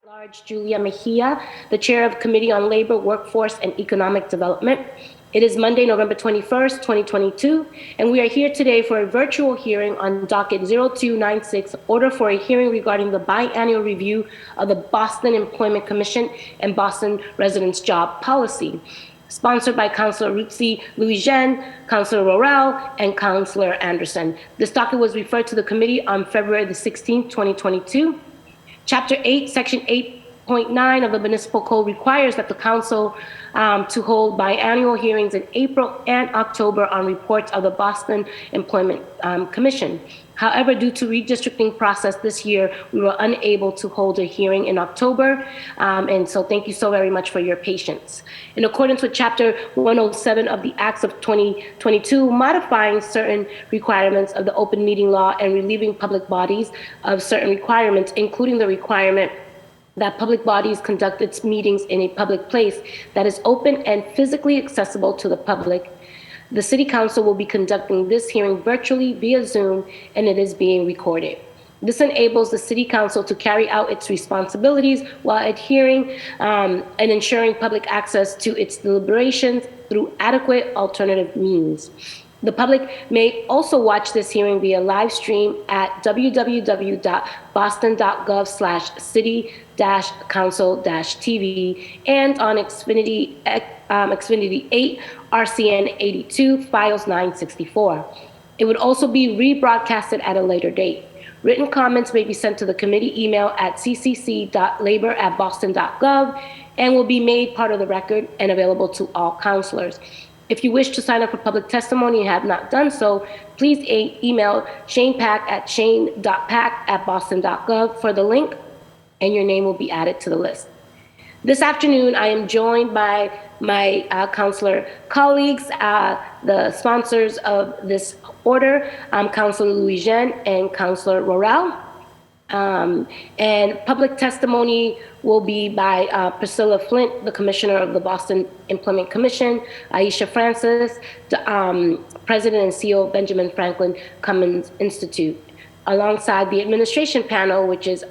Large Julia Mejia, the Chair of Committee on Labor, Workforce, and Economic Development. It is Monday, November 21st, 2022, and we are here today for a virtual hearing on Docket 0296, Order for a Hearing regarding the biannual review of the Boston Employment Commission and Boston Residents' Job Policy, sponsored by Councilor Rutzi Louis-Jean, Councilor Roral, and Councilor Anderson. This docket was referred to the committee on February the 16th, 2022. Chapter 8, Section 8.9 of the Municipal Code requires that the council to hold biannual hearings in April and October on reports of the Boston Employment Commission. However, due to redistricting process this year, we were unable to hold a hearing in October, and so thank you so very much for your patience. In accordance with Chapter 107 of the Acts of 2022, modifying certain requirements of the open meeting law and relieving public bodies of certain requirements, including the requirement that public bodies conduct its meetings in a public place that is open and physically accessible to the public. The City Council will be conducting this hearing virtually via Zoom, and it is being recorded. This enables the City Council to carry out its responsibilities while adhering and ensuring public access to its deliberations through adequate alternative means. The public may also watch this hearing via live stream at www.boston.gov/city-council-tv and on Xfinity 8, RCN 82, files 964. It would also be rebroadcasted at a later date. Written comments may be sent to the committee email at ccc.labor@boston.gov and will be made part of the record and available to all councilors. If you wish to sign up for public testimony and have not done so, please email shane.pack@boston.gov for the link, and your name will be added to the list. This afternoon, I am joined by my councilor colleagues, the sponsors of this order, Councilor Louis-Jean and Councilor Roral. And public testimony will be by Priscilla Flint, the Commissioner of the Boston Employment Commission, Aisha Francis, the President and CEO of Benjamin Franklin Cummins Institute, alongside the administration panel, which is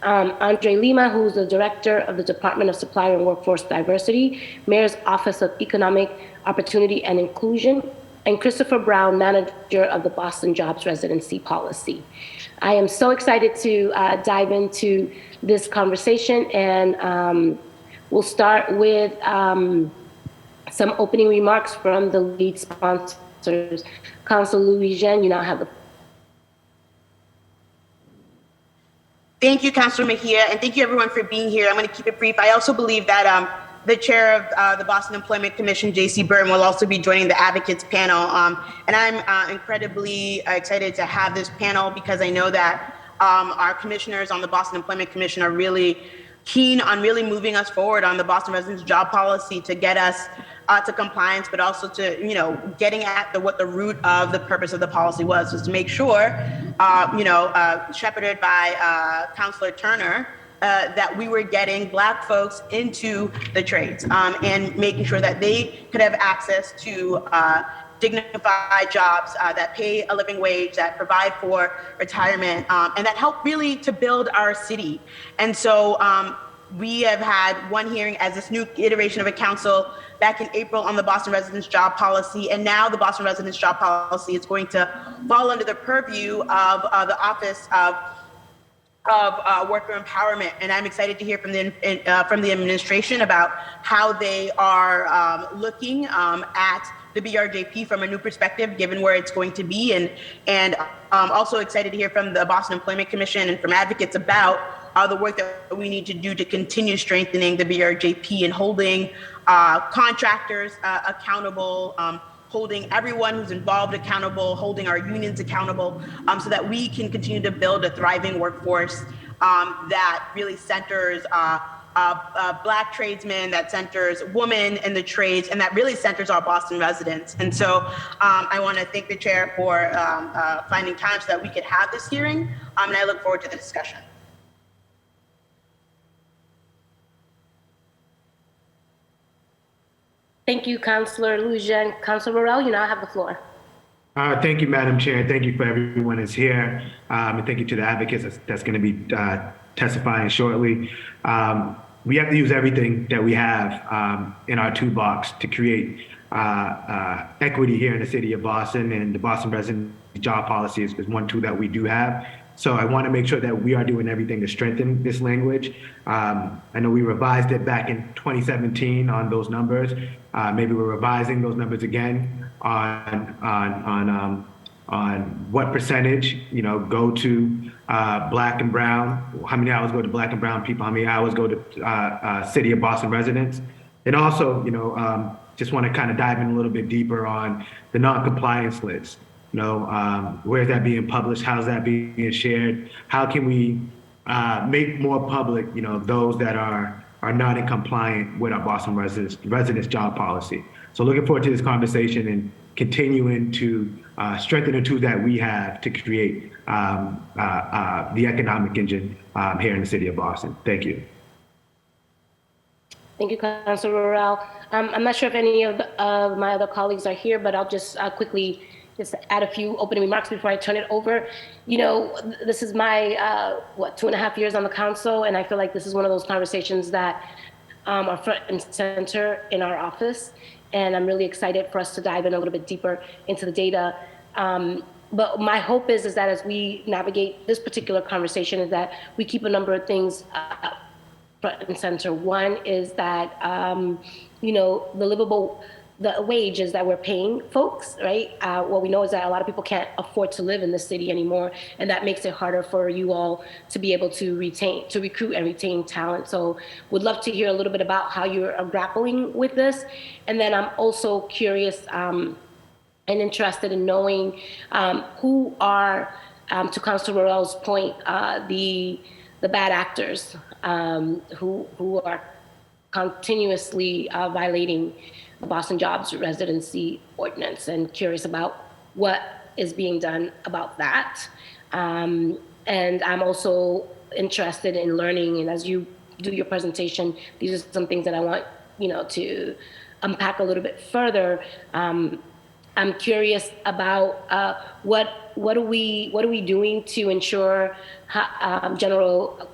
Andre Lima, who's the Director of the Department of Supplier and Workforce Diversity, Mayor's Office of Economic Opportunity and Inclusion, and Christopher Brown, Manager of the Boston Jobs Residency Policy. I am so excited to dive into this conversation, and we'll start with some opening remarks from the lead sponsors. Councilor Louis-Jean, you now have the floor. Thank you, Councilor Mejia, and thank you everyone for being here. I'm going to keep it brief. I also believe that the chair of the Boston Employment Commission, J.C. Burton, will also be joining the advocates panel. And I'm incredibly excited to have this panel because I know that our commissioners on the Boston Employment Commission are really keen on really moving us forward on the Boston Residents' Job Policy to get us to compliance, but also to, getting at what the root of the purpose of the policy was to make sure, shepherded by Councilor Turner, that we were getting Black folks into the trades and making sure that they could have access to dignified jobs that pay a living wage, that provide for retirement, and that help really to build our city. And so we have had one hearing as this new iteration of a council back in April on the Boston Residents' Job Policy, and now the Boston Residents' Job Policy is going to fall under the purview of the Office of Worker Empowerment, and I'm excited to hear from the administration about how they are looking at the BRJP from a new perspective, given where it's going to be, and also excited to hear from the Boston Employment Commission and from advocates about the work that we need to do to continue strengthening the BRJP and holding contractors accountable, holding everyone who's involved accountable, holding our unions accountable, so that we can continue to build a thriving workforce that really centers Black tradesmen, that centers women in the trades, and that really centers our Boston residents. And so I want to thank the chair for finding time so that we could have this hearing, and I look forward to the discussion. Thank you, Councilor Louis-Jean. Councilor Roral, you now have the floor. Thank you, Madam Chair, and thank you for everyone that's here. And thank you to the advocates that's going to be testifying shortly. We have to use everything that we have in our toolbox to create equity here in the city of Boston, and the Boston resident job policy is one tool that we do have. So I want to make sure that we are doing everything to strengthen this language. I know we revised it back in 2017 on those numbers. Maybe we're revising those numbers again on what percentage, go to Black and Brown, how many hours go to Black and Brown people, how many hours go to City of Boston residents, and also, just want to kind of dive in a little bit deeper on the non-compliance list. Where's that being published? How's that being shared? How can we make more public, those that are not in compliant with our Boston residents job policy? So looking forward to this conversation and continuing to strengthen the tools that we have to create the economic engine here in the city of Boston. Thank you. Thank you, Councilor Royale. I'm not sure if any of my other colleagues are here, but I'll just quickly just add a few opening remarks before I turn it over. This is my, 2.5 years on the council, and I feel like this is one of those conversations that are front and center in our office. And I'm really excited for us to dive in a little bit deeper into the data. But my hope is that as we navigate this particular conversation is that we keep a number of things front and center. One is that, the wages that we're paying folks, right? What we know is that a lot of people can't afford to live in the city anymore, and that makes it harder for you all to be able to recruit and retain talent. So would love to hear a little bit about how you're grappling with this. And then I'm also curious and interested in knowing who are, to Councilor Royale's point, the bad actors who are continuously violating the Boston Jobs Residency Ordinance, and curious about what is being done about that. And I'm also interested in learning, and as you do your presentation, these are some things that I want to unpack a little bit further. I'm curious about what are we doing to ensure general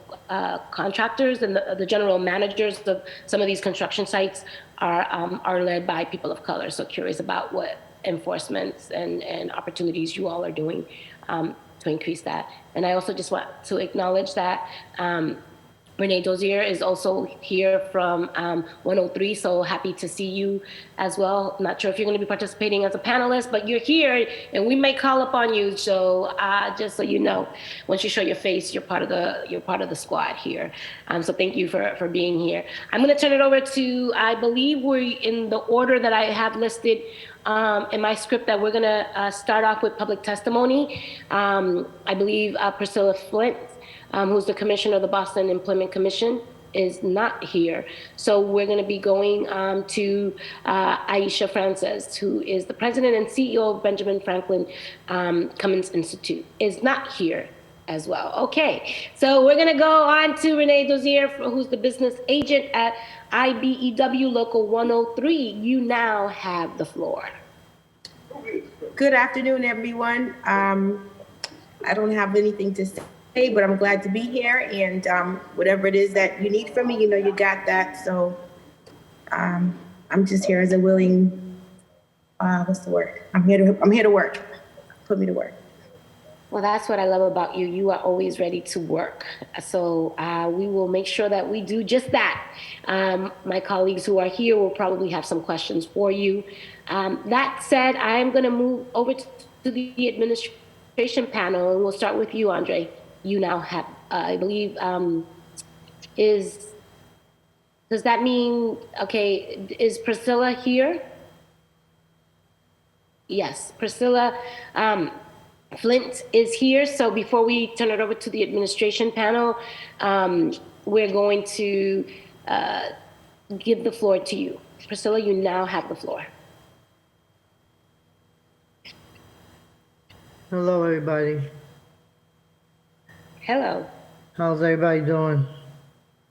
contractors and the general managers of some of these construction sites are led by people of color. So curious about what enforcements and opportunities you all are doing to increase that. And I also just want to acknowledge that Renee Dozier is also here from 103, so happy to see you as well. Not sure if you're going to be participating as a panelist, but you're here, and we may call upon you. So just so you know, once you show your face, you're part of the squad here. So thank you for being here. I'm going to turn it over to, I believe we're in the order that I have listed in my script, that we're going to start off with public testimony. I believe Priscilla Flint, who's the commissioner of the Boston Employment Commission, is not here. So we're going to be going to Aisha Frances, who is the president and CEO of Benjamin Franklin Cummins Institute, is not here as well. Okay, so we're going to go on to Renee Dozier, who's the business agent at IBEW Local 103. You now have the floor. Good afternoon, everyone. I don't have anything to say, but I'm glad to be here, and whatever it is that you need from me, you got that. So I'm just here as a willing, what's the word? I'm here to work. Put me to work. Well, that's what I love about you. You are always ready to work. So we will make sure that we do just that. My colleagues who are here will probably have some questions for you. That said, I'm going to move over to the administration panel, and we'll start with you, Andre. You now have, I believe, does that mean, okay, is Priscilla here? Yes, Priscilla Flint is here. So before we turn it over to the administration panel, we're going to give the floor to you. Priscilla, you now have the floor. Hello, everybody. Hello. How's everybody doing?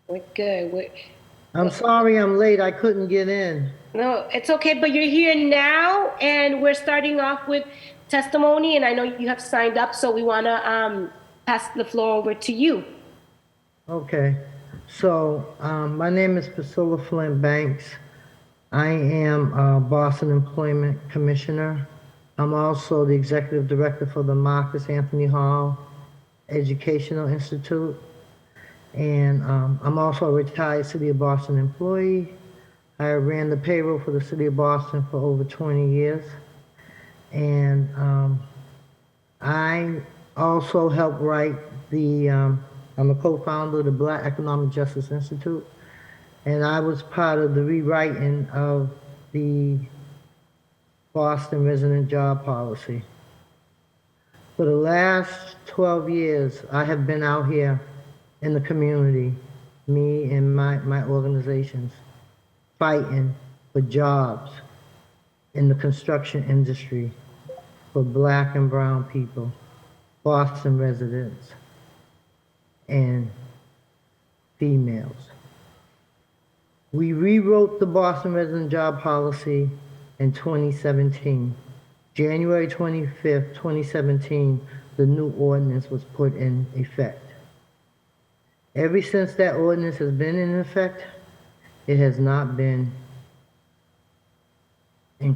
We're good. I'm sorry I'm late. I couldn't get in. No, it's okay, but you're here now, and we're starting off with testimony, and I know you have signed up, so we want to pass the floor over to you. Okay, so my name is Priscilla Flint Banks. I am a Boston Employment Commissioner. I'm also the Executive Director for the Marcus Anthony Hall Educational Institute. And I'm also a retired City of Boston employee. I ran the payroll for the City of Boston for over 20 years. And I also helped write I'm a co-founder of the Black Economic Justice Institute. And I was part of the rewriting of the Boston resident job policy. For the last 12 years, I have been out here in the community, me and my organizations, fighting for jobs in the construction industry for Black and brown people, Boston residents, and females. We rewrote the Boston resident job policy in 2017. January 25th, 2017, the new ordinance was put in effect. Ever since that ordinance has been in effect, it has not been I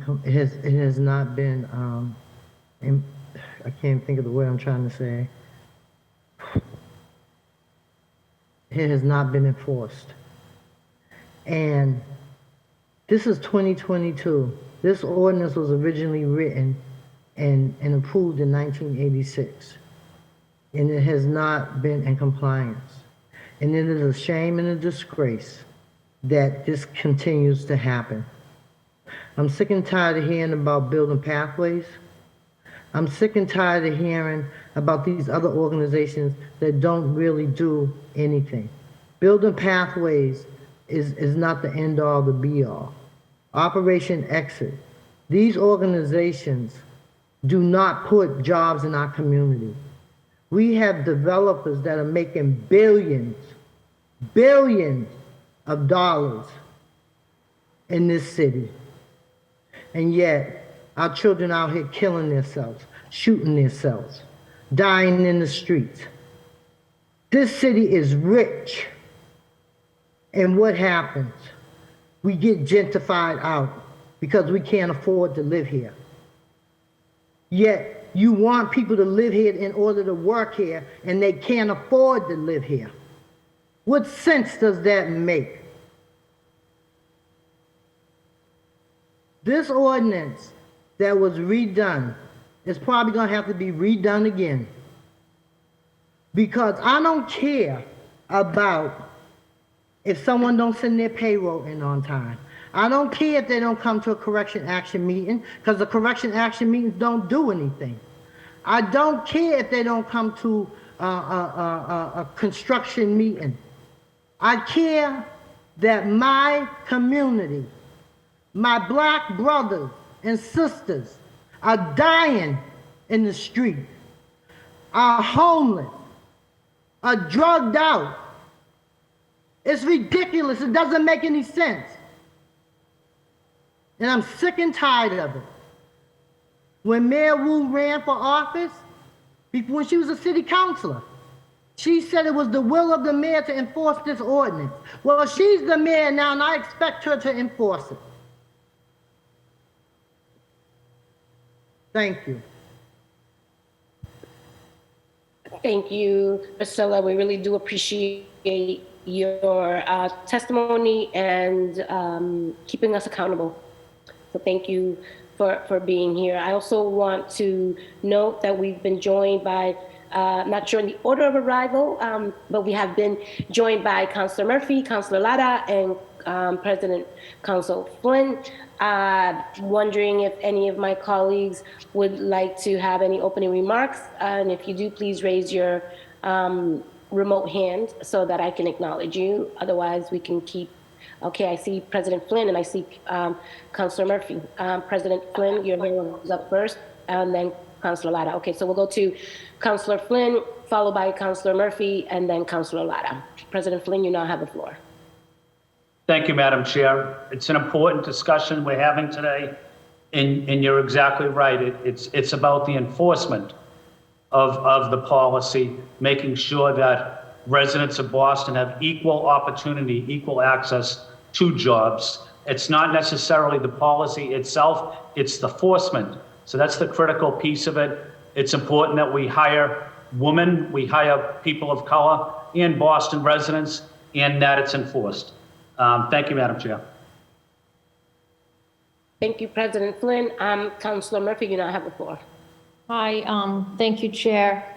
can't think of the word I'm trying to say. It has not been enforced. And this is 2022. This ordinance was originally written and approved in 1986. And it has not been in compliance. And it is a shame and a disgrace that this continues to happen. I'm sick and tired of hearing about building pathways. I'm sick and tired of hearing about these other organizations that don't really do anything. Building pathways is not the end all, the be all. Operation Exit. These organizations do not put jobs in our community. We have developers that are making billions of dollars in this city. And yet, our children out here killing themselves, shooting themselves, dying in the streets. This city is rich. And what happens? We get gentrified out because we can't afford to live here. Yet, you want people to live here in order to work here, and they can't afford to live here. What sense does that make? This ordinance that was redone is probably going to have to be redone again. Because I don't care about if someone don't send their payroll in on time. I don't care if they don't come to a correction action meeting, because the correction action meetings don't do anything. I don't care if they don't come to a construction meeting. I care that my community, my Black brothers and sisters, are dying in the street, are homeless, are drugged out. It's ridiculous. It doesn't make any sense. And I'm sick and tired of it. When Mayor Wu ran for office, when she was a city councilor, she said it was the will of the mayor to enforce this ordinance. Well, she's the mayor now, and I expect her to enforce it. Thank you. Thank you, Priscilla. We really do appreciate your testimony and keeping us accountable. So thank you for being here. I also want to note that we've been joined by, not sure in the order of arrival, but we have been joined by Councilor Murphy, Councilor Lara, and President Council Flynn. Wondering if any of my colleagues would like to have any opening remarks. And if you do, please raise your remote hand so that I can acknowledge you. Otherwise, we can keep. Okay, I see President Flynn and I see Councilor Murphy. President Flynn, your hand is up first, and then Councilor Lara. Okay, so we'll go to Councilor Flynn, followed by Councilor Murphy, and then Councilor Lara. President Flynn, you now have the floor. Thank you, Madam Chair. It's an important discussion we're having today. And you're exactly right. It's about the enforcement of the policy, making sure that residents of Boston have equal opportunity, equal access to jobs. It's not necessarily the policy itself, it's the enforcement. So that's the critical piece of it. It's important that we hire women, we hire people of color and Boston residents, and that it's enforced. Thank you, Madam Chair. Thank you, President Flynn. Councilor Murphy, you now have the floor. Hi, thank you, Chair.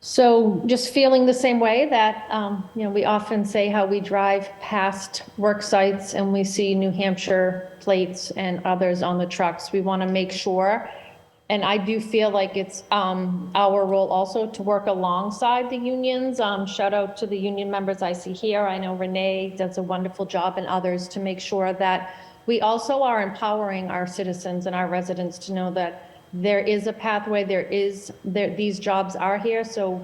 So just feeling the same way that, we often say how we drive past work sites and we see New Hampshire plates and others on the trucks. We want to make sure, and I do feel like it's our role also to work alongside the unions. Shout out to the union members I see here. I know Renee does a wonderful job and others to make sure that we also are empowering our citizens and our residents to know that there is a pathway, these jobs are here. So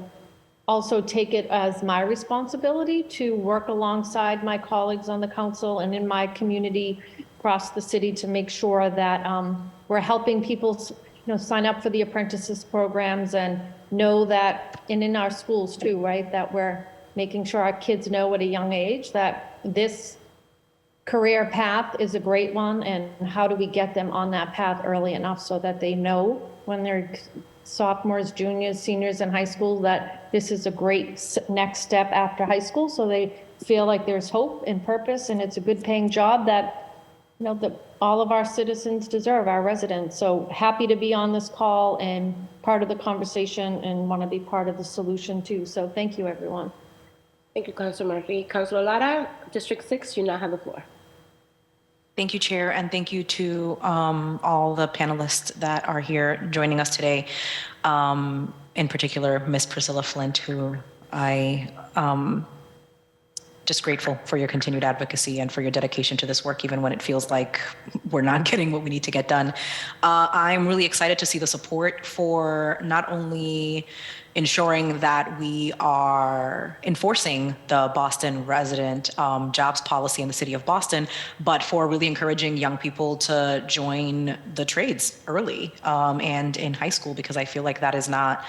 also take it as my responsibility to work alongside my colleagues on the council and in my community across the city to make sure that we're helping people, sign up for the apprentices programs and know that, and in our schools too, right, that we're making sure our kids know at a young age that this career path is a great one, and how do we get them on that path early enough so that they know when they're sophomores, juniors, seniors in high school that this is a great next step after high school, so they feel like there's hope and purpose and it's a good paying job that, that all of our citizens deserve, our residents. So happy to be on this call and part of the conversation and want to be part of the solution too. So thank you, everyone. Thank you, Councilor Murphy. Councilor Lara, District 6, you now have the floor. Thank you, Chair, and thank you to all the panelists that are here joining us today. In particular, Ms. Priscilla Flint, who I just grateful for your continued advocacy and for your dedication to this work, even when it feels like we're not getting what we need to get done. I'm really excited to see the support for not only ensuring that we are enforcing the Boston resident jobs policy in the city of Boston, but for really encouraging young people to join the trades early and in high school, because I feel like that is not,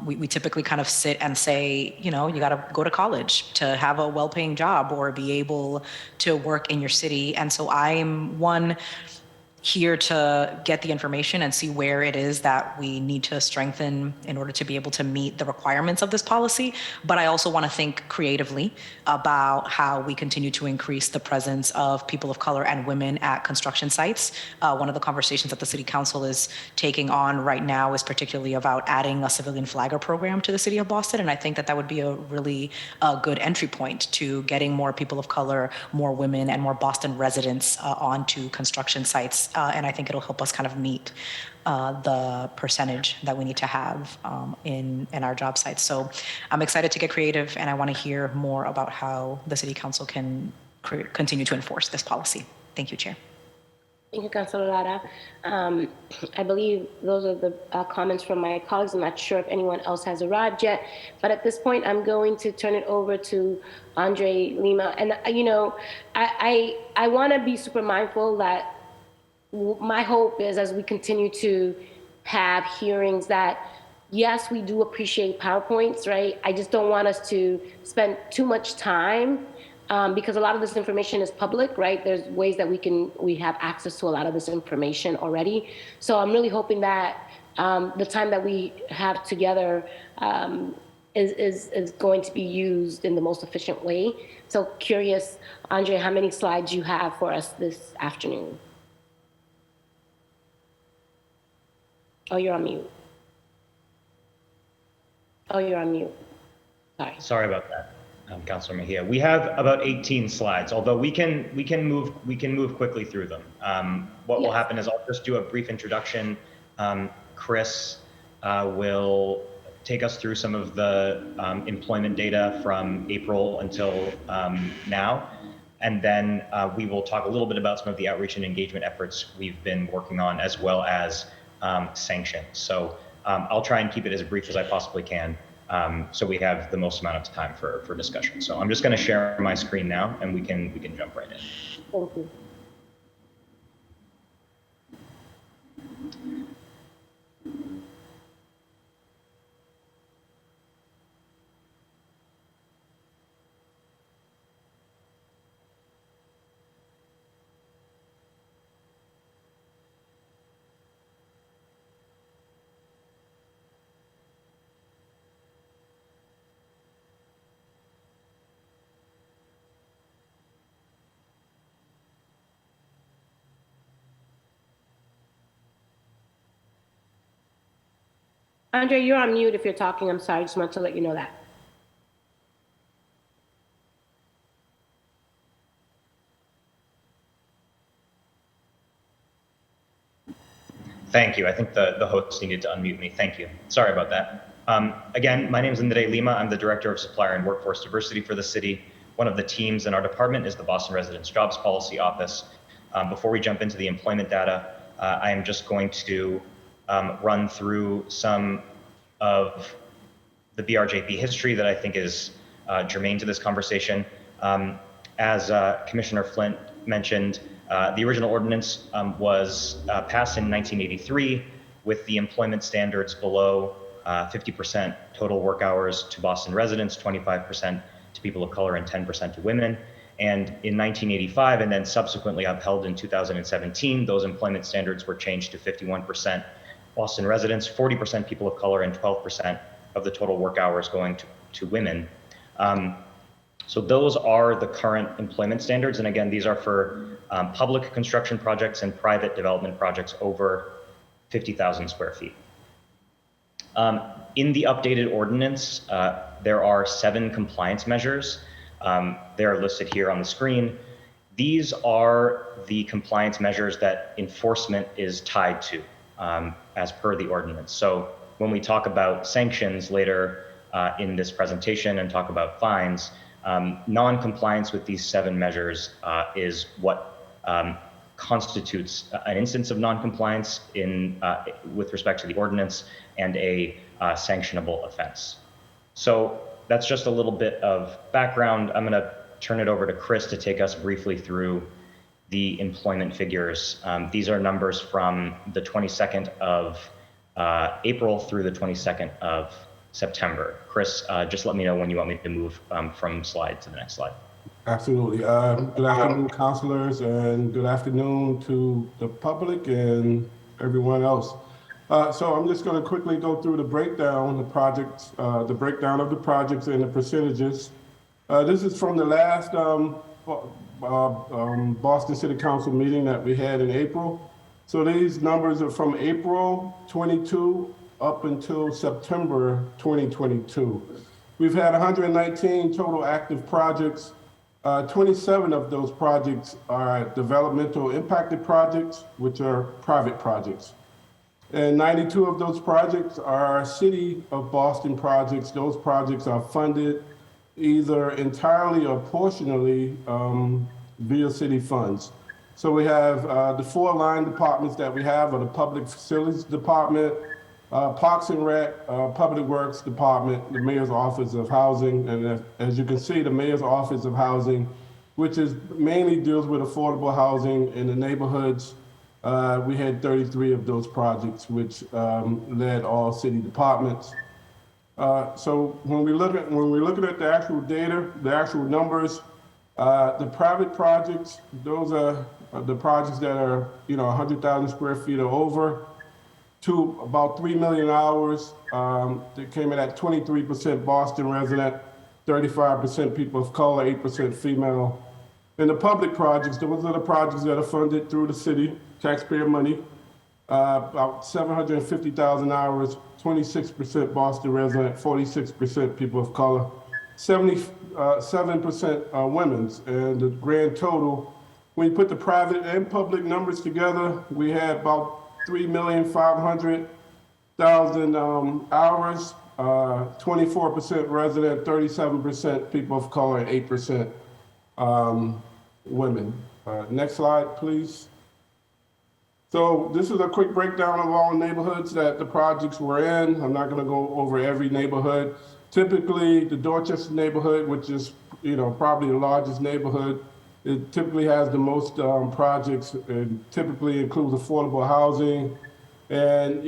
we typically kind of sit and say, you got to go to college to have a well-paying job or be able to work in your city. And so I'm here to get the information and see where it is that we need to strengthen in order to be able to meet the requirements of this policy. But I also want to think creatively about how we continue to increase the presence of people of color and women at construction sites. One of the conversations that the City Council is taking on right now is particularly about adding a civilian flagger program to the City of Boston. And I think that would be a really good entry point to getting more people of color, more women, and more Boston residents onto construction sites. And I think it'll help us kind of meet the percentage that we need to have in our job sites. So I'm excited to get creative, and I want to hear more about how the City Council can continue to enforce this policy. Thank you, Chair. Thank you, Councilor Lara. I believe those are the comments from my colleagues. I'm not sure if anyone else has arrived yet, but at this point, I'm going to turn it over to Andre Lima. And, I want to be super mindful that my hope is, as we continue to have hearings, that yes, we do appreciate PowerPoints, right? I just don't want us to spend too much time because a lot of this information is public, right? There's ways that we have access to a lot of this information already. So I'm really hoping that the time that we have together is going to be used in the most efficient way. So curious, Andre, how many slides you have for us this afternoon? Oh, you're on mute. Oh, you're on mute. Sorry. Sorry about that, Councilor Mejia. We have about 18 slides, although we can move quickly through them. What will happen is I'll just do a brief introduction. Chris will take us through some of the employment data from April until now. And then we will talk a little bit about some of the outreach and engagement efforts we've been working on, as well as sanctions. So I'll try and keep it as brief as I possibly can, so we have the most amount of time for discussion. So I'm just going to share my screen now, and we can jump right in. Thank you. Andre, you're on mute if you're talking. I'm sorry. Just wanted to let you know that. Thank you. I think the host needed to unmute me. Thank you. Sorry about that. Again, my name is Ndede Lima. I'm the Director of Supplier and Workforce Diversity for the city. One of the teams in our department is the Boston Residents Jobs Policy Office. Before we jump into the employment data, I am just going to run through some of the BRJP history that I think is germane to this conversation. As Commissioner Flint mentioned, the original ordinance was passed in 1983 with the employment standards below 50% total work hours to Boston residents, 25% to people of color, and 10% to women. And in 1985, and then subsequently upheld in 2017, those employment standards were changed to 51% Boston residents, 40% people of color, and 12% of the total work hours going to women. So those are the current employment standards. And again, these are for public construction projects and private development projects over 50,000 square feet. In the updated ordinance, there are 7 compliance measures. They are listed here on the screen. These are the compliance measures that enforcement is tied to as per the ordinance. So when we talk about sanctions later in this presentation and talk about fines, non-compliance with these 7 measures is what constitutes an instance of non-compliance with respect to the ordinance and a sanctionable offense. So that's just a little bit of background. I'm going to turn it over to Chris to take us briefly through the employment figures. These are numbers from the 22nd of April through the 22nd of September. Chris, just let me know when you want me to move from slide to the next slide. Absolutely. Good afternoon, councilors, and good afternoon to the public and everyone else. So I'm just going to quickly go through the breakdown, the breakdown of the projects and the percentages. This is from the last Boston City Council meeting that we had in April. So these numbers are from April 22 up until September 2022. We've had 119 total active projects. 27 of those projects are developmental impacted projects, which are private projects. And 92 of those projects are City of Boston projects. Those projects are funded either entirely or portionally via city funds. So we have the 4 line departments that we have are the Public Facilities Department, Parks and Rec, Public Works Department, the Mayor's Office of Housing, and as you can see, the Mayor's Office of Housing, which is mainly deals with affordable housing in the neighborhoods. We had 33 of those projects, which led all city departments. So when we're looking at the actual data, the actual numbers, the private projects, those are the projects that are 100,000 square feet or over, to about 3 million hours. They came in at 23% Boston resident, 35% people of color, 8% female. And the public projects, those are the projects that are funded through the city, taxpayer money, about 750,000 hours, 26% Boston resident, 46% people of color, 77% women's. And the grand total, when you put the private and public numbers together, we had about 3,500,000 hours, 24% resident, 37% people of color, and 8% women. Next slide, please. So this is a quick breakdown of all the neighborhoods that the projects were in. I'm not going to go over every neighborhood. Typically, the Dorchester neighborhood, which is probably the largest neighborhood, it typically has the most projects. It typically includes affordable housing and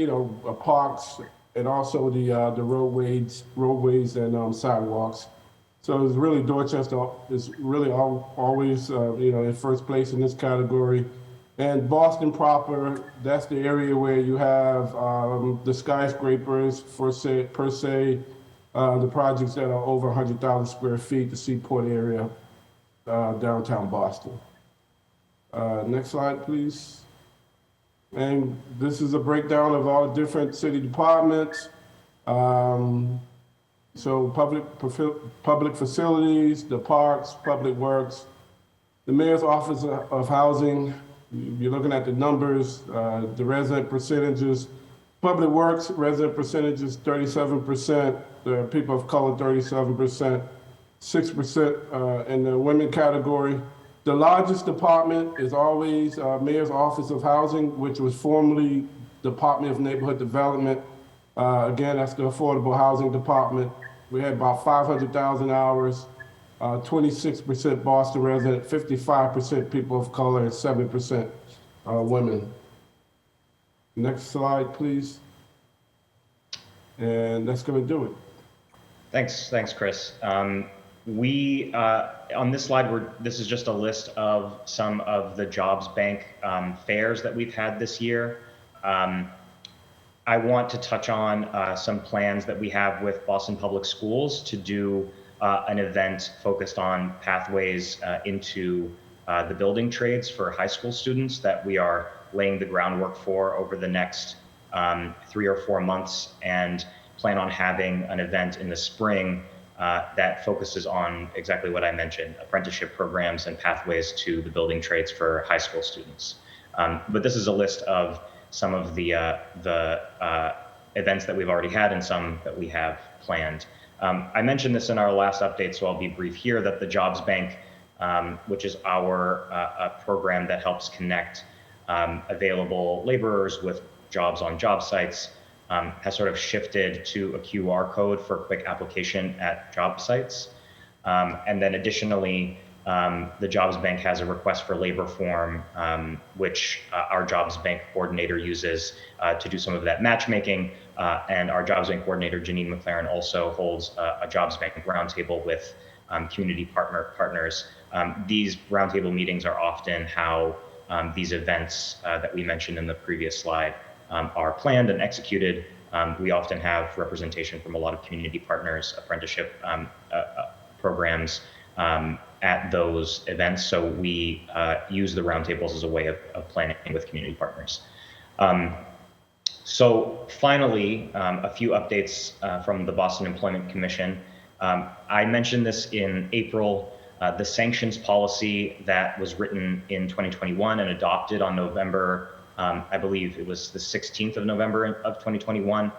parks, and also the roadways and sidewalks. So it's really Dorchester is really always in first place in this category. And Boston proper, that's the area where you have the skyscrapers per se, the projects that are over 100,000 square feet, the Seaport area, downtown Boston. Next slide, please. And this is a breakdown of all the different city departments. So public facilities, the parks, public works, the mayor's office of housing, you're looking at the numbers, the resident percentages. Public works, resident percentages, 37%, the people of color, 37%, 6% in the women category. The largest department is always Mayor's Office of Housing, which was formerly Department of Neighborhood Development. Again, that's the Affordable Housing Department. We had about 500,000 hours, 26% Boston resident, 55% people of color, and 7% women. Next slide, please. And that's going to do it. Thanks, Chris. We on this slide, this is just a list of some of the Jobs Bank fairs that we've had this year. I want to touch on some plans that we have with Boston Public Schools to do an event focused on pathways into the building trades for high school students that we are laying the groundwork for over the next 3 or 4 months, and plan on having an event in the spring that focuses on exactly what I mentioned, apprenticeship programs and pathways to the building trades for high school students. But this is a list of some of the events that we've already had and some that we have planned. I mentioned this in our last update, so I'll be brief here, that the Jobs Bank, which is our program that helps connect available laborers with jobs on job sites, has sort of shifted to a QR code for quick application at job sites. And then additionally, the Jobs Bank has a request for labor form, which our Jobs Bank coordinator uses to do some of that matchmaking. And our Jobs Bank coordinator, Janine McLaren, also holds a Jobs Bank roundtable with community partners. These roundtable meetings are often how these events that we mentioned in the previous slide are planned and executed. We often have representation from a lot of community partners, apprenticeship programs at those events. So we use the roundtables as a way of planning with community partners. So finally, a few updates from the Boston Employment Commission. I mentioned this in April. The sanctions policy that was written in 2021 and adopted on November, I believe it was the 16th of November of 2021,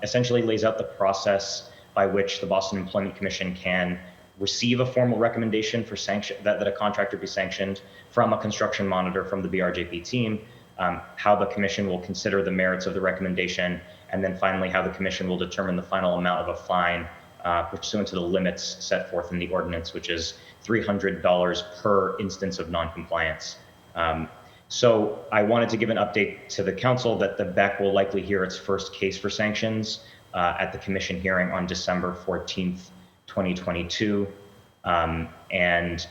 essentially lays out the process by which the Boston Employment Commission can receive a formal recommendation for sanction, that a contractor be sanctioned from a construction monitor from the BRJP team, how the commission will consider the merits of the recommendation, and then finally how the commission will determine the final amount of a fine pursuant to the limits set forth in the ordinance, which is $300 per instance of noncompliance. So I wanted to give an update to the council that the BEC will likely hear its first case for sanctions at the commission hearing on December 14th, 2022. And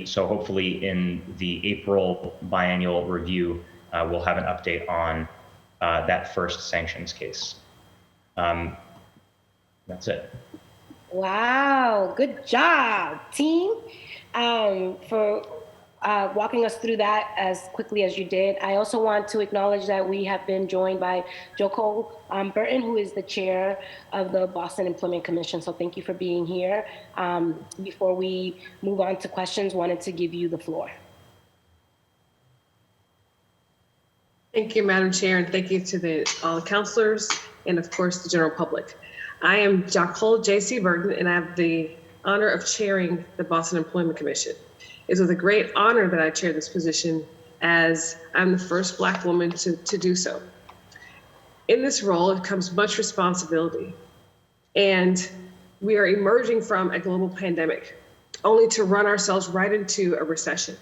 so hopefully in the April biennial review, we'll have an update on that first sanctions case. That's it. Wow, good job, team, for walking us through that as quickly as you did. I also want to acknowledge that we have been joined by Joko Burton, who is the chair of the Boston Employment Commission. So thank you for being here. Before we move on to questions, wanted to give you the floor. Thank you, Madam Chair, and thank you to all the counselors and of course the general public. I am Jacole J.C. Burton, and I have the honor of chairing the Boston Employment Commission. It's with a great honor that I chair this position, as I'm the first Black woman to do so. In this role, it comes much responsibility, and we are emerging from a global pandemic, only to run ourselves right into a recession.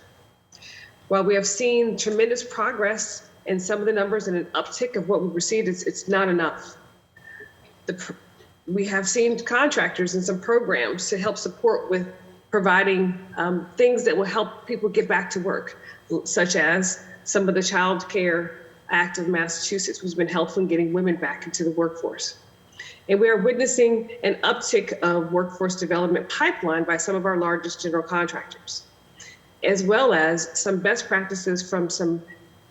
While we have seen tremendous progress in some of the numbers and an uptick of what we've received, it's not enough. We have seen contractors and some programs to help support with providing things that will help people get back to work, such as some of the Child Care Act of Massachusetts, which has been helpful in getting women back into the workforce. And we are witnessing an uptick of workforce development pipeline by some of our largest general contractors, as well as some best practices from some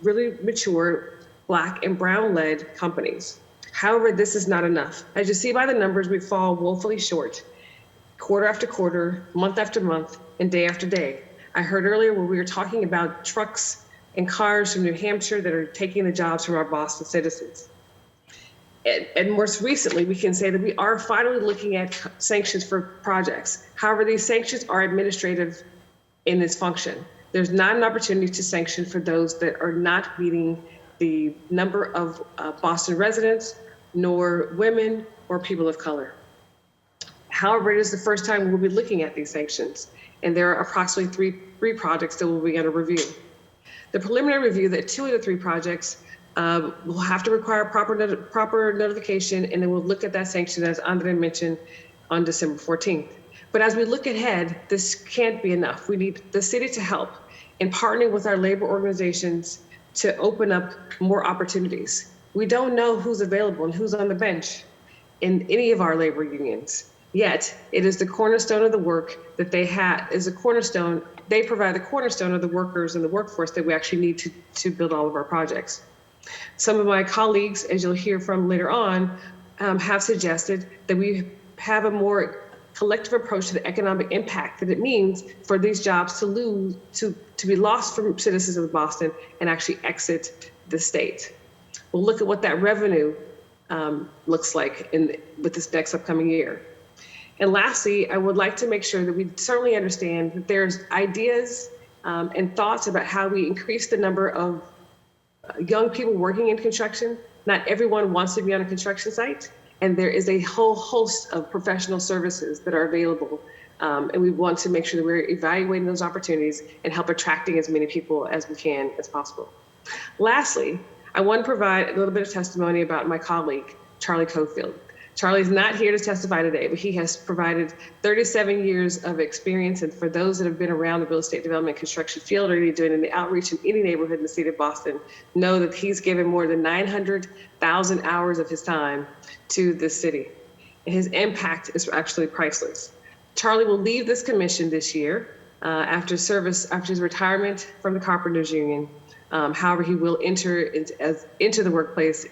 really mature Black and Brown-led companies. However, this is not enough. As you see by the numbers, we fall woefully short, quarter after quarter, month after month, and day after day. I heard earlier where we were talking about trucks and cars from New Hampshire that are taking the jobs from our Boston citizens. And most recently, we can say that we are finally looking at sanctions for projects. However, these sanctions are administrative in its function. There's not an opportunity to sanction for those that are not meeting the number of Boston residents, nor women or people of color. However, it is the first time we'll be looking at these sanctions, and there are approximately three projects that we'll be going to review. The preliminary review that 2 of the 3 projects will have to require proper notification, and then we'll look at that sanction, as Andre mentioned, on December 14th. But as we look ahead, this can't be enough. We need the city to help in partnering with our labor organizations to open up more opportunities. We don't know who's available and who's on the bench in any of our labor unions. Yet, it is the cornerstone of the work that they have, is a cornerstone. They provide the cornerstone of the workers and the workforce that we actually need to build all of our projects. Some of my colleagues, as you'll hear from later on, have suggested that we have a more collective approach to the economic impact that it means for these jobs to be lost from citizens of Boston and actually exit the state. We'll look at what that revenue looks like with this next upcoming year. And lastly, I would like to make sure that we certainly understand that there's ideas and thoughts about how we increase the number of young people working in construction. Not everyone wants to be on a construction site, and there is a whole host of professional services that are available. And we want to make sure that we're evaluating those opportunities and help attracting as many people as we can as possible. Lastly, I want to provide a little bit of testimony about my colleague, Charlie Cofield. Charlie's not here to testify today, but he has provided 37 years of experience. And for those that have been around the real estate development construction field or doing any outreach in any neighborhood in the city of Boston, know that he's given more than 900,000 hours of his time to this city. And his impact is actually priceless. Charlie will leave this commission this year after his retirement from the Carpenters Union. However, he will enter into the workplace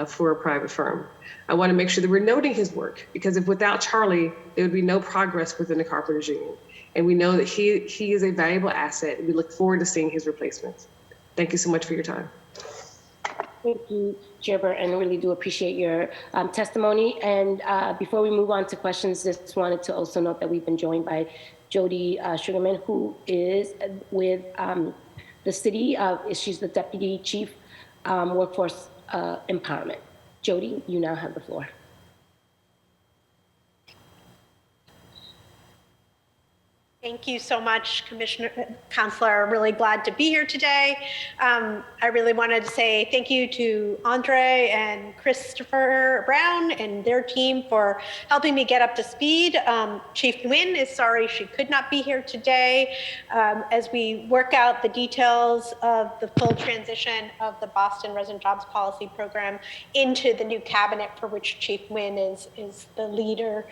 for a private firm. I want to make sure that we're noting his work, because if without Charlie, there would be no progress within the Carpenters Union. And we know that he is a valuable asset, and we look forward to seeing his replacement. Thank you so much for your time. Thank you, Chair, and I really do appreciate your testimony. And before we move on to questions, just wanted to also note that we've been joined by Jody Sugarman, who is with the city. She's the Deputy Chief Workforce Empowerment. Jody, you now have the floor. Thank you so much, Counselor. Really glad to be here today. I really wanted to say thank you to Andre and Christopher Brown and their team for helping me get up to speed. Chief Nguyen is sorry she could not be here today as we work out the details of the full transition of the Boston Resident Jobs Policy Program into the new cabinet, for which Chief Nguyen is the leader,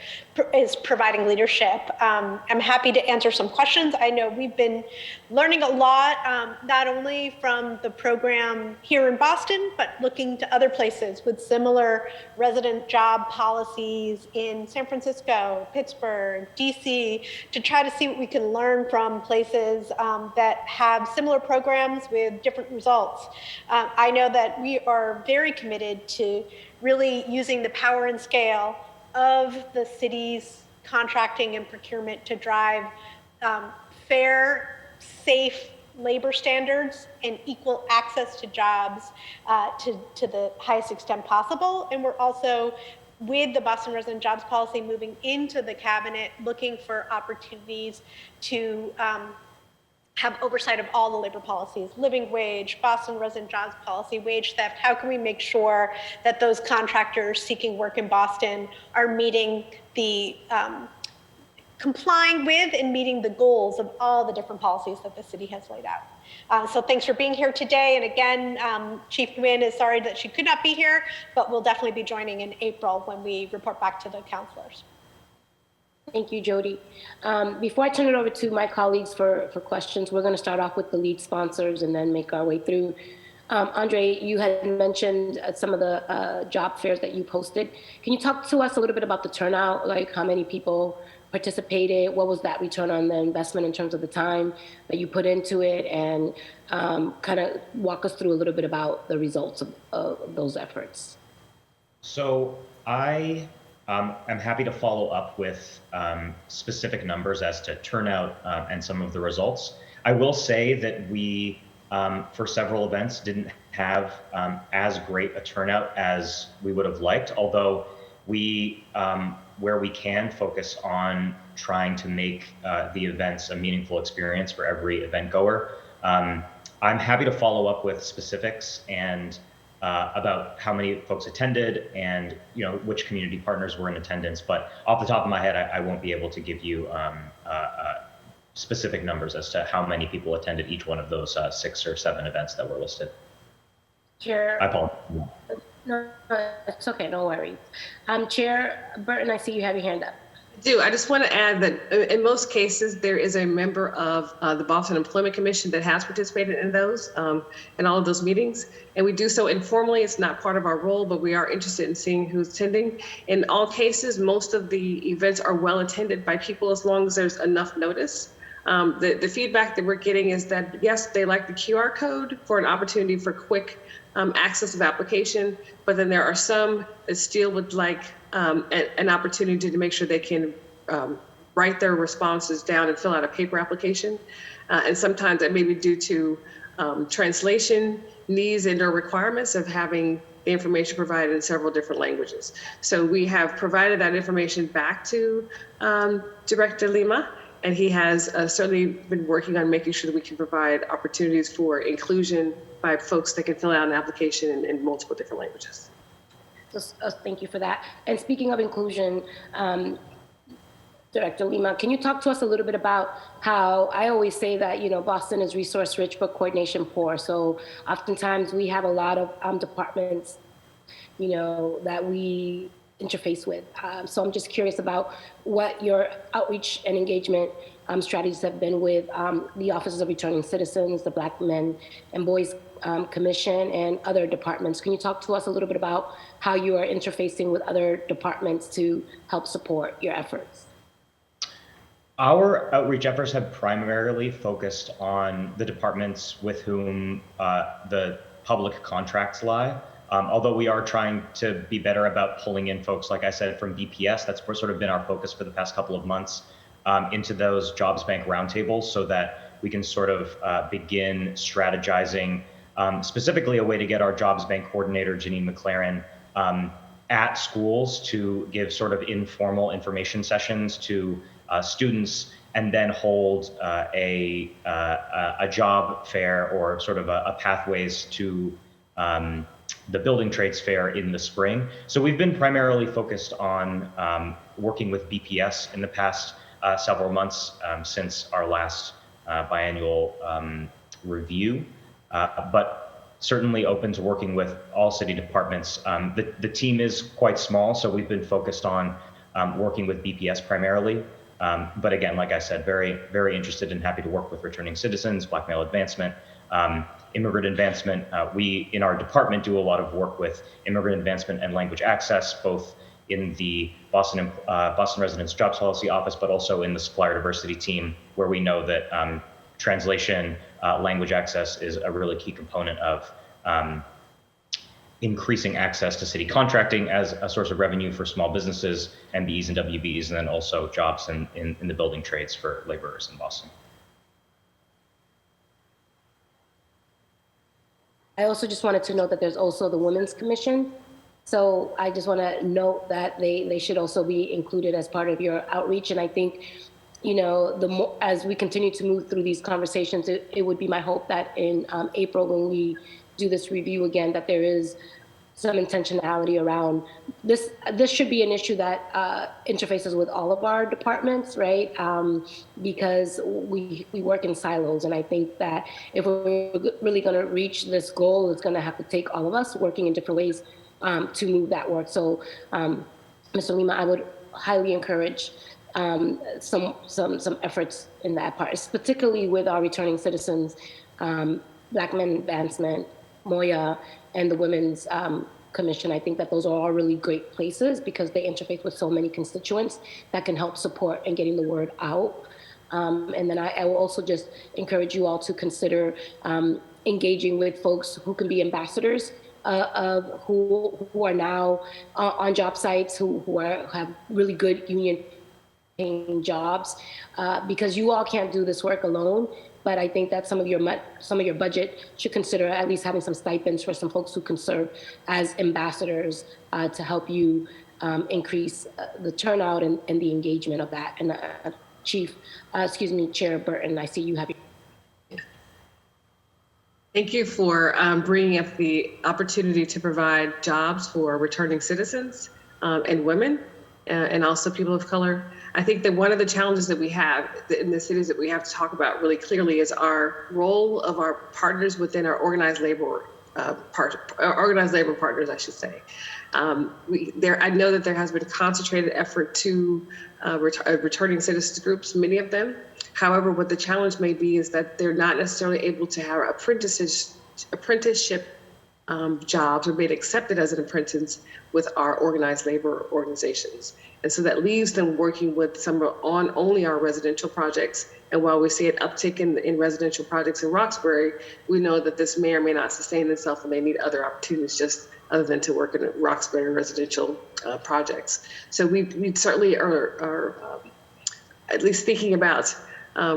is providing leadership. I'm happy to answer some questions. I know we've been learning a lot, not only from the program here in Boston, but looking to other places with similar resident job policies in San Francisco, Pittsburgh, DC, to try to see what we can learn from places that have similar programs with different results. I know that we are very committed to really using the power and scale of the city's contracting and procurement to drive fair, safe labor standards and equal access to jobs to the highest extent possible. And we're also, with the Boston Resident Jobs Policy moving into the cabinet, looking for opportunities to have oversight of all the labor policies, living wage, Boston Resident Jobs Policy, wage theft. How can we make sure that those contractors seeking work in Boston are meeting the complying with and meeting the goals of all the different policies that the city has laid out. So thanks for being here today. And again, Chief Nguyen is sorry that she could not be here, but we'll definitely be joining in April when we report back to the counselors. Thank you, Jody. Before I turn it over to my colleagues for questions, we're going to start off with the lead sponsors and then make our way through Andre, you had mentioned some of the job fairs that you posted. Can you talk to us a little bit about the turnout, like how many people participated? What was that return on the investment in terms of the time that you put into it? And kind of walk us through a little bit about the results of those efforts. So I am happy to follow up with specific numbers as to turnout and some of the results. I will say that we, for several events, didn't have as great a turnout as we would have liked, although we, where we can, focus on trying to make the events a meaningful experience for every event goer. I'm happy to follow up with specifics and about how many folks attended and which community partners were in attendance. But off the top of my head, I won't be able to give you specific numbers as to how many people attended each one of those 6 or 7 events that were listed. Chair. I apologize. No, it's okay, no worries. Chair Burton, I see you have your hand up. I just want to add that in most cases, there is a member of the Boston Employment Commission that has participated in those, in all of those meetings. And we do so informally. It's not part of our role, but we are interested in seeing who's attending. In all cases, most of the events are well attended by people as long as there's enough notice. The feedback that we're getting is that, yes, they like the QR code for an opportunity for quick access of application, but then there are some that still would like an opportunity to make sure they can write their responses down and fill out a paper application. And sometimes that may be due to translation needs and or requirements of having the information provided in several different languages. So we have provided that information back to Director Lima, and he has certainly been working on making sure that we can provide opportunities for inclusion by folks that can fill out an application in multiple different languages. Thank you for that. And speaking of inclusion, Director Lima, can you talk to us a little bit about how I always say that, Boston is resource rich, but coordination poor. So oftentimes we have a lot of departments, that we interface with. So I'm just curious about what your outreach and engagement strategies have been with the Offices of Returning Citizens, the Black Men and Boys Commission, and other departments. Can you talk to us a little bit about how you are interfacing with other departments to help support your efforts? Our outreach efforts have primarily focused on the departments with whom the public contracts lie. Although we are trying to be better about pulling in folks, like I said, from BPS, that's sort of been our focus for the past couple of months, into those jobs bank roundtables so that we can sort of begin strategizing specifically a way to get our jobs bank coordinator, Janine McLaren, at schools to give sort of informal information sessions to students, and then hold a job fair or sort of a pathways to the building trades fair in the spring. So we've been primarily focused on working with BPS in the past several months since our last biannual review, but certainly open to working with all city departments. The team is quite small, so we've been focused on working with BPS primarily. But again, like I said, very, very interested and happy to work with returning citizens, Black male advancement, immigrant advancement. We, in our department, do a lot of work with immigrant advancement and language access, both in the Boston Residents Jobs Policy Office, but also in the supplier diversity team, where we know that translation, language access is a really key component of increasing access to city contracting as a source of revenue for small businesses, MBEs and WBs, and then also jobs in the building trades for laborers in Boston. I also just wanted to note that there's also the Women's Commission. So I just want to note that they should also be included as part of your outreach. And I think, the more, as we continue to move through these conversations, it would be my hope that in April, when we do this review again, that there is some intentionality around this. This should be an issue that interfaces with all of our departments, right? Because we work in silos, and I think that if we're really going to reach this goal, it's going to have to take all of us working in different ways to move that work. So, Mr. Lima, I would highly encourage some efforts in that part, particularly with our returning citizens, Black men advancement, Moya and the Women's Commission. I think that those are all really great places because they interface with so many constituents that can help support in getting the word out. And then I will also just encourage you all to consider engaging with folks who can be ambassadors who are now on job sites, who have really good union paying jobs, because you all can't do this work alone. But I think that some of your budget should consider at least having some stipends for some folks who can serve as ambassadors to help you increase the turnout and the engagement of that. And Chair Burton, I see you have your. Thank you for bringing up the opportunity to provide jobs for returning citizens and women and also people of color. I think that one of the challenges that we have in the cities that we have to talk about really clearly is our role of our partners within our organized labor partners, I should say. I know that there has been a concentrated effort to returning citizens groups, many of them. However, what the challenge may be is that they're not necessarily able to have apprenticeship jobs or being accepted as an apprentice with our organized labor organizations. And so that leaves them working with on only our residential projects. And while we see an uptick in residential projects in Roxbury, we know that this may or may not sustain itself and they need other opportunities just other than to work in Roxbury residential projects. So we certainly are at least thinking about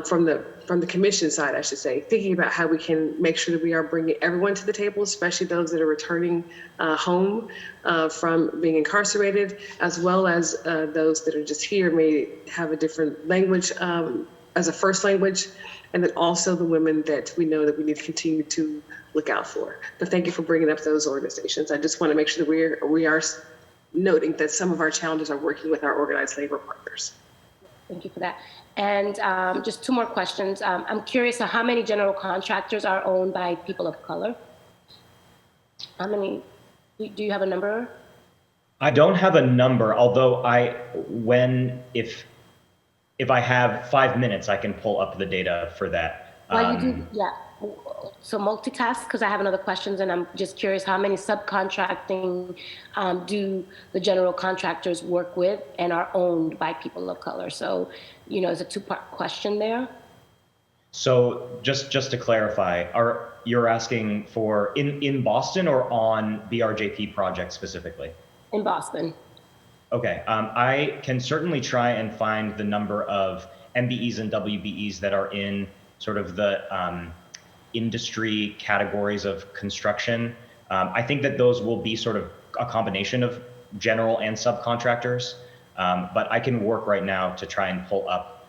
from the commission side, I should say, thinking about how we can make sure that we are bringing everyone to the table, especially those that are returning home from being incarcerated, as well as those that are just here may have a different language as a first language, and then also the women that we know that we need to continue to look out for. But thank you for bringing up those organizations. I just want to make sure that we are noting that some of our challenges are working with our organized labor partners. Thank you for that. And just two more questions. I'm curious how many general contractors are owned by people of color? How many? Do you have a number? I don't have a number, although if I have 5 minutes, I can pull up the data for that. Well, you do, yeah. So multitask, because I have another question, and I'm just curious how many subcontracting do the general contractors work with and are owned by people of color? So, it's a two-part question there. So just to clarify, you're asking for in Boston or on BRJP projects specifically? In Boston. Okay, I can certainly try and find the number of MBEs and WBEs that are in sort of the industry categories of construction. I think that those will be sort of a combination of general and subcontractors, but I can work right now to try and pull up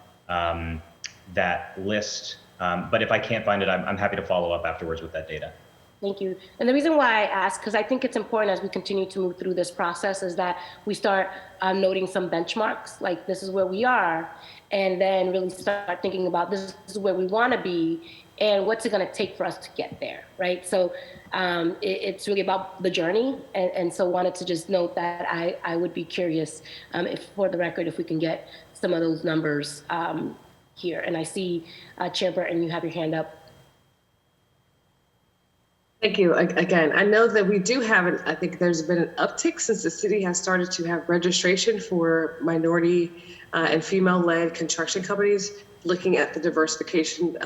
that list. But if I can't find it, I'm happy to follow up afterwards with that data. Thank you. And the reason why I ask, because I think it's important as we continue to move through this process, is that we start noting some benchmarks, like this is where we are, and then really start thinking about this is where we want to be, and what's it going to take for us to get there, right? So it's really about the journey, and so wanted to just note that I would be curious, if for the record, if we can get some of those numbers here. And I see Chair Burton, you have your hand up. Thank you. Again, I know that we do have I think there's been an uptick since the city has started to have registration for minority and female-led construction companies, looking at the diversification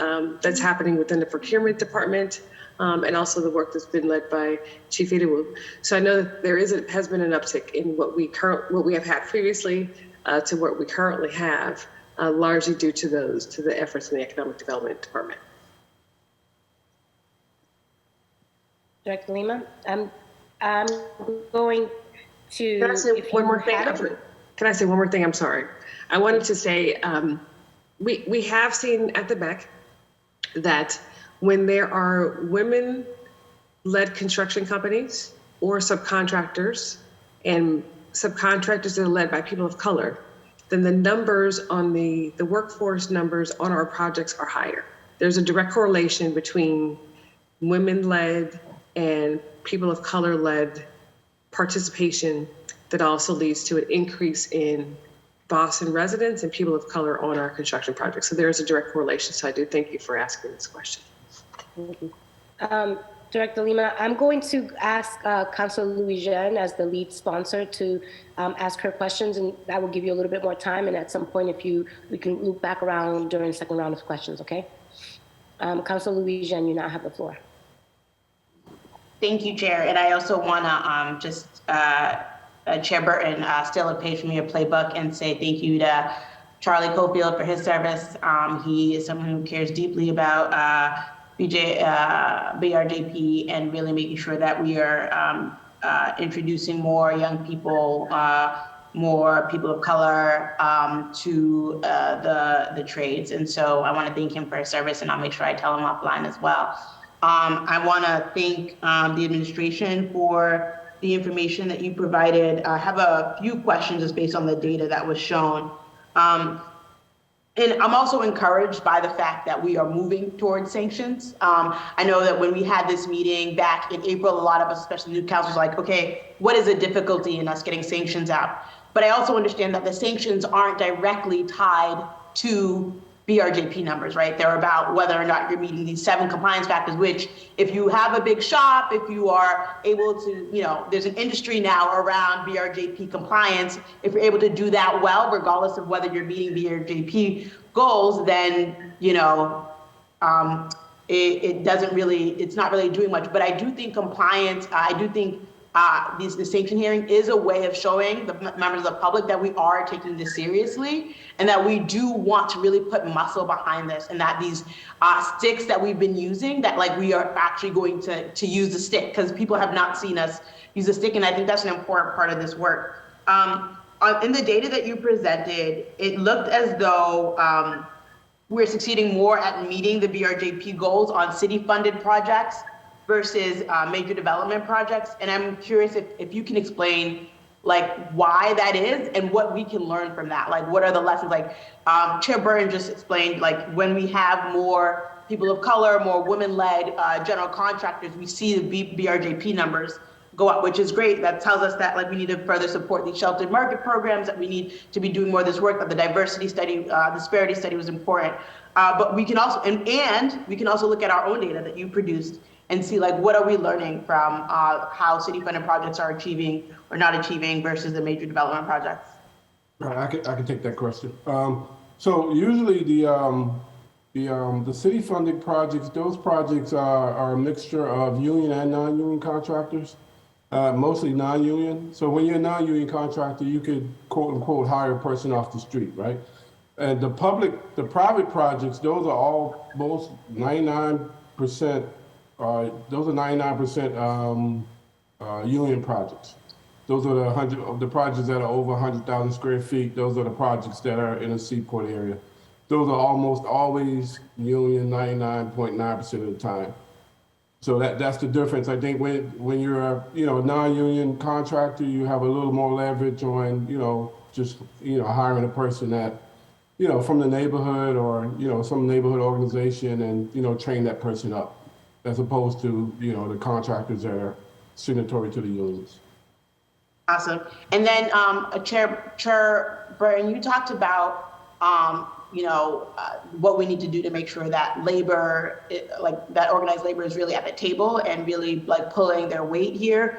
that's happening within the procurement department, and also the work that's been led by Chief Idowu. So I know that there has been an uptick in what we have had previously to what we currently have, largely due to the efforts in the Economic Development Department. Director Lima, I'm going to. Can I say one more thing? Can I say one more thing? I'm sorry. I wanted to say we have seen at the BEC that when there are women-led construction companies or subcontractors, and subcontractors that are led by people of color, then the numbers on the workforce numbers on our projects are higher. There's a direct correlation between women-led and people of color-led participation that also leads to an increase in Boston residents and people of color on our construction projects. So there is a direct correlation. So I do thank you for asking this question. Thank you. Director Lima, I'm going to ask Councilor Louis-Jean as the lead sponsor to ask her questions, and that will give you a little bit more time. And at some point, we can loop back around during the second round of questions, okay? Councilor Louis-Jean, you now have the floor. Thank you, Chair. And I also want to Chair Burton, steal a page from your playbook and say thank you to Charlie Cofield for his service. He is someone who cares deeply about BRJP and really making sure that we are introducing more young people, more people of color to the trades. And so I want to thank him for his service, and I'll make sure I tell him offline as well. I want to thank the administration for the information that you provided. I have a few questions just based on the data that was shown. And I'm also encouraged by the fact that we are moving towards sanctions. I know that when we had this meeting back in April, a lot of us, especially new councilors, like, okay, what is the difficulty in us getting sanctions out? But I also understand that the sanctions aren't directly tied to BRJP numbers, right? They're about whether or not you're meeting these 7 compliance factors, which if you have a big shop, if you are able to, there's an industry now around BRJP compliance. If you're able to do that well, regardless of whether you're meeting BRJP goals, then, it doesn't really, it's not really doing much. But I do think compliance, I do think the sanction hearing is a way of showing the members of the public that we are taking this seriously and that we do want to really put muscle behind this, and that these sticks that we've been using, that like we are actually going to use the stick, because people have not seen us use the stick, and I think that's an important part of this work. In the data that you presented, it looked as though we're succeeding more at meeting the BRJP goals on city-funded projects versus major development projects. And I'm curious if you can explain like why that is and what we can learn from that. Like what are the lessons? Like Chair Burton just explained, like when we have more people of color, more women-led general contractors, we see the BRJP numbers go up, which is great. That tells us that like we need to further support these sheltered market programs, that we need to be doing more of this work, that the diversity study, disparity study was important. But we can also, and we can also look at our own data that you produced and see like what are we learning from how city-funded projects are achieving or not achieving versus the major development projects. Right, I can take that question. So usually the city-funded projects, those projects are a mixture of union and non-union contractors, mostly non-union. So when you're a non-union contractor, you could quote unquote hire a person off the street, right? And the private projects, those are all most 99%. Those are 99% union projects. Those are the projects that are over 100,000 square feet. Those are the projects that are in a seaport area. Those are almost always union 99.9% of the time. So that's the difference. I think when you're a non-union contractor, you have a little more leverage on just hiring a person that from the neighborhood or some neighborhood organization and train that person up, as opposed to the contractors that are signatory to the unions. Awesome. And then Chair Burton, you talked about what we need to do to make sure that labor, that organized labor is really at the table and really like pulling their weight here.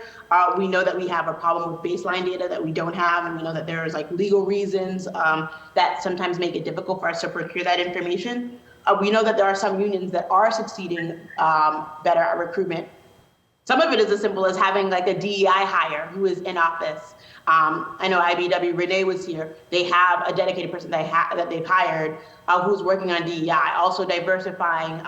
We know that we have a problem with baseline data that we don't have, and we know that there's like legal reasons that sometimes make it difficult for us to procure that information. We know that there are some unions that are succeeding better at recruitment. Some of it is as simple as having like a DEI hire who is in office. I know IBW, Renee was here. They have a dedicated person that they've hired who's working on DEI, also diversifying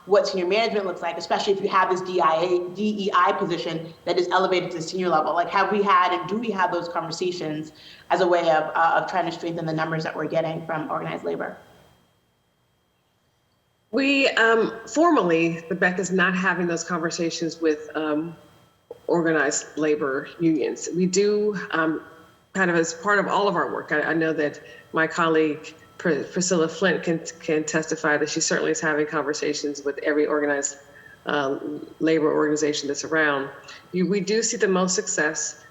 what senior management looks like, especially if you have this DEI position that is elevated to the senior level. Like have we had and do we have those conversations as a way of trying to strengthen the numbers that we're getting from organized labor? We formally, the BEC is not having those conversations with organized labor unions. We do kind of as part of all of our work. I know that my colleague Priscilla Flint can testify that she certainly is having conversations with every organized labor organization that's around. We do see the most success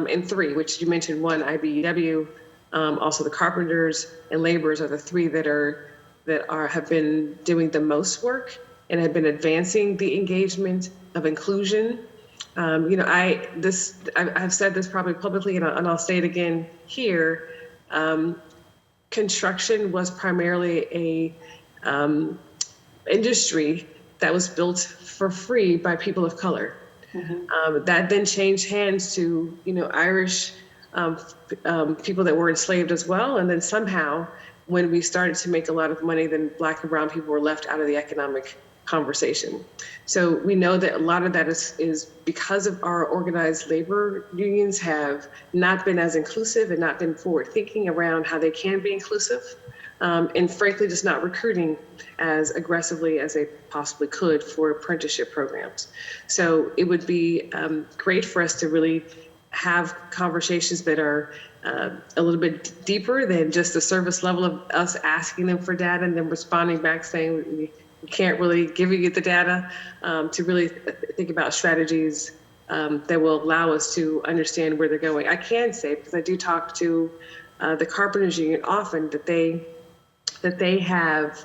in 3, which you mentioned. 1, IBEW, also the carpenters and laborers are the 3 that have been doing the most work. and have been advancing the engagement of inclusion. I've said this probably publicly, and I'll say it again here. Construction was primarily a industry that was built for free by people of color. That then changed hands to, Irish people that were enslaved as well. And then somehow, when we started to make a lot of money, then Black and brown people were left out of the economic conversation. So we know that a lot of that is because of our organized labor unions have not been as inclusive and not been forward thinking around how they can be inclusive. And frankly, just not recruiting as aggressively as they possibly could for apprenticeship programs. So it would be great for us to really have conversations that are a little bit deeper than just the service level of us asking them for data and then responding back saying we can't really give you the data, to really think about strategies that will allow us to understand where they're going. I can say, because I do talk to the Carpenters Union often, that they have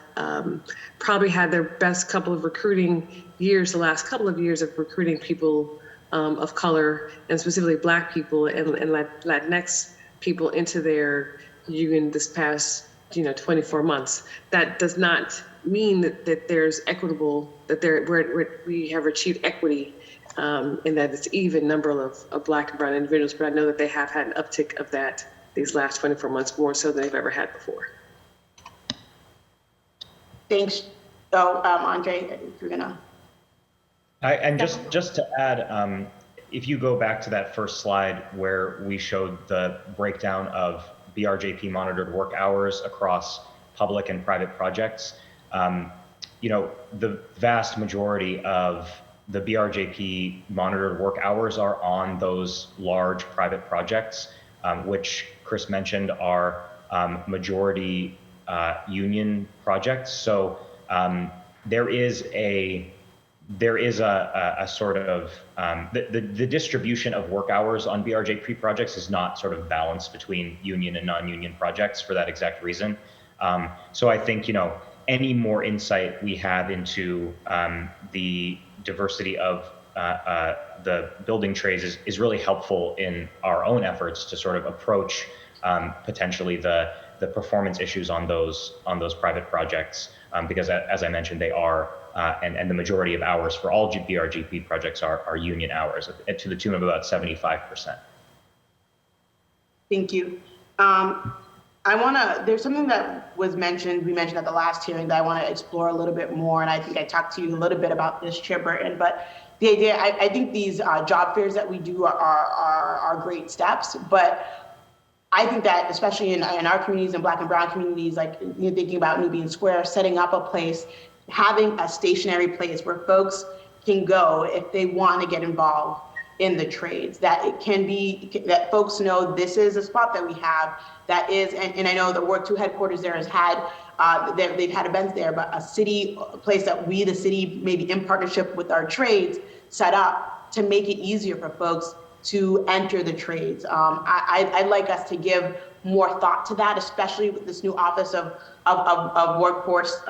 probably had their best couple of recruiting years, the last couple of years of recruiting people of color, and specifically Black people and Latinx people into their union this past 24 months. That does not mean that there's equitable, that we have achieved equity, and that it's even number of Black and brown individuals, but I know that they have had an uptick of that these last 24 months, more so than they've ever had before. Thanks. So, Andre, if you're gonna. And just to add, if you go back to that first slide where we showed the breakdown of BRJP monitored work hours across public and private projects, the vast majority of the BRJP monitored work hours are on those large private projects, which Chris mentioned are majority union projects. So there is a sort of the distribution of work hours on BRJP projects is not sort of balanced between union and non-union projects for that exact reason. So I think any more insight we have into the diversity of the building trades is really helpful in our own efforts to sort of approach potentially the performance issues on those private projects, because as I mentioned, they are and the majority of hours for all BRJP projects are union hours to the tune of about 75%. Thank you. There's something that we mentioned at the last hearing that I want to explore a little bit more, and I think I talked to you a little bit about this, Chair Burton, but the idea, I think these job fairs that we do are great steps, but I think that especially in our communities and Black and brown communities, like thinking about Nubian Square, setting up a place, having a stationary place where folks can go if they want to get involved in the trades, that it can be, that folks know this is a spot that we have that is, and I know the Work 2 headquarters there has had, they've had events there, but a place that we, the city, maybe in partnership with our trades, set up to make it easier for folks to enter the trades. I'd like us to give more thought to that, especially with this new office of workforce.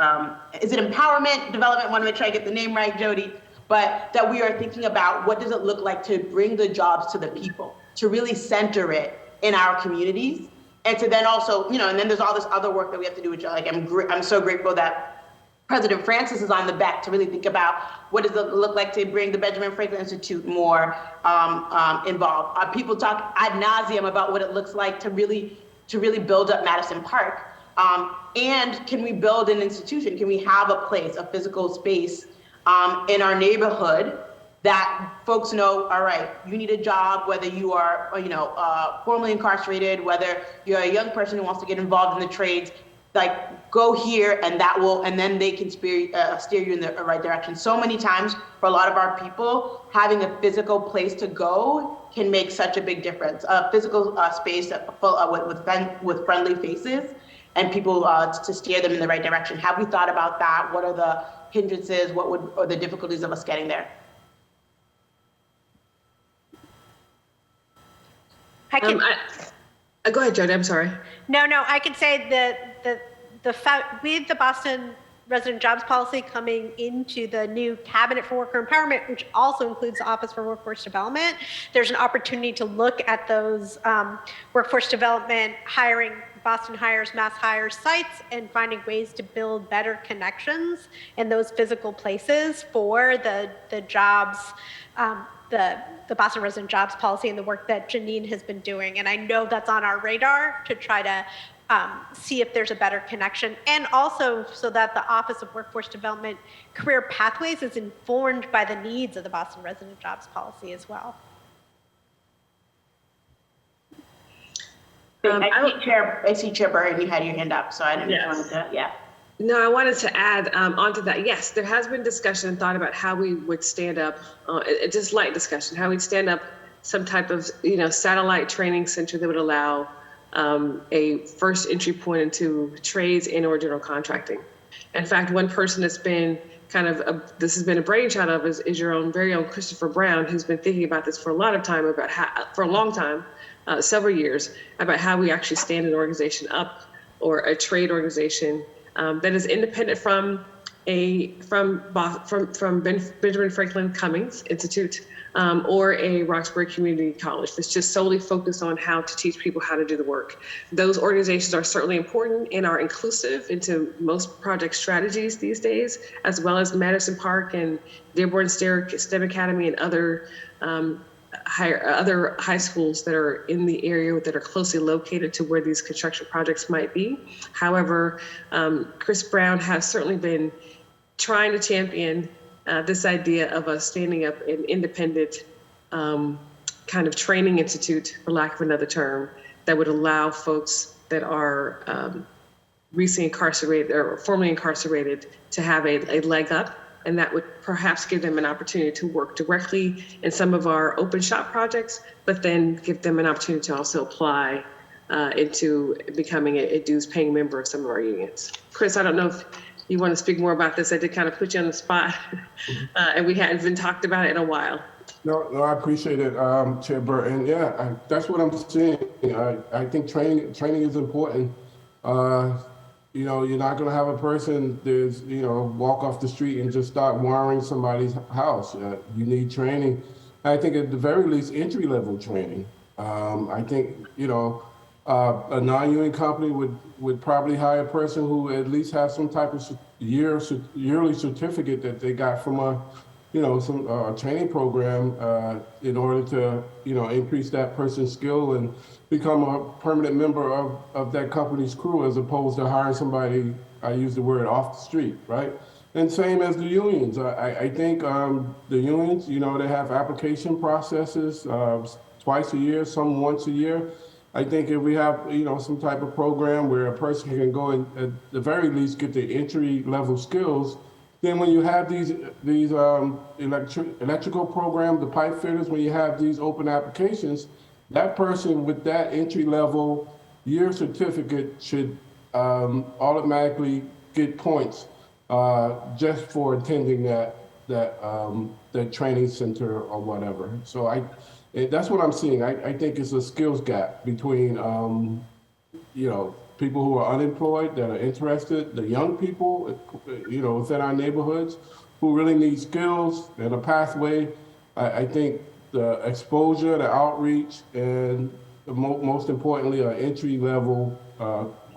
Is it empowerment development? I want to make sure I get the name right, Jody. But that we are thinking about what does it look like to bring the jobs to the people, to really center it in our communities, and to then also, and then there's all this other work that we have to do, which I'm so grateful that President Francis is on the back to really think about what does it look like to bring the Benjamin Franklin Institute more involved. People talk ad nauseum about what it looks like to really build up Madison Park. And can we build an institution? Can we have a place, a physical space in our neighborhood that folks know, all right, you need a job, whether you are, formerly incarcerated, whether you're a young person who wants to get involved in the trades, like go here and then they can steer you in the right direction. So many times for a lot of our people, having a physical place to go can make such a big difference. A physical space with friendly faces and people to steer them in the right direction. Have we thought about that? What are the hindrances? Or the difficulties of us getting there? Go ahead, Jody. I'm sorry. No, I could say that with the resident jobs policy coming into the new cabinet for worker empowerment, which also includes the Office for Workforce Development, there's an opportunity to look at those workforce development, hiring, Boston Hires, Mass Hires sites, and finding ways to build better connections in those physical places for the jobs, the Boston resident jobs policy and the work that Janine has been doing. And I know that's on our radar to try to see if there's a better connection, and also so that the Office of Workforce Development Career Pathways is informed by the needs of the Boston resident jobs policy as well. I see Chair Burton, you had your hand up, so I didn't want to, yeah. No, I wanted to add onto that. Yes, there has been discussion and thought about how we would stand up, just light discussion, how we'd stand up some type of, satellite training center that would allow a first entry point into trades and or general contracting. In fact, one person that's been this has been a brainchild of is your own very own Christopher Brown, who's been thinking about this for a long time, several years, about how we actually stand an organization up, or a trade organization that is independent from Benjamin Franklin Cummings Institute or a Roxbury Community College that's just solely focused on how to teach people how to do the work. Those organizations are certainly important and are inclusive into most project strategies these days, as well as Madison Park and Dearborn STEM Academy and other high schools that are in the area that are closely located to where these construction projects might be. However, Chris Brown has certainly been trying to champion this idea of us standing up an independent kind of training institute, for lack of another term, that would allow folks that are recently incarcerated or formerly incarcerated to have a leg up. And that would perhaps give them an opportunity to work directly in some of our open shop projects, but then give them an opportunity to also apply into becoming a dues paying member of some of our unions. Chris, I don't know if you want to speak more about this. I did kind of put you on the spot and we hadn't been talked about it in a while. No, I appreciate it, Chair Burton. Yeah, that's what I'm saying. I think training is important. You're not going to have a person walk off the street and just start wiring somebody's house. You need training. I think at the very least, entry-level training. I think, a non-union company would probably hire a person who at least has some type of yearly certificate that they got from a training program in order to, increase that person's skill and become a permanent member of that company's crew, as opposed to hiring somebody, I use the word, off the street, right? And same as the unions. I think the unions, they have application processes twice a year, some once a year. I think if we have, some type of program where a person can go and at the very least get the entry level skills, then when you have these electrical programs, the pipe fitters, when you have these open applications, that person with that entry level year certificate should automatically get points just for attending that training center or whatever. So that's what I'm seeing. I think it's a skills gap between people who are unemployed that are interested, the young people, within our neighborhoods who really need skills and a pathway. I think the exposure, the outreach, and most importantly, an entry-level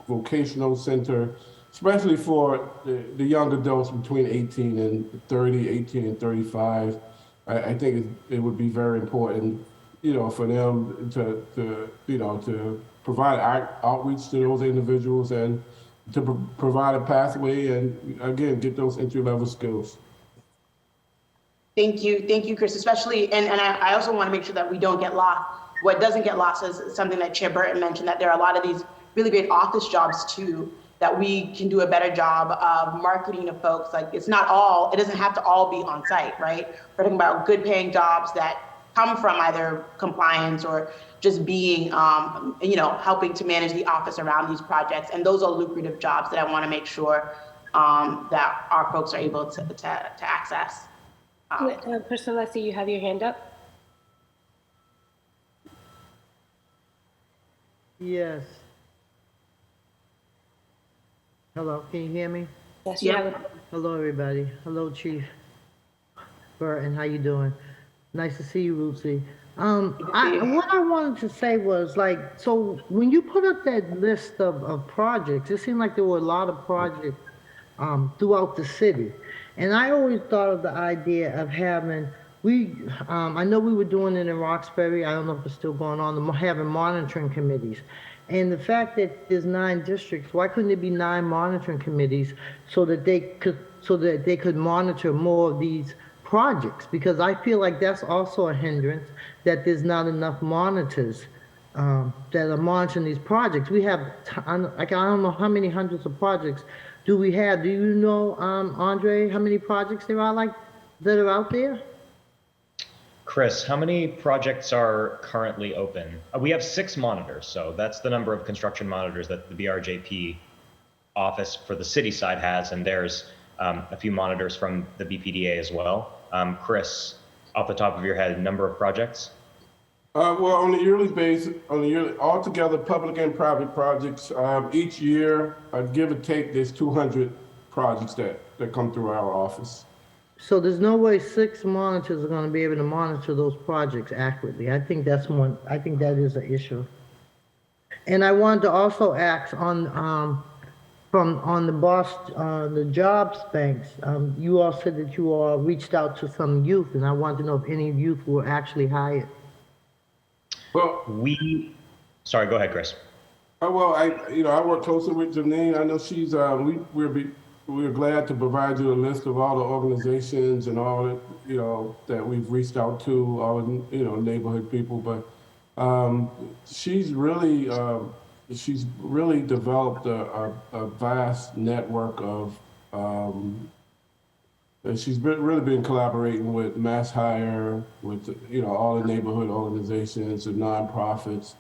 vocational center, especially for the young adults between 18 and 30, 18 and 35. I think it would be very important, for them to provide outreach to those individuals and to provide a pathway and, again, get those entry-level skills. Thank you, Chris, especially, and I also want to make sure that we don't get lost. What doesn't get lost is something that Chair Burton mentioned, that there are a lot of these really great office jobs too, that we can do a better job of marketing to folks. Like, it doesn't have to all be on site, right? We're talking about good paying jobs that come from either compliance or just being, helping to manage the office around these projects. And those are lucrative jobs that I want to make sure that our folks are able to access. Crystal, I see you have your hand up. Yes. Hello, can you hear me? Yes, you have it. Hello, everybody. Hello, Chief Burton. How you doing? Nice to see you, Lucy. What I wanted to say was like, so when you put up that list of projects, it seemed like there were a lot of projects throughout the city. And I always thought of the idea of having, I know we were doing it in Roxbury, I don't know if it's still going on, having monitoring committees. And the fact that there's 9 districts, why couldn't there be 9 monitoring committees so that they could monitor more of these projects? Because I feel like that's also a hindrance, that there's not enough monitors that are monitoring these projects. We have, I don't know how many hundreds of projects do we have. Do you know, Andre, how many projects there are that are out there? Chris, how many projects are currently open? We have 6 monitors, so that's the number of construction monitors that the BRJP office for the city side has, and there's a few monitors from the BPDA as well. Chris, off the top of your head, number of projects? Well, on a yearly basis, altogether, public and private projects, each year, give or take, there's 200 projects that come through our office. So there's no way 6 monitors are going to be able to monitor those projects accurately. I think that is an issue. And I wanted to also ask on the jobs banks. You all said that you all reached out to some youth, and I wanted to know if any youth were actually hired. Well, sorry, go ahead, Chris. Well, I work closely with Janine. I know she's, we're glad to provide you a list of all the organizations and all that, that we've reached out to, all the, neighborhood people. But she's really developed a vast network of, and she's really been collaborating with Mass Hire, with, all the neighborhood organizations and nonprofits.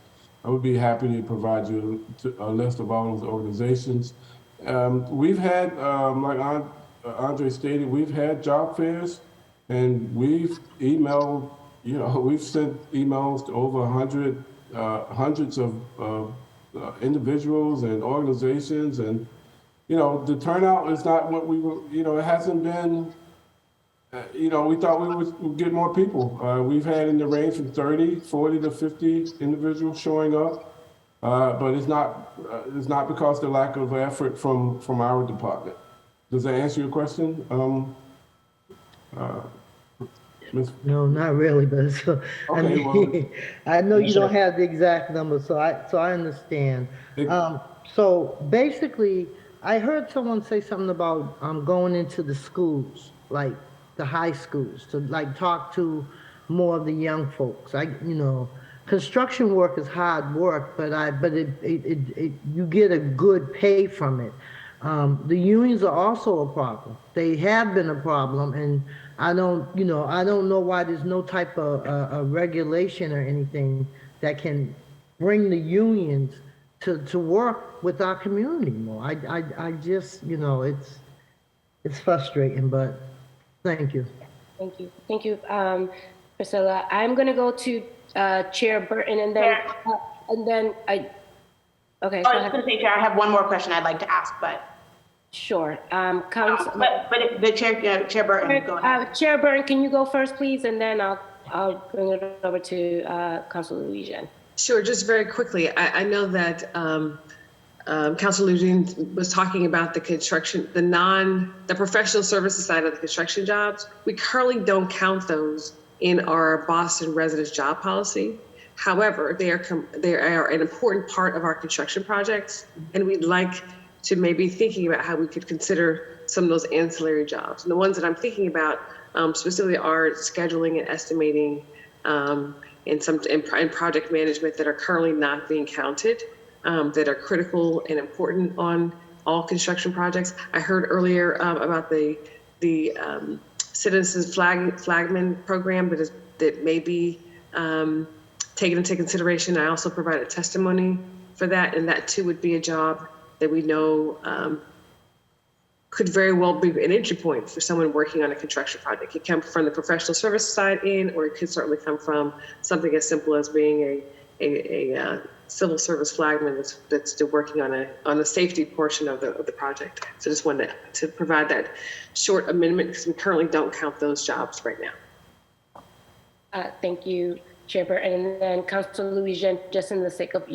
I would be happy to provide you a list of all those organizations. We've had, like Andre stated, we've had job fairs, and we've emailed, we've sent emails to over hundreds of individuals and organizations, and the turnout is not what we were. It hasn't been. We thought we would get more people. We've had in the range from 30, 40 to 50 individuals showing up. But it's not because of the lack of effort from our department. Does that answer your question? No, not really, but it's, okay, I know you don't have the exact number, so I understand. So basically, I heard someone say something about going into the schools, like the high schools, to like talk to more of the young folks. Construction work is hard work, but you get a good pay from it. The unions are also a problem. They have been a problem, and I don't know why there's no type of a regulation or anything that can bring the unions to work with our community more. I just, it's frustrating, but thank you. Thank you, Priscilla. I'm going to go to Chair Burton, and then okay. I was going to say, Chair, I have one more question I'd like to ask, but sure. but the Chair Burton, go ahead. Chair Burton, can you go first, please, and then I'll bring it over to Councilor Louisiane. Sure, just very quickly. I know that Councilor Louisiane was talking about the construction, the professional services side of the construction jobs. We currently don't count those in our Boston residence job policy. However, they are an important part of our construction projects, and we'd like to maybe thinking about how we could consider some of those ancillary jobs. And the ones that I'm thinking about specifically are scheduling and estimating and project management that are currently not being counted, that are critical and important on all construction projects. I heard earlier about the Citizens Flagman program that may be taken into consideration. I also provided testimony for that, and that too would be a job that we know could very well be an entry point for someone working on a construction project. It can come from the professional service side or it could certainly come from something as simple as being a civil service flagman that's still working on the safety portion of the project. So just wanted to provide that short amendment because we currently don't count those jobs right now. Thank you, Chairperson. And then Councilor Louisiane, just in the sake of,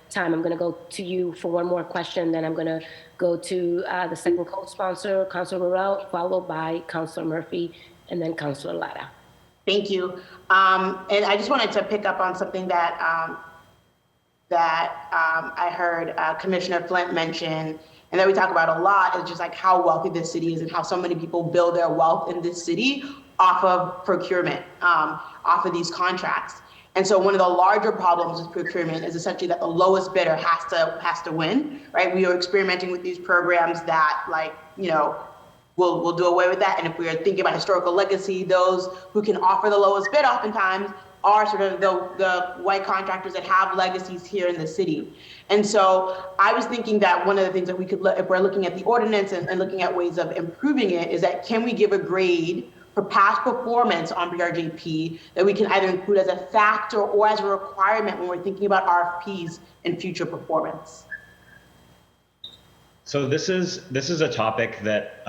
time, I'm going to go to you for one more question. Then I'm going to go to the second co-sponsor, Councilor Morrell, followed by Councilor Murphy, and then Councilor Lara. Thank you. And I just wanted to pick up on something that I heard Commissioner Flint mention, and that we talk about a lot, is just like how wealthy this city is and how so many people build their wealth in this city off of procurement, off of these contracts. And so one of the larger problems with procurement is essentially that the lowest bidder has to win, right? We are experimenting with these programs that, we'll do away with that. And if we are thinking about historical legacy, those who can offer the lowest bid oftentimes are sort of the white contractors that have legacies here in the city. And so I was thinking that one of the things that we could, if we're looking at the ordinance and looking at ways of improving it, is that can we give a grade for past performance on BRJP that we can either include as a factor or as a requirement when we're thinking about RFPs and future performance? So this is a topic that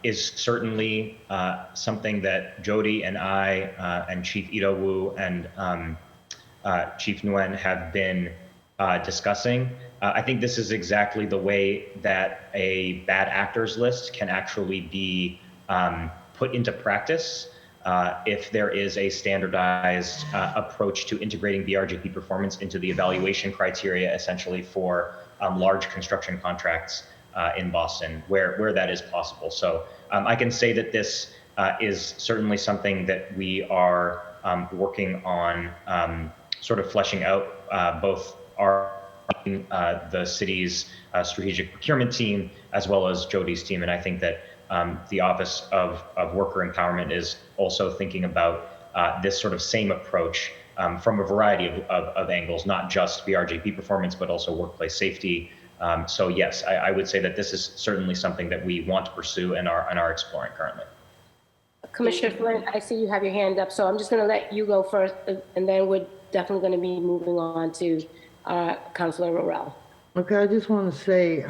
is certainly something that Jody and I and Chief Ito Wu and Chief Nguyen have been discussing. I think this is exactly the way that a bad actors list can actually be put into practice if there is a standardized approach to integrating BRJP performance into the evaluation criteria, essentially for large construction contracts in Boston, where that is possible. So I can say that this is certainly something that we are working on sort of fleshing out, both the city's strategic procurement team as well as Jody's team. And I think that the Office of Worker Empowerment is also thinking about this sort of same approach from a variety of angles, not just BRJP performance, but also workplace safety. So yes, I would say that this is certainly something that we want to pursue and are exploring currently. Commissioner Flynn, I see you have your hand up, so I'm just going to let you go first, and then we're definitely going to be moving on to Councilor Morrell. Okay, I just want to say,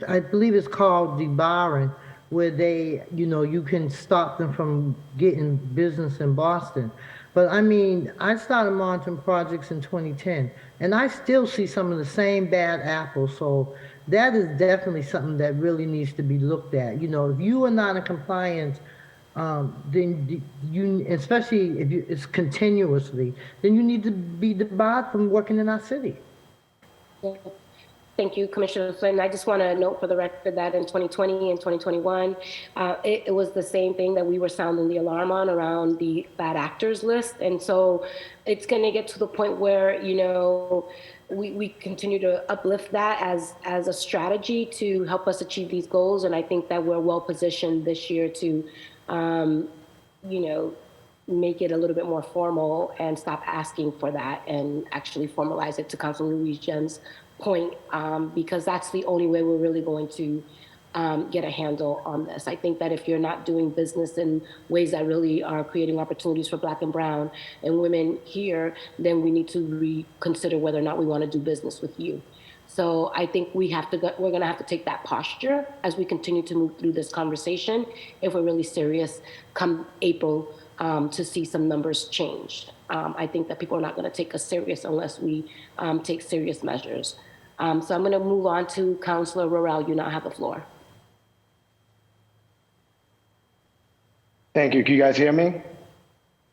I believe it's called debarring, where they, you can stop them from getting business in Boston. But I mean, I started monitoring projects in 2010, and I still see some of the same bad apples. So that is definitely something that really needs to be looked at. If you are not in compliance, then you, especially if it's continuously, then you need to be debarred from working in our city. Thank you, Commissioner Flynn. I just want to note for the record that in 2020 and 2021, it was the same thing that we were sounding the alarm on around the bad actors list. And so it's going to get to the point where, we continue to uplift that as a strategy to help us achieve these goals. And I think that we're well positioned this year to, make it a little bit more formal and stop asking for that and actually formalize it, to Councilor Louisiane's point, because that's the only way we're really going to get a handle on this. I think that if you're not doing business in ways that really are creating opportunities for Black and Brown and women here, then we need to reconsider whether or not we want to do business with you. So I think we're going to have to take that posture as we continue to move through this conversation if we're really serious come April to see some numbers changed. I think that people are not going to take us serious unless we take serious measures. So I'm going to move on to Councilor Morrell. You now have the floor. Thank you. Can you guys hear me?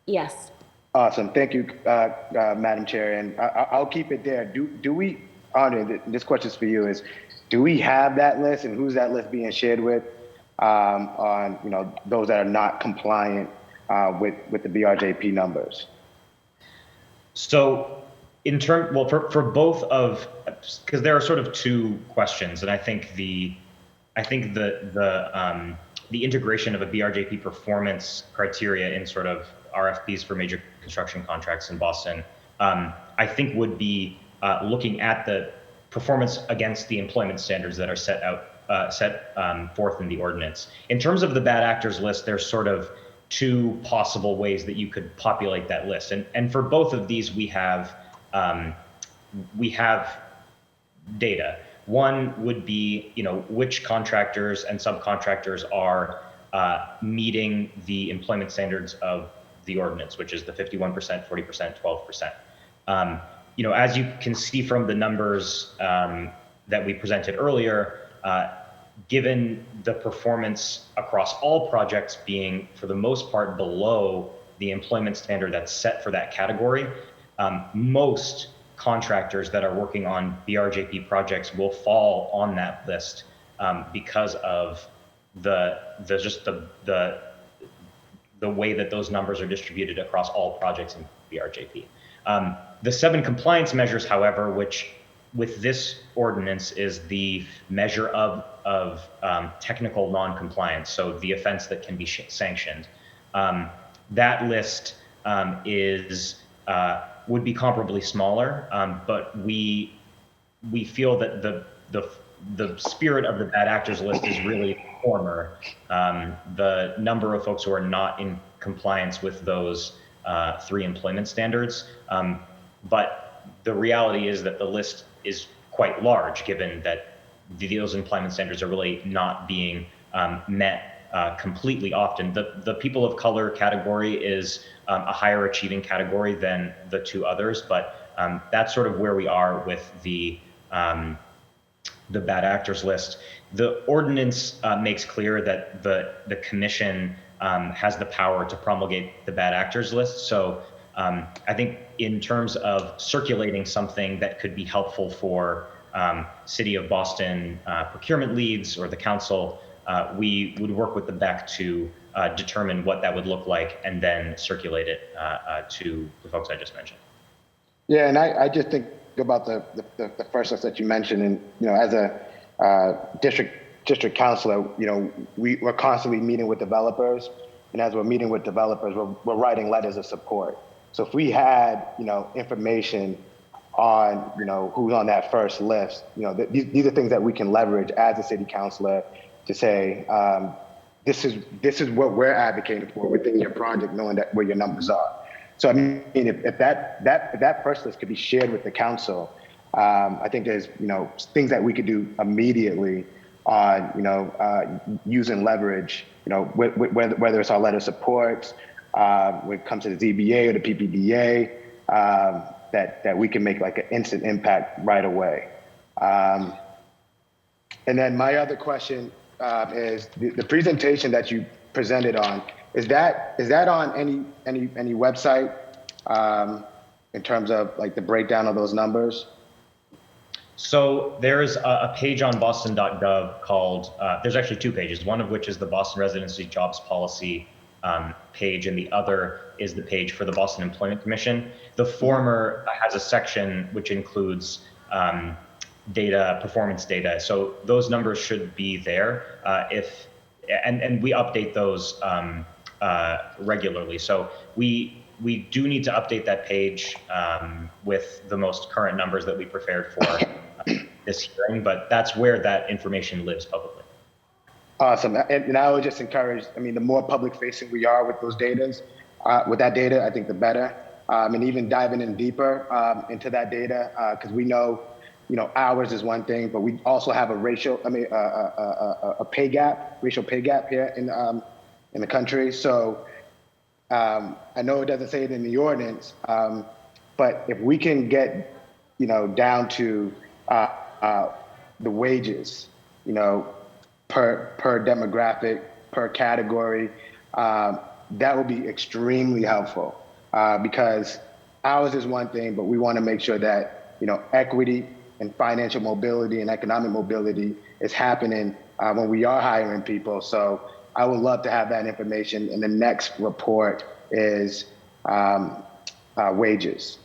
Yes. Awesome. Thank you, Madam Chair. And I'll keep it there. Do we, Andre, this question is for you, is do we have that list, and who's that list being shared with on those that are not compliant with the BRJP numbers? So for both of, because there are sort of two questions, and I think the integration of a BRJP performance criteria in sort of RFPs for major construction contracts in Boston, I think would be looking at the performance against the employment standards that are set forth in the ordinance. In terms of the bad actors list, there's sort of two possible ways that you could populate that list. And for both of these, we have we have data. One would be, which contractors and subcontractors are meeting the employment standards of the ordinance, which is the 51%, 40%, 12%. As you can see from the numbers that we presented earlier, given the performance across all projects being, for the most part, below the employment standard that's set for that category, most contractors that are working on BRJP projects will fall on that list because of the way that those numbers are distributed across all projects in BRJP. The 7 compliance measures, however, which with this ordinance is the measure of technical non-compliance, so the offense that can be sanctioned. That list would be comparably smaller, but we feel that the spirit of the bad actors list is really the former. The number of folks who are not in compliance with those 3 employment standards. But the reality is that the list is quite large, given that those employment standards are really not being met completely often. The people of color category is a higher achieving category than the 2 others, but that's sort of where we are with the bad actors list. The ordinance makes clear that the commission has the power to promulgate the bad actors list. So I think in terms of circulating something that could be helpful for City of Boston procurement leads or the council, we would work with the BEC to determine what that would look like and then circulate it to the folks I just mentioned. Yeah, and I just think about the first list that you mentioned, and as a district councilor, we're constantly meeting with developers, and as we're meeting with developers, we're writing letters of support. So if we had information on who's on that first list, these are things that we can leverage as a city councilor to say, this is what we're advocating for within your project, knowing that where your numbers are. So I mean, if that first list could be shared with the council, I think there's things that we could do immediately on using leverage, whether it's our letter of support, when it comes to the ZBA or the PPDA, that we can make like an instant impact right away. And then my other question is the presentation that you presented on, is that on any website in terms of like the breakdown of those numbers? So there's a page on boston.gov called, there's actually 2 pages, one of which is the Boston Residency Jobs Policy page, and the other is the page for the Boston Employment Commission. The former has a section which includes data, performance data. So those numbers should be there and we update those regularly. So we do need to update that page with the most current numbers that we prepared for this hearing, but that's where that information lives publicly. Awesome. And I would just encourage, the more public facing we are with those data, with that data, I think the better. And even diving in deeper into that data, because we know, hours is one thing, but we also have a racial pay gap here in the country. So I know it doesn't say it in the ordinance, but if we can get, down to the wages, per demographic, per category, that will be extremely helpful because hours is one thing, but we want to make sure that, equity and financial mobility and economic mobility is happening when we are hiring people. So I would love to have that information. And the next report is wages.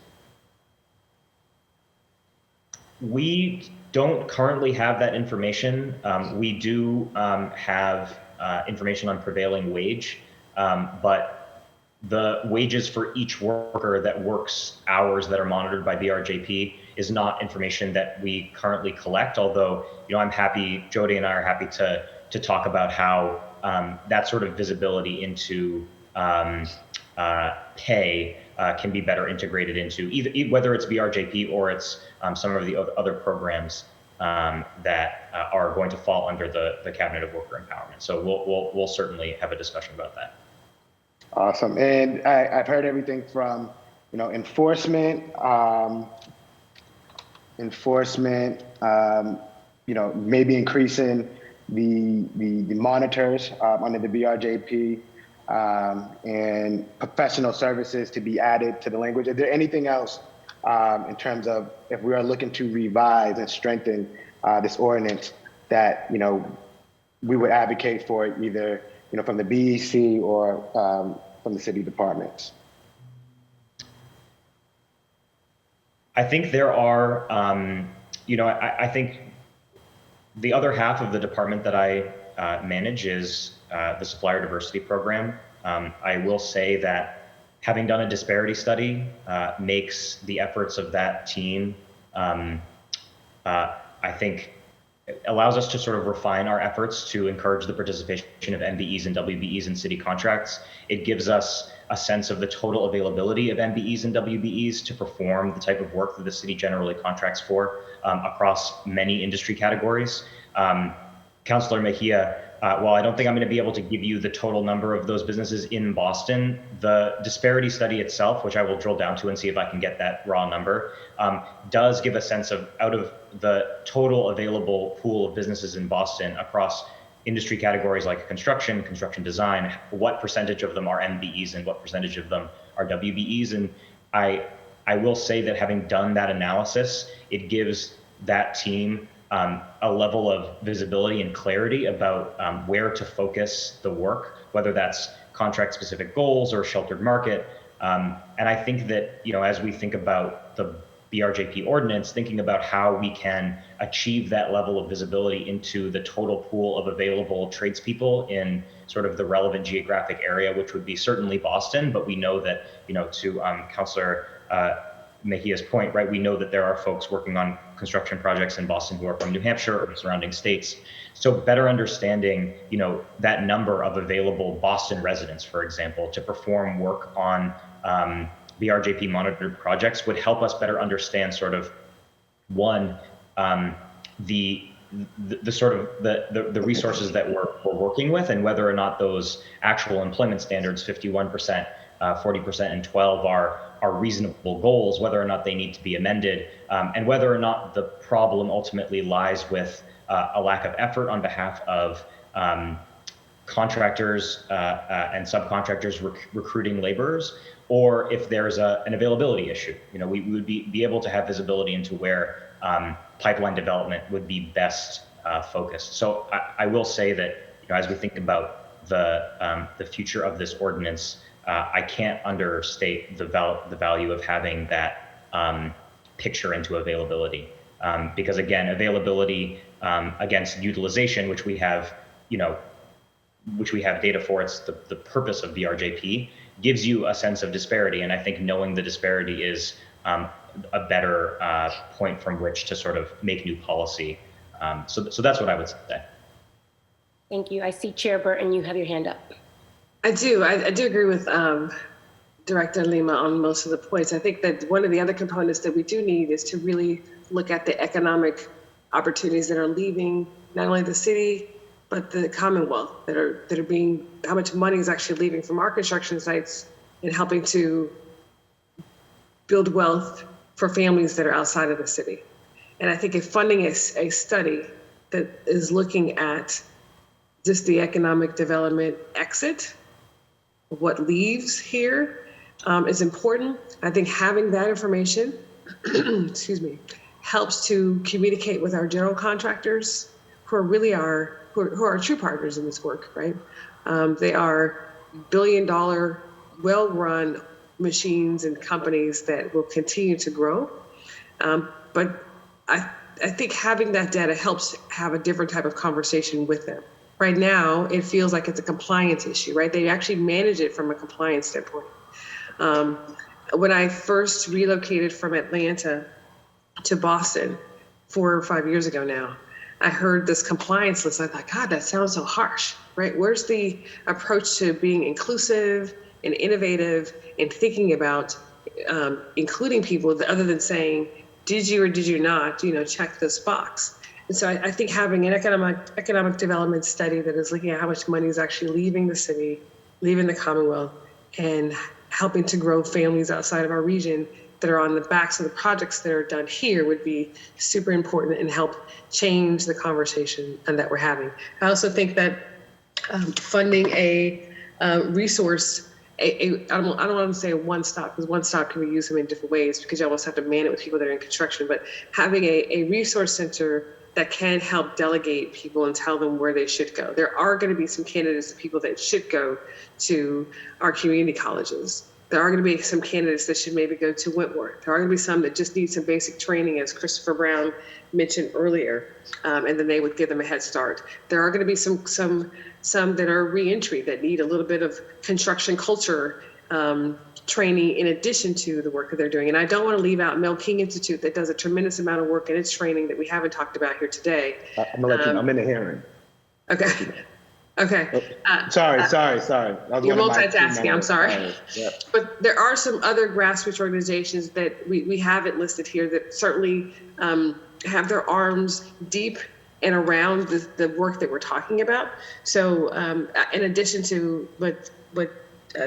We don't currently have that information. We do have information on prevailing wage, but the wages for each worker that works hours that are monitored by BRJP is not information that we currently collect, although I'm happy, Jody and I are happy to talk about how that sort of visibility into pay can be better integrated into either whether it's BRJP or it's some of the other programs that are going to fall under the Cabinet of Worker Empowerment. So we'll certainly have a discussion about that. Awesome. And I've heard everything from, enforcement, maybe increasing the monitors under the BRJP, and professional services to be added to the language. Is there anything else in terms of if we are looking to revise and strengthen this ordinance that, we would advocate for either, from the BEC or from the city departments? I think there are, I think the other half of the department that I manage is the supplier diversity program. I will say that having done a disparity study makes the efforts of that team, I think, allows us to sort of refine our efforts to encourage the participation of MBEs and WBEs in city contracts. It gives us a sense of the total availability of MBEs and WBEs to perform the type of work that the city generally contracts for across many industry categories. Councilor Mejia, while I don't think I'm going to be able to give you the total number of those businesses in Boston, the disparity study itself, which I will drill down to and see if I can get that raw number, does give a sense of out of the total available pool of businesses in Boston across industry categories like construction design, what percentage of them are MBEs and what percentage of them are WBEs. And I will say that having done that analysis, it gives that team a level of visibility and clarity about where to focus the work, whether that's contract specific goals or sheltered market. And I think that, as we think about the BRJP ordinance, thinking about how we can achieve that level of visibility into the total pool of available tradespeople in sort of the relevant geographic area, which would be certainly Boston, but we know that, to Councilor Mejia's point, right, we know that there are folks working on construction projects in Boston who are from New Hampshire or surrounding states. So better understanding, that number of available Boston residents, for example, to perform work on BRJP monitored projects would help us better understand sort of one, the resources that we're working with and whether or not those actual employment standards, 51%, 40% and 12 are reasonable goals, whether or not they need to be amended, and whether or not the problem ultimately lies with a lack of effort on behalf of contractors and subcontractors recruiting laborers, or if there's an availability issue. We would be able to have visibility into where pipeline development would be best focused. So I will say that, as we think about the future of this ordinance, I can't understate the value of having that picture into availability, because again, availability against utilization, which we have data for, it's the purpose of BRJP, gives you a sense of disparity. And I think knowing the disparity is a better point from which to sort of make new policy. So that's what I would say. Thank you. I see Chair Burton, you have your hand up. I do agree with Director Lima on most of the points. I think that one of the other components that we do need is to really look at the economic opportunities that are leaving not only the city, but the Commonwealth, that are being, how much money is actually leaving from our construction sites and helping to build wealth for families that are outside of the city. And I think if funding a study that is looking at just the economic development exit, what leaves here, is important. I think having that information, excuse me, helps to communicate with our general contractors who are really who are true partners in this work, right? They are billion-dollar, well-run machines and companies that will continue to grow. But I think having that data helps have a different type of conversation with them. Right now, it feels like it's a compliance issue, right? They actually manage it from a compliance standpoint. When I first relocated from Atlanta to Boston 4 or 5 years ago now, I heard this compliance list. I thought, God, that sounds so harsh, right? Where's the approach to being inclusive and innovative and thinking about including people other than saying, did you or did you not, check this box. And so I think having an economic development study that is looking at how much money is actually leaving the city, leaving the Commonwealth, and helping to grow families outside of our region that are on the backs of the projects that are done here would be super important and help change the conversation that we're having. I also think that funding a resource, I don't want to say a one-stop, because one-stop can be used in many different ways because you almost have to man it with people that are in construction, but having a resource center that can help delegate people and tell them where they should go. There are going to be some candidates of people that should go to our community colleges. There are going to be some candidates that should maybe go to Wentworth. There are going to be some that just need some basic training, as Christopher Brown mentioned earlier, and then they would give them a head start. There are going to be some that are reentry that need a little bit of construction culture training in addition to the work that they're doing. And I don't want to leave out Mel King Institute that does a tremendous amount of work in its training that we haven't talked about here today. I'm gonna let you know. I'm in the hearing. Okay. Okay. Sorry. You're multitasking, I'm sorry. Yeah. But there are some other grassroots organizations that we haven't listed here that certainly have their arms deep and around the work that we're talking about. So in addition to what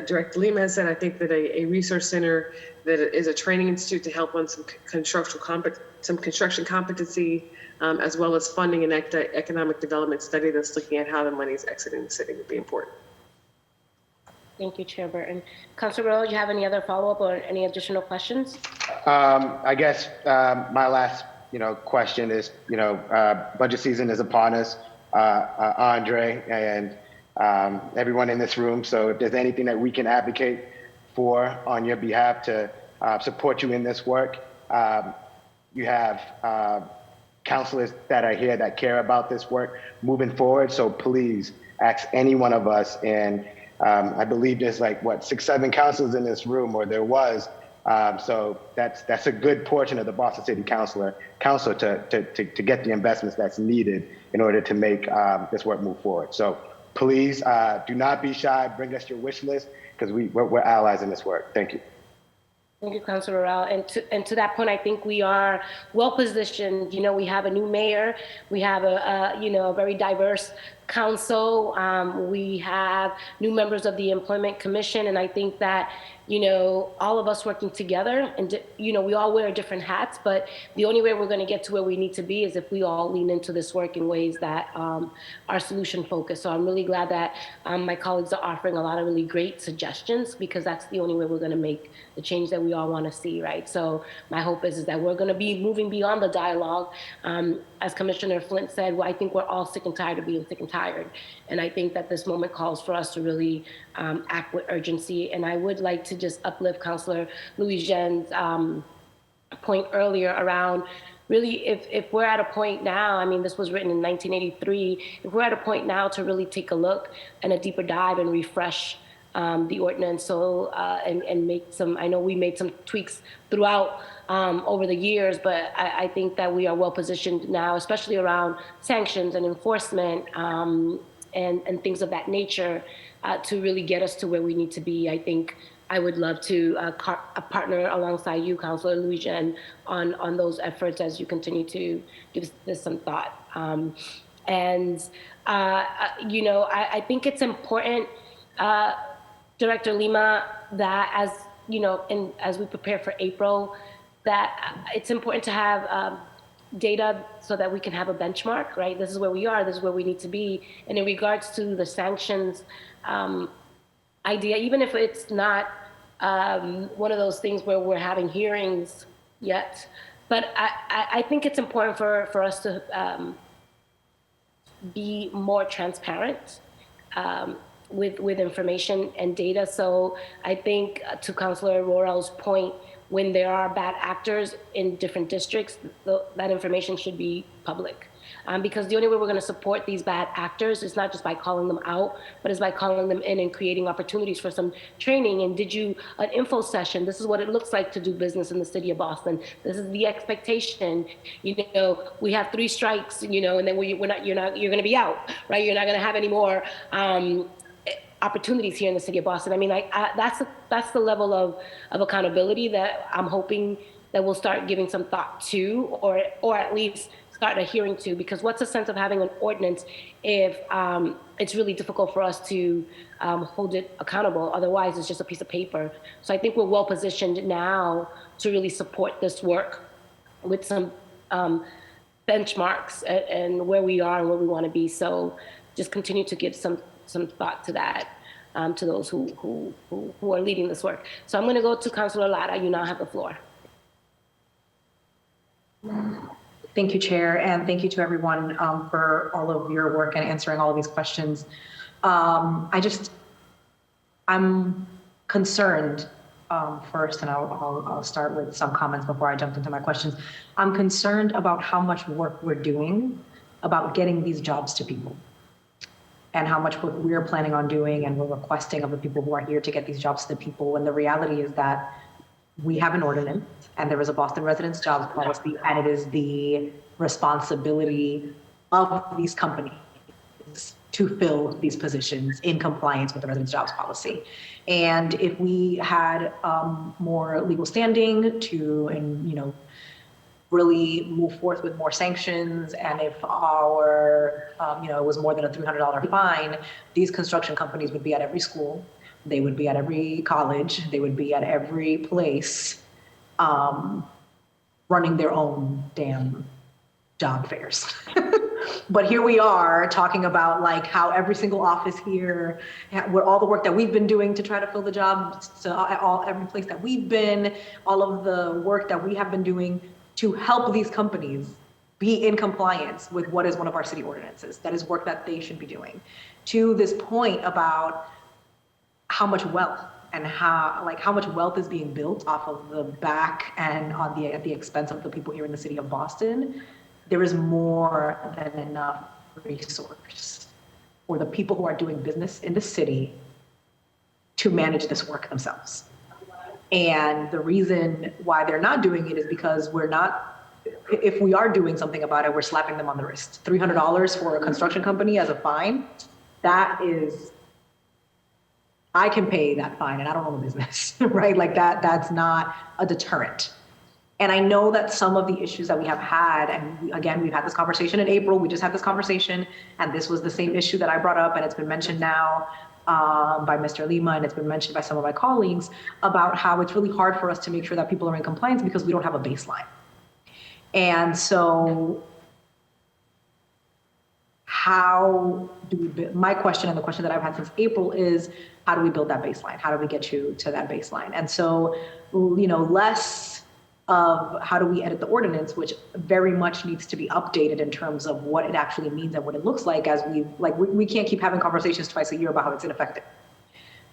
Director Lima has said, I think that a resource center that is a training institute to help on some construction competency, as well as funding an economic development study that's looking at how the money is exiting the city would be important. Thank you, Chair Burton. Councilor Rowe, do you have any other follow-up or any additional questions? I guess my last, question is, budget season is upon us, Andre, and everyone in this room. So if there's anything that we can advocate for on your behalf to support you in this work, you have counselors that are here that care about this work moving forward. So please ask any one of us. And I believe there's 6, 7 counselors in this room, or there was. So that's a good portion of the Boston City Council to get the investments that's needed in order to make this work move forward. So please do not be shy. Bring us your wish list because we're allies in this work. Thank you. Thank you, Councilor Rao. And to that point, I think we are well positioned. We have a new mayor. We have a very diverse council. We have new members of the Employment Commission, and I think that all of us working together, and we all wear different hats, but the only way we're going to get to where we need to be is if we all lean into this work in ways that are solution focused. So I'm really glad that my colleagues are offering a lot of really great suggestions, because that's the only way we're going to make the change that we all want to see, right? So my hope is that we're going to be moving beyond the dialogue. As Commissioner Flint said, I think we're all sick and tired of being sick and tired. And I think that this moment calls for us to really act with urgency. And I would like to just uplift Councilor Louis Jen's point earlier around really if we're at a point now, I mean, this was written in 1983, if we're at a point now to really take a look and a deeper dive and refresh the ordinance, and make some, I know we made some tweaks throughout over the years, but I think that we are well positioned now, especially around sanctions and enforcement and things of that nature, to really get us to where we need to be. I think I would love to partner alongside you, Councilor Louis-Jean, on those efforts as you continue to give this some thought. I think it's important, Director Lima, that as we prepare for April, that it's important to have data so that we can have a benchmark, right? This is where we are, this is where we need to be. And in regards to the sanctions idea, even if it's not one of those things where we're having hearings yet, but I think it's important for us to be more transparent with information and data. So I think to Councilor Worrell's point, when there are bad actors in different districts, that information should be public. Because the only way we're going to support these bad actors is not just by calling them out, but is by calling them in and creating opportunities for some training. And an info session, this is what it looks like to do business in the city of Boston. This is the expectation. We have 3 strikes, and then you're going to be out, right? You're not going to have any more opportunities here in the city of Boston. I mean, that's the level of accountability that I'm hoping that we'll start giving some thought to, or at least start adhering to, because what's the sense of having an ordinance if it's really difficult for us to hold it accountable? Otherwise, it's just a piece of paper. So I think we're well positioned now to really support this work with some benchmarks and where we are and where we want to be. So just continue to give some thought to that, to those who are leading this work. So I'm going to go to Councilor Lara. You now have the floor. Thank you, Chair, and thank you to everyone for all of your work and answering all of these questions. I'm concerned first, and I'll start with some comments before I jump into my questions. I'm concerned about how much work we're doing about getting these jobs to people, and how much work we're planning on doing and we're requesting of the people who are here to get these jobs to the people. And the reality is that we have an ordinance and there is a Boston residents jobs policy, and it is the responsibility of these companies to fill these positions in compliance with the residents jobs policy. And if we had more legal standing to, really move forth with more sanctions, and if our, it was more than a $300 fine, these construction companies would be at every school, they would be at every college, they would be at every place, running their own damn job fairs. But here we are talking about like how every single office here, with all the work that we've been doing to try to fill the jobs, every place that we've been, all of the work that we have been doing to help these companies be in compliance with what is one of our city ordinances. That is work that they should be doing. To this point about how much wealth and how much wealth is being built off of the back and at the expense of the people here in the city of Boston, there is more than enough resource for the people who are doing business in the city to manage this work themselves. And the reason why they're not doing it is because if we are doing something about it, we're slapping them on the wrist. $300 for a construction company as a fine, I can pay that fine and I don't own a business, right? Like that's not a deterrent. And I know that some of the issues that we have had, and again, we've had this conversation in April, we just had this conversation, and this was the same issue that I brought up, and it's been mentioned now by Mr. Lima, and it's been mentioned by some of my colleagues about how it's really hard for us to make sure that people are in compliance because we don't have a baseline. And so how do we build, my question and the question that I've had since April is, how do we build that baseline? How do we get you to that baseline? And so, less of how do we edit the ordinance, which very much needs to be updated in terms of what it actually means and what it looks like, as we can't keep having conversations twice a year about how it's ineffective.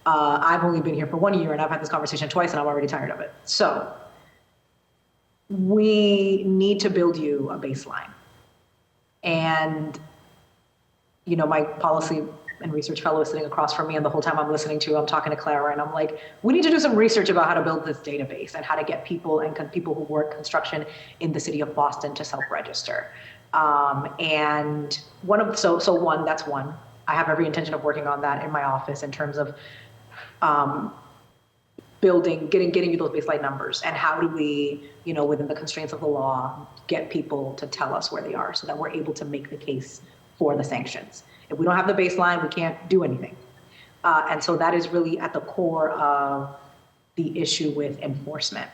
I've only been here for 1 year and I've had this conversation twice and I'm already tired of it. So we need to build you a baseline. And, my policy and research fellow is sitting across from me, and the whole time I'm talking to Clara, and I'm like, we need to do some research about how to build this database and how to get people and people who work construction in the city of Boston to self-register. And that's one. I have every intention of working on that in my office in terms of getting you those baseline numbers, and how do we, within the constraints of the law, get people to tell us where they are so that we're able to make the case for the sanctions. If we don't have the baseline, we can't do anything. And so that is really at the core of the issue with enforcement.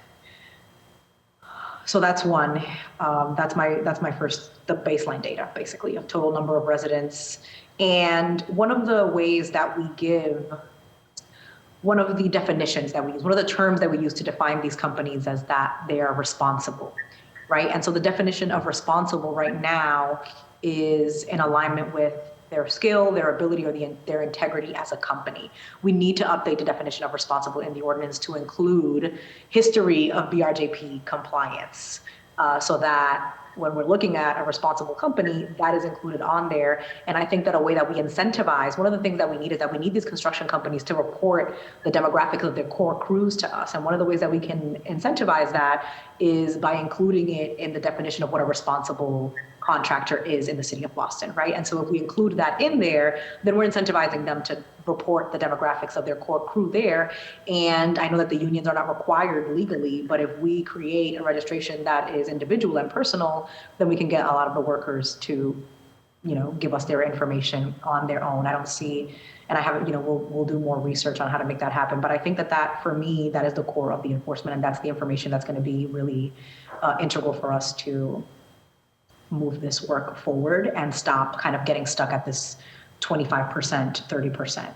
So that's one. That's my first, the baseline data, basically, of total number of residents. And one of the ways that we give, one of the definitions that we use, one of the terms that we use to define these companies as that they are responsible, right? And so the definition of responsible right now is in alignment with their skill, their ability, or their integrity as a company. We need to update the definition of responsible in the ordinance to include history of BRJP compliance, so that when we're looking at a responsible company, that is included on there. And I think that a way that we incentivize, one of the things that we need is that we need these construction companies to report the demographics of their core crews to us. And one of the ways that we can incentivize that is by including it in the definition of what a responsible contractor is in the city of Boston, right? And so if we include that in there, then we're incentivizing them to report the demographics of their core crew there. And I know that the unions are not required legally, but if we create a registration that is individual and personal, then we can get a lot of the workers to, give us their information on their own. I don't see, and I haven't, we'll do more research on how to make that happen. But I think that for me, that is the core of the enforcement, and that's the information that's going to be really integral for us to move this work forward and stop kind of getting stuck at this 25%, 30%.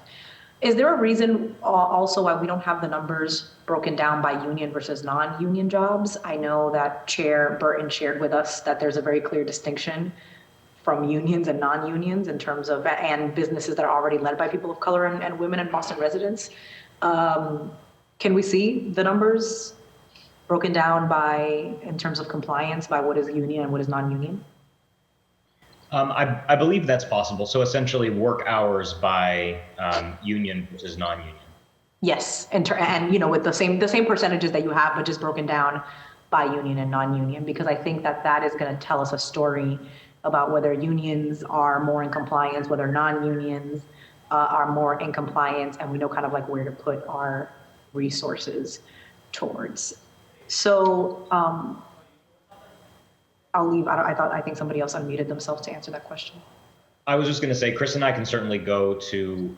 Is there a reason also why we don't have the numbers broken down by union versus non-union jobs? I know that Chair Burton shared with us that there's a very clear distinction from unions and non-unions in terms of, and businesses that are already led by people of color and women and Boston residents. Can we see the numbers broken down by, in terms of compliance, by what is union and what is non-union? I believe that's possible. So essentially work hours by union versus non-union. Yes, and with the same percentages that you have, but just broken down by union and non-union, because I think that is going to tell us a story about whether unions are more in compliance, whether non-unions are more in compliance, and we know kind of like where to put our resources towards. So I'll leave. I think somebody else unmuted themselves to answer that question. I was just going to say, Chris and I can certainly go to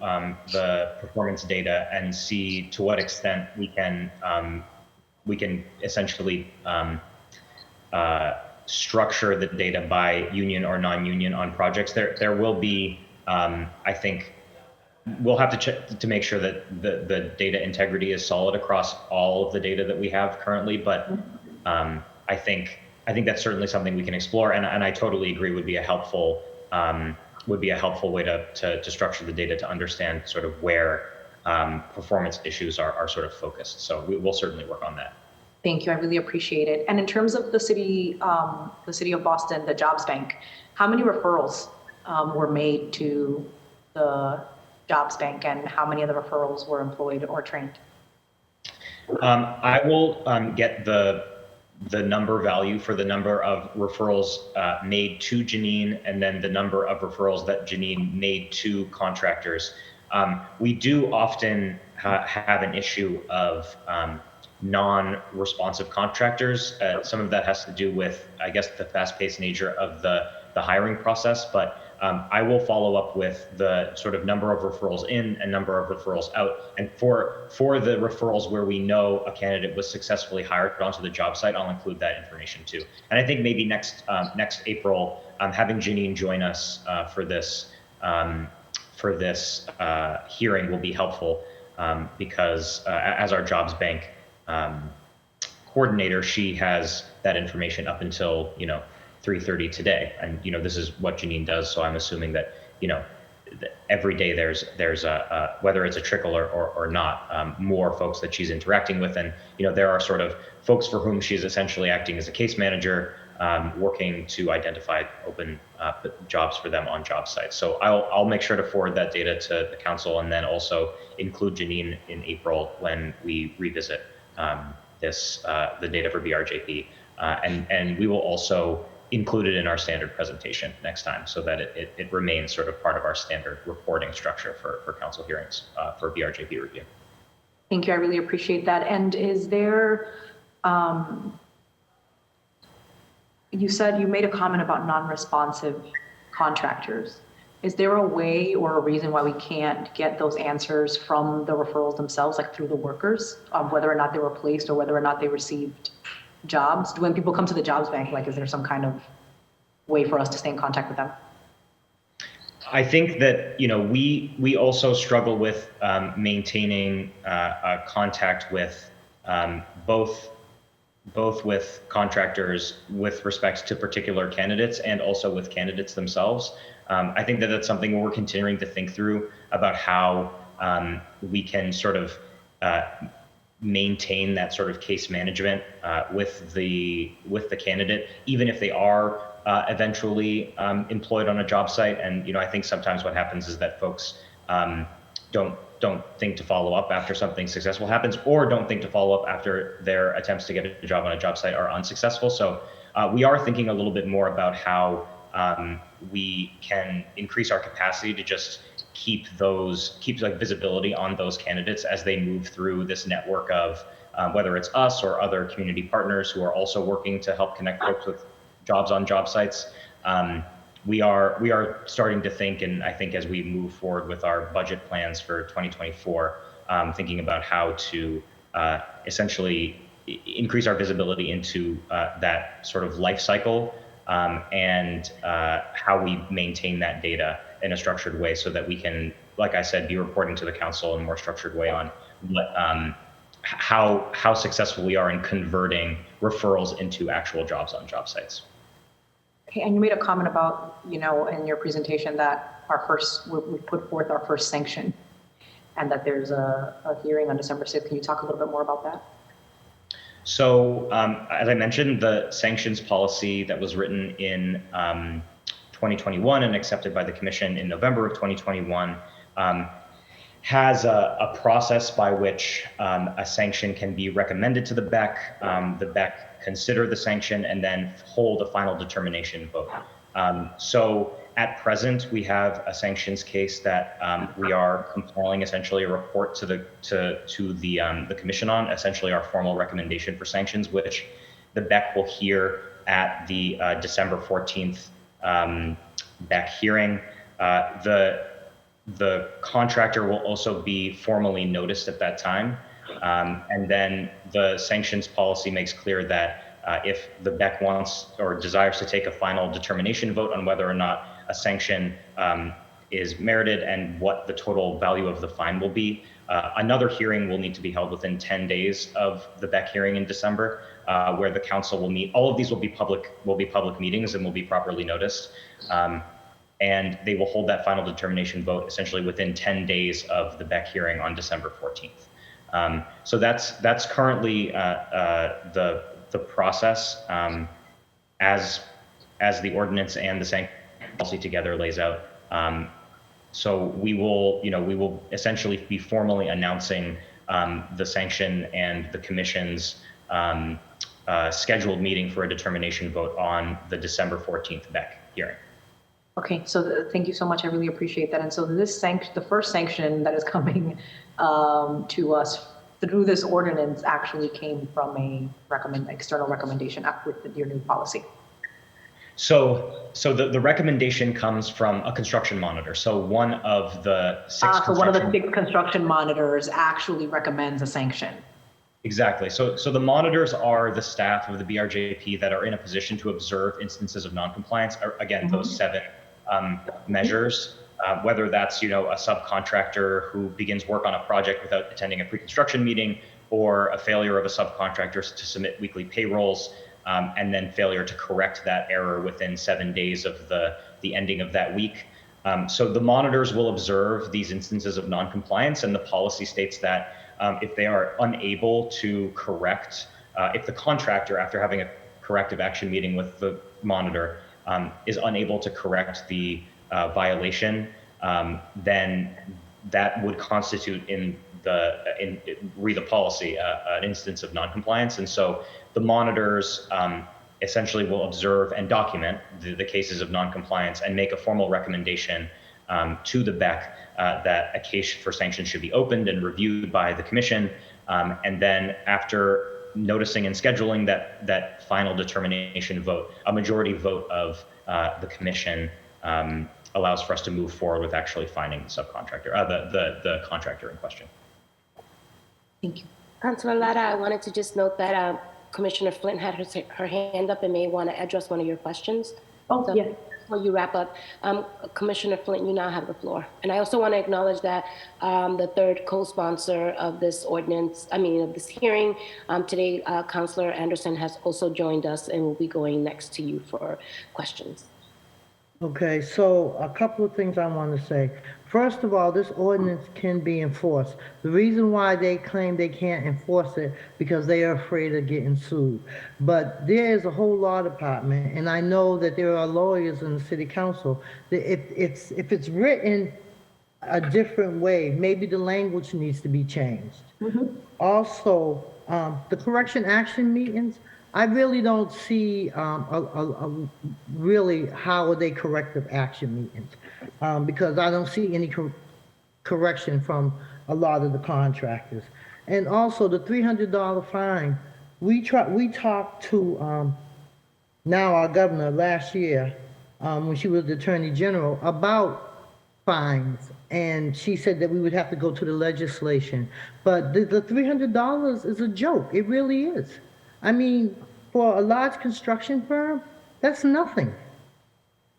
the performance data and see to what extent we can essentially structure the data by union or non-union on projects. There will be, I think, we'll have to check to make sure that the data integrity is solid across all of the data that we have currently. But I think that's certainly something we can explore, and I totally agree would be a helpful way to structure the data to understand sort of where performance issues are sort of focused. So we'll certainly work on that. Thank you. I really appreciate it. And in terms of the city of Boston, the Jobs Bank, how many referrals were made to the Jobs Bank, and how many of the referrals were employed or trained? I will get the number value for the number of referrals made to Janine, and then the number of referrals that Janine made to contractors. We do often have an issue of non-responsive contractors. Some of that has to do with, I guess, the fast-paced nature of the hiring process, but I will follow up with the sort of number of referrals in and number of referrals out. And for the referrals where we know a candidate was successfully hired onto the job site, I'll include that information too. And I think maybe next April, having Janine join us for this hearing will be helpful because as our Jobs Bank coordinator, she has that information up until 3:30 today, and this is what Janine does. So I'm assuming that every day there's a whether it's a trickle or not, more folks that she's interacting with, and there are sort of folks for whom she's essentially acting as a case manager, working to identify open jobs for them on job sites. So I'll make sure to forward that data to the council, and then also include Janine in April when we revisit the data for BRJP, and we will also include it in our standard presentation next time, so that it remains sort of part of our standard reporting structure for council hearings for BRJP review. Thank you. I really appreciate that. And is there, you said you made a comment about non-responsive contractors. Is there a way or a reason why we can't get those answers from the referrals themselves, like through the workers, whether or not they were placed or whether or not they received jobs? When people come to the Jobs Bank, like, is there some kind of way for us to stay in contact with them? I think that we also struggle with maintaining a contact with both with contractors with respect to particular candidates and also with candidates themselves. I think that that's something we're continuing to think through about how we can sort of maintain that sort of case management with the candidate, even if they are eventually employed on a job site. And I think sometimes what happens is that folks don't think to follow up after something successful happens, or don't think to follow up after their attempts to get a job on a job site are unsuccessful. So we are thinking a little bit more about how we can increase our capacity to just keep like visibility on those candidates as they move through this network of whether it's us or other community partners who are also working to help connect folks with jobs on job sites. We are starting to think, and I think as we move forward with our budget plans for 2024, thinking about how to essentially increase our visibility into that sort of life cycle and how we maintain that data in a structured way so that we can, like I said, be reporting to the council in a more structured way on what, how successful we are in converting referrals into actual jobs on job sites. Okay, and you made a comment about, in your presentation that we put forth our first sanction and that there's a hearing on December 6th. Can you talk a little bit more about that? So as I mentioned, the sanctions policy that was written in 2021 and accepted by the commission in November of 2021 has a process by which a sanction can be recommended to the BEC. The BEC consider the sanction and then hold a final determination vote. So at present, we have a sanctions case that we are compiling essentially a report to the commission on, essentially our formal recommendation for sanctions, which the BEC will hear at the December 14th BEC hearing. The contractor will also be formally noticed at that time. And then the sanctions policy makes clear that if the BEC wants or desires to take a final determination vote on whether or not a sanction is merited and what the total value of the fine will be, another hearing will need to be held within 10 days of the BEC hearing in December, where the council will meet. All of these will be public meetings and will be properly noticed. And they will hold that final determination vote essentially within 10 days of the BEC hearing on December 14th. So that's currently the process as the ordinance and the sanction policy together lays out. So we will essentially be formally announcing the sanction and the commission's scheduled meeting for a determination vote on the December 14th BEC hearing. Okay, so thank you so much. I really appreciate that. And so the first sanction that is coming to us through this ordinance actually came from a external recommendation with your new policy. So the recommendation comes from a construction monitor. So one of the six. So one of the 6 construction monitors actually recommends a sanction. Exactly. So the monitors are the staff of the BRJP that are in a position to observe instances of noncompliance. Again, those 7 measures, whether that's a subcontractor who begins work on a project without attending a pre-construction meeting, or a failure of a subcontractor to submit weekly payrolls, and then failure to correct that error within 7 days of the ending of that week. So the monitors will observe these instances of noncompliance, and the policy states that if they are unable to correct, if the contractor, after having a corrective action meeting with the monitor, is unable to correct the violation, then that would constitute read the policy an instance of noncompliance. And so the monitors essentially will observe and document the cases of noncompliance and make a formal recommendation to the BEC that a case for sanctions should be opened and reviewed by the commission. And then after noticing and scheduling that final determination vote, a majority vote of the commission allows for us to move forward with actually finding the subcontractor, the contractor in question. Thank you. Councilor Lara, I wanted to just note that Commissioner Flint had her hand up and may want to address one of your questions. Oh, so, yeah. Before you wrap up, Commissioner Flint, you now have the floor. And I also want to acknowledge that the third co-sponsor of this ordinance, of this hearing today, Councilor Anderson has also joined us and will be going next to you for questions. Okay, so a couple of things I want to say. First of all, this ordinance can be enforced. The reason why they claim they can't enforce it because they are afraid of getting sued. But there is a whole law department, and I know that there are lawyers in the city council, that if it's written a different way, maybe the language needs to be changed. Also, the correction action meetings, I really don't see really how are they corrective action meetings, because I don't see any correction from a lot of the contractors. And also the $300 fine, we talked to now our governor last year, when she was the Attorney General, about fines. And she said that we would have to go to the legislation. But the $300 is a joke. It really is. I mean, for a large construction firm, that's nothing.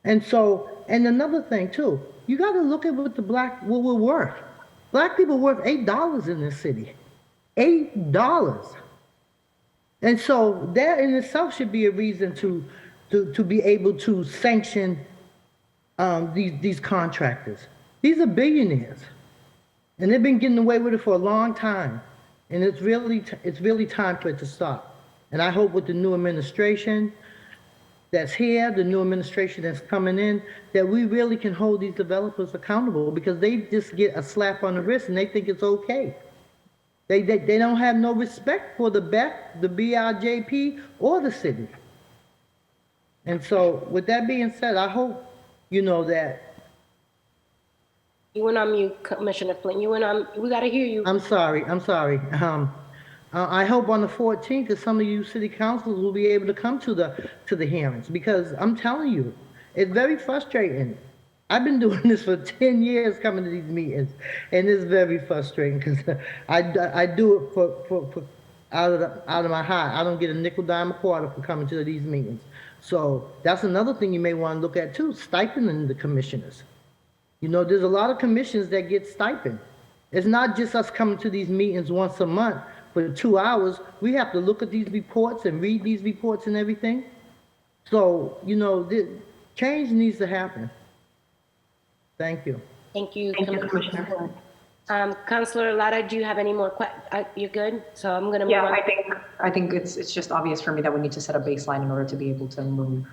And so, and another thing too, you got to look at what what we're worth. Black people are worth $8 in this city. $8. And so that in itself should be a reason to be able to sanction these contractors. These are billionaires, and they've been getting away with it for a long time. And it's really time for it to stop. And I hope with the new administration that's here, the new administration that's coming in, that we really can hold these developers accountable, because they just get a slap on the wrist and they think it's okay. They don't have no respect for the BEC, the BRJP, or the city. And so with that being said, I hope, that. You went on mute, Commissioner Flynn. You went on, we got to hear you. I'm sorry. I hope on the 14th that some of you city councilors will be able to come to the hearings, because I'm telling you, it's very frustrating. I've been doing this for 10 years, coming to these meetings, and it's very frustrating because I do it for out of my heart. I don't get a nickel, dime, a quarter for coming to these meetings. So that's another thing you may want to look at too, stipending the commissioners. There's a lot of commissions that get stipend. It's not just us coming to these meetings once a month for 2 hours. We have to look at these reports and read these reports and everything. So, change needs to happen. Thank you. Thank you, Commissioner. Councilor Lara, do you have any more questions? You're good? So I'm going to move on. I think it's just obvious for me that we need to set a baseline in order to be able to move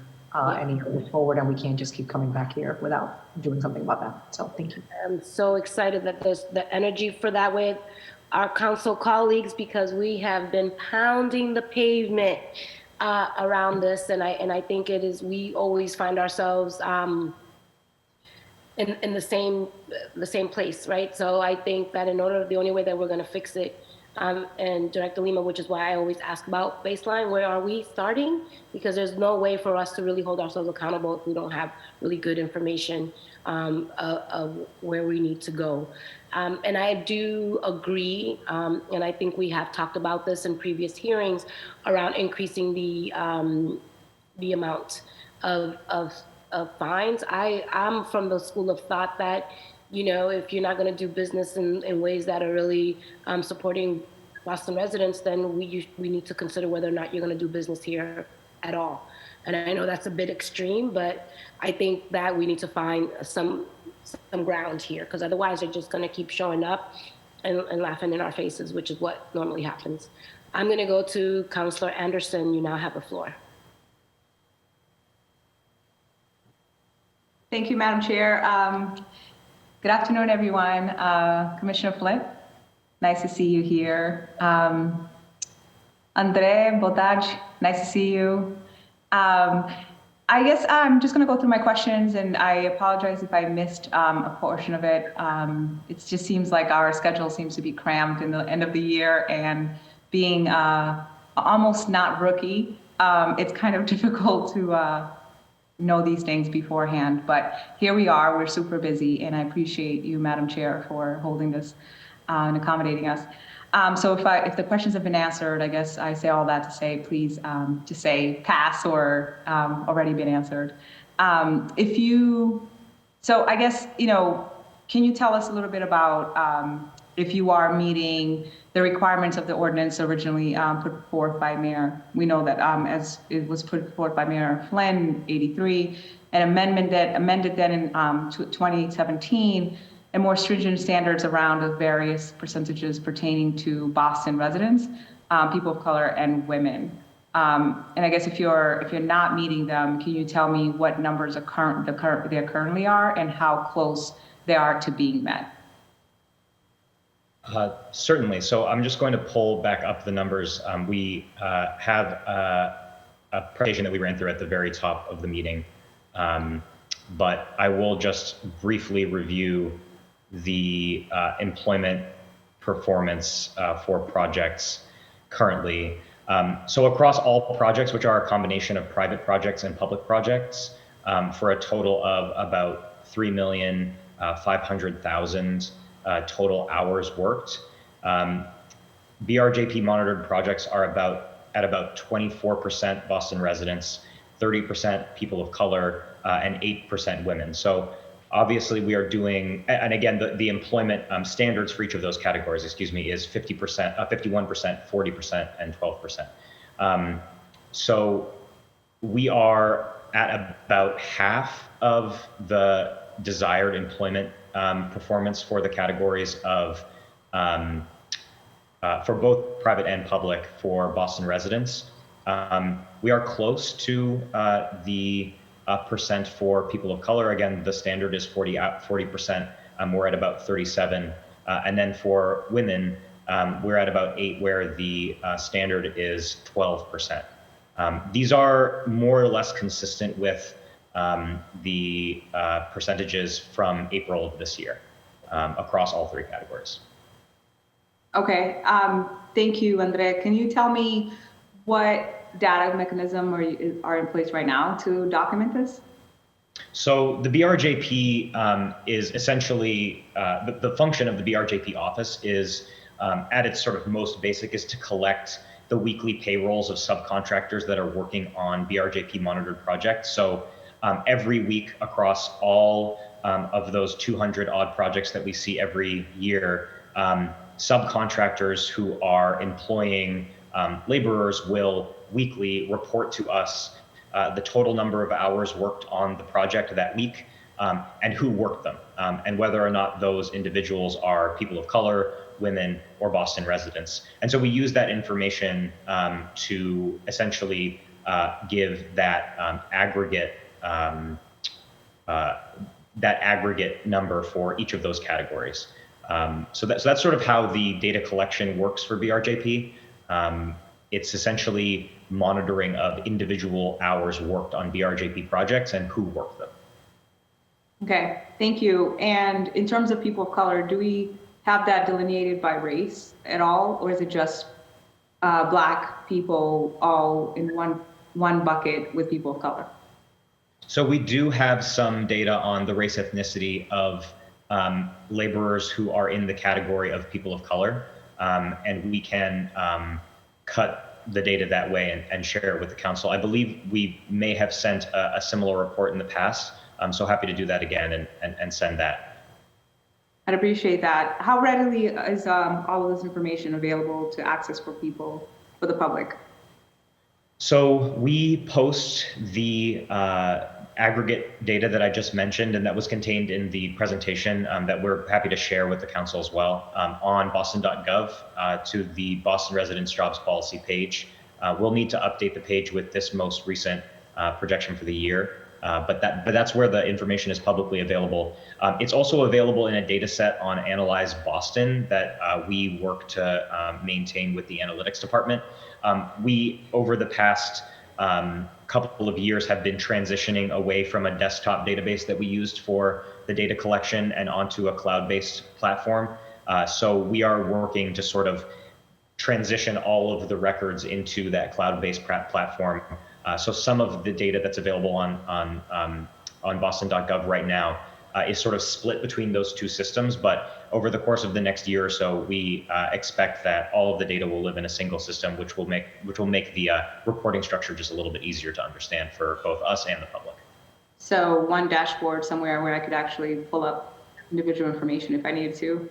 any of this forward, and we can't just keep coming back here without doing something about that. So thank you. I'm so excited that there's the energy for that with our council colleagues, because we have been pounding the pavement around this, and I think it is, we always find ourselves in the same place, right? So I think that the only way that we're going to fix it, and Director Lima, which is why I always ask about baseline, where are we starting? Because there's no way for us to really hold ourselves accountable if we don't have really good information of where we need to go. And I do agree, and I think we have talked about this in previous hearings around increasing the amount of fines. I'm from the school of thought that, if you're not going to do business in ways that are really supporting Boston residents, then we need to consider whether or not you're going to do business here at all. And I know that's a bit extreme, but I think that we need to find some ground here, because otherwise they're just going to keep showing up and laughing in our faces, which is what normally happens. I'm going to go to Councilor Anderson. You now have the floor. Thank you, Madam Chair. Good afternoon, everyone. Commissioner Flynn, nice to see you here. Andre Botage, nice to see you. I guess I'm just going to go through my questions, and I apologize if I missed a portion of it. It just seems like our schedule seems to be crammed in the end of the year, and being almost not rookie, it's kind of difficult to know these things beforehand, but here we are, we're super busy, and I appreciate you, Madam Chair, for holding this and accommodating us. So if the questions have been answered, I guess I say all that to say, please just say pass or already been answered. So I guess, can you tell us a little bit about if you are meeting the requirements of the ordinance originally put forth by Mayor? We know that as it was put forth by Mayor Flynn, 83, an amended then in 2017, and more stringent standards around the various percentages pertaining to Boston residents, people of color, and women. And I guess if you're not meeting them, can you tell me what numbers they currently are and how close they are to being met? Certainly. So I'm just going to pull back up the numbers. We have a presentation that we ran through at the very top of the meeting, but I will just briefly review the employment performance for projects currently. So across all projects, which are a combination of private projects and public projects, for a total of about 3,500,000 total hours worked. BRJP monitored projects are at about 24% Boston residents, 30% people of color, and 8% women. So obviously we are doing, and again, the employment standards for each of those categories, is 50%, 51%, 40%, and 12%. So we are at about half of the desired employment performance for the categories of, for both private and public for Boston residents. We are close to the percent for people of color. Again, the standard is 40%. We're at about 37. And then for women, we're at about 8, where the standard is 12%. These are more or less consistent with the percentages from April of this year across all 3 categories. Okay, thank you, Andre. Can you tell me what data mechanism are in place right now to document this? So the BRJP is essentially, the function of the BRJP office is, at its sort of most basic, is to collect the weekly payrolls of subcontractors that are working on BRJP monitored projects. So every week across all of those 200 odd projects that we see every year, subcontractors who are employing laborers will weekly report to us the total number of hours worked on the project that week, and who worked them, and whether or not those individuals are people of color, women, or Boston residents. And so we use that information to essentially give that aggregate number for each of those categories. So that's sort of how the data collection works for BRJP. It's essentially monitoring of individual hours worked on BRJP projects and who worked them. Okay, thank you. And in terms of people of color, do we have that delineated by race at all, or is it just Black people all in one bucket with people of color? So we do have some data on the race ethnicity of laborers who are in the category of people of color, and we can cut the data that way and share it with the council. I believe we may have sent a similar report in the past. I'm so happy to do that again and send that. I'd appreciate that. How readily is all of this information available to access for people, for the public? So we post the aggregate data that I just mentioned, and that was contained in the presentation that we're happy to share with the council as well, on boston.gov to the Boston Residents Jobs Policy page. We'll need to update the page with this most recent projection for the year, but that's where the information is publicly available. It's also available in a data set on Analyze Boston that we work to maintain with the analytics department. We, over the past couple of years, have been transitioning away from a desktop database that we used for the data collection and onto a cloud-based platform. So we are working to sort of transition all of the records into that cloud-based platform. So some of the data that's available on boston.gov right now is sort of split between those two systems, but over the course of the next year or so, we expect that all of the data will live in a single system, which will make the reporting structure just a little bit easier to understand for both us and the public. So one dashboard somewhere where I could actually pull up individual information if I needed to?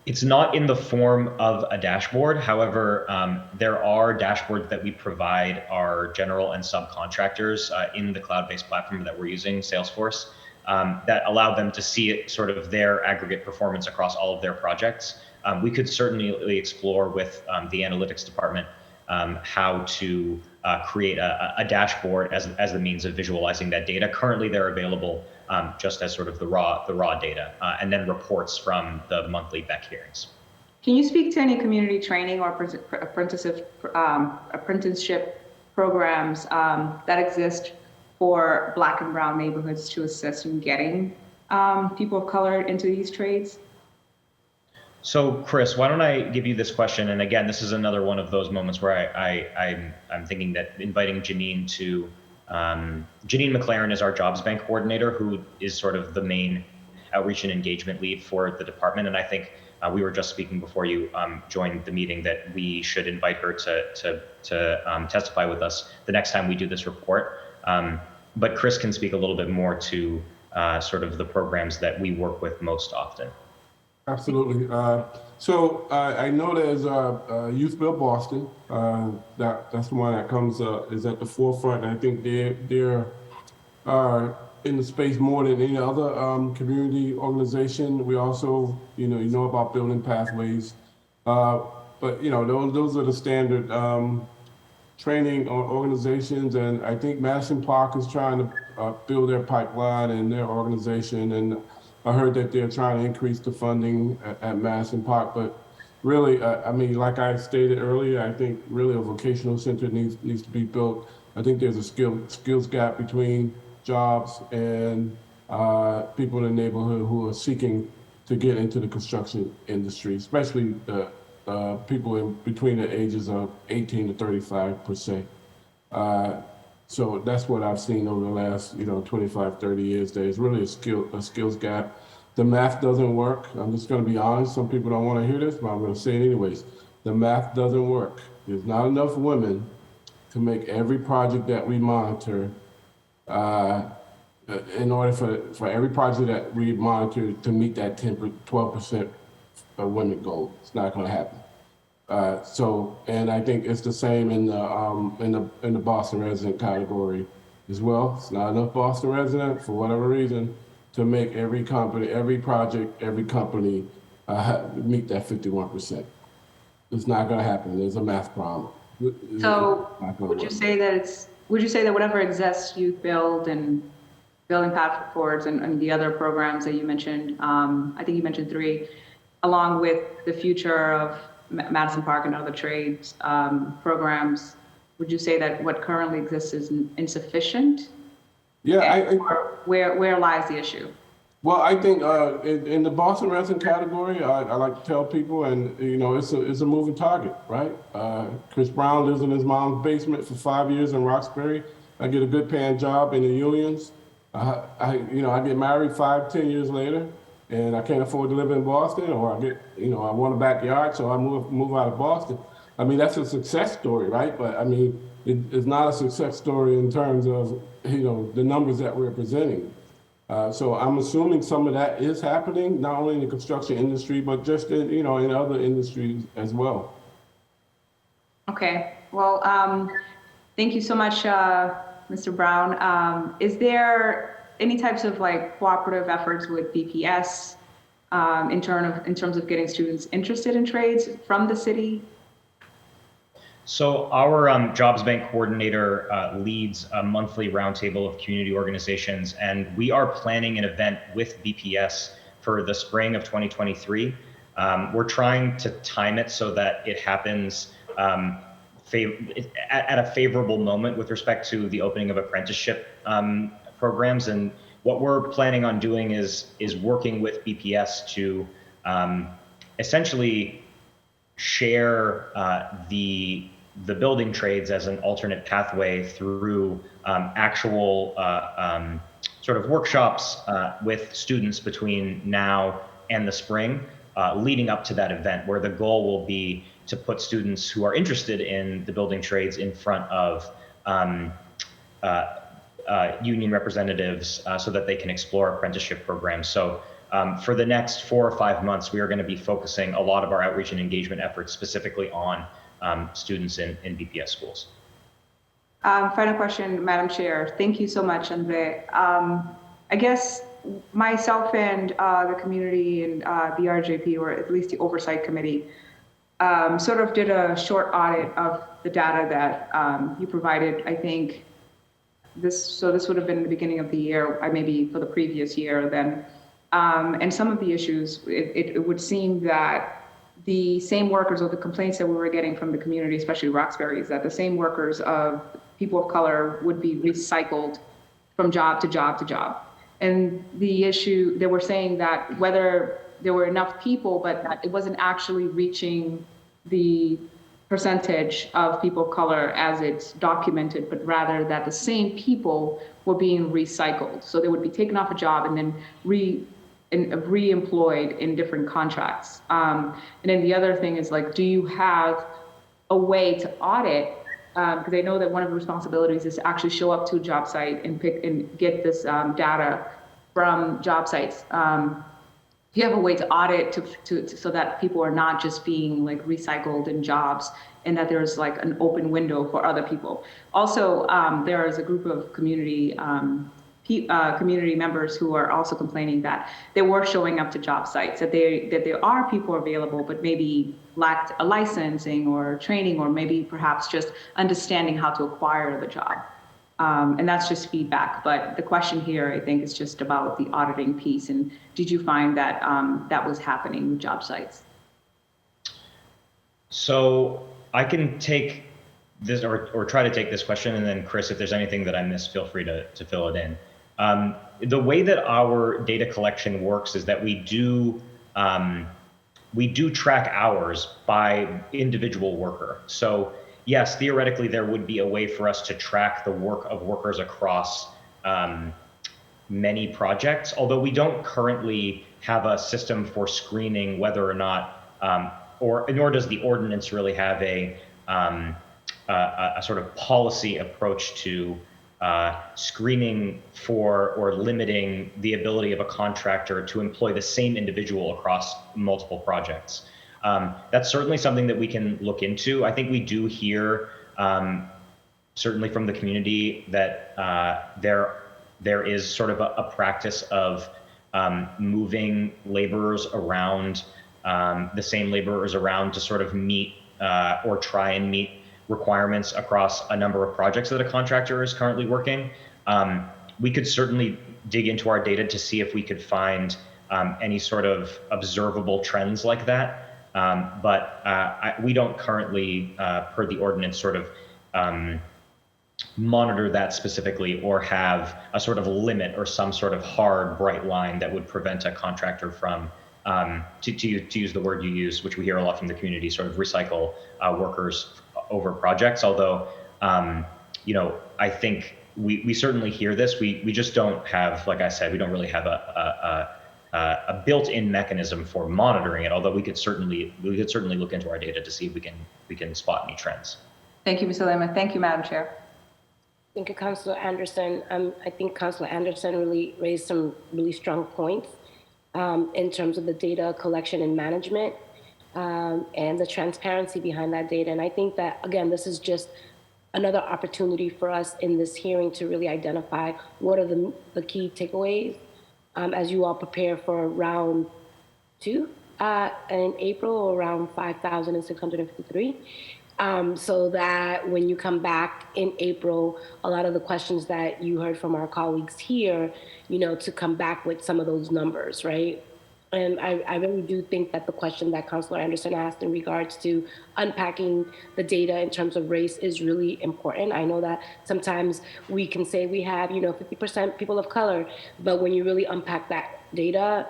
It's not in the form of a dashboard. However, there are dashboards that we provide our general and subcontractors in the cloud-based platform that we're using, Salesforce, that allow them to see it, sort of their aggregate performance across all of their projects. We could certainly explore with the analytics department how to create a dashboard as the means of visualizing that data. Currently, they're available just as sort of the raw data, and then reports from the monthly BEC hearings. Can you speak to any community training or apprenticeship programs that exist for Black and Brown neighborhoods to assist in getting people of color into these trades? So, Chris, why don't I give you this question? And again, this is another one of those moments where I'm thinking that inviting Janine to, Janine McLaren is our jobs bank coordinator, who is sort of the main outreach and engagement lead for the department. And I think we were just speaking before you joined the meeting that we should invite her to testify with us the next time we do this report. But Chris can speak a little bit more to sort of the programs that we work with most often. Absolutely. So I know there's Youth Build Boston. That's the one that comes is at the forefront. And I think they're in the space more than any other community organization. We also, you know about building pathways, but those are the standard training organizations. And I think Madison Park is trying to build their pipeline and their organization. And I heard that they're trying to increase the funding at Madison Park, but really, I mean, like I stated earlier, I think really a vocational center needs to be built. I think there's a skills gap between jobs and people in the neighborhood who are seeking to get into the construction industry, especially people in between the ages of 18 to 35%. So that's what I've seen over the last, 25, 30 years. There's really a skills gap. The math doesn't work. I'm just going to be honest. Some people don't want to hear this, but I'm going to say it anyways. The math doesn't work. There's not enough women to make every project that we monitor in order for every project that we monitor to meet that 12% women goal. It's not going to happen. And I think it's the same in the Boston resident category as well. It's not enough Boston resident for whatever reason to make every company, every project, every company meet that 51%. It's not going to happen. There's a math problem. So would you say that whatever exists, Youth Build and Building Path Forwards and the other programs that you mentioned, I think you mentioned 3, along with the future of Madison Park and other trades programs, would you say that what currently exists is insufficient? Yeah, or where lies the issue? Well, I think in the Boston resident category, I like to tell people, and it's a moving target, right? Chris Brown lives in his mom's basement for 5 years in Roxbury. I get a good paying job in the unions. I get married 5-10 years later, and I can't afford to live in Boston, or I want a backyard, so I move out of Boston. I mean, that's a success story, right? But I mean, it's not a success story in terms of the numbers that we're presenting. So I'm assuming some of that is happening, not only in the construction industry, but just in other industries as well. Okay. Well, thank you so much, Mr. Brown. Is there any types of cooperative efforts with BPS in terms of getting students interested in trades from the city? So our Jobs Bank coordinator leads a monthly roundtable of community organizations, and we are planning an event with BPS for the spring of 2023. We're trying to time it so that it happens at a favorable moment with respect to the opening of apprenticeship programs. And what we're planning on doing is working with BPS to essentially share the building trades as an alternate pathway through actual sort of workshops with students between now and the spring, leading up to that event, where the goal will be to put students who are interested in the building trades in front of union representatives so that they can explore apprenticeship programs. So for the next 4 or 5 months, we are going to be focusing a lot of our outreach and engagement efforts specifically on students in BPS schools. Final question, Madam Chair. Thank you so much, Andre. I guess myself and the community and BRJP, or at least the Oversight Committee, sort of did a short audit of the data that you provided. I think this would have been the beginning of the year, maybe for the previous year then. And some of the issues, it would seem that the same workers, or the complaints that we were getting from the community, especially Roxbury, is that the same workers of people of color would be recycled from job to job to job. And the issue, they were saying that whether there were enough people, but that it wasn't actually reaching the percentage of people of color as it's documented, but rather that the same people were being recycled. So they would be taken off a job and then re-employed in different contracts. And then the other thing is, like, do you have a way to audit? Because I know that one of the responsibilities is to actually show up to a job site and pick and get this data from job sites. Do you have a way to audit to so that people are not just being like recycled in jobs, and that there's like an open window for other people? Also, there is a group of community members who are also complaining that they were showing up to job sites, that there are people available, but maybe lacked a licensing or training, or maybe perhaps just understanding how to acquire the job. And that's just feedback. But the question here, I think, is just about the auditing piece. And did you find that that was happening with job sites? So I can take this, or try to take this question, and then Chris, if there's anything that I missed, feel free to fill it in. The way that our data collection works is that we do track hours by individual worker. So yes, theoretically, there would be a way for us to track the work of workers across many projects, although we don't currently have a system for screening whether or not, nor does the ordinance really have a sort of policy approach to screening for or limiting the ability of a contractor to employ the same individual across multiple projects. That's certainly something that we can look into. I think we do hear, certainly from the community, that there is sort of a practice of moving laborers around, the same laborers around, to sort of meet or try and meet requirements across a number of projects that a contractor is currently working. We could certainly dig into our data to see if we could find any sort of observable trends like that. But we don't currently, per the ordinance, sort of monitor that specifically, or have a sort of limit or some sort of hard, bright line that would prevent a contractor from, to use the word you use, which we hear a lot from the community, sort of recycle workers over projects. Although, I think we certainly hear this. We just don't have, like I said, we don't really have a built-in mechanism for monitoring it, although we could certainly look into our data to see if we can spot any trends. Thank you, Mr. Lehman. Thank you, Madam Chair. Thank you, Councilor Anderson. I think Councilor Anderson really raised some really strong points in terms of the data collection and management and the transparency behind that data. And I think that, again, this is just another opportunity for us in this hearing to really identify what are the key takeaways as you all prepare for round 2 in April, or around 5,653. So that when you come back in April, a lot of the questions that you heard from our colleagues here, to come back with some of those numbers, right? And I really do think that the question that Councilor Anderson asked in regards to unpacking the data in terms of race is really important. I know that sometimes we can say we have, 50% people of color, but when you really unpack that data,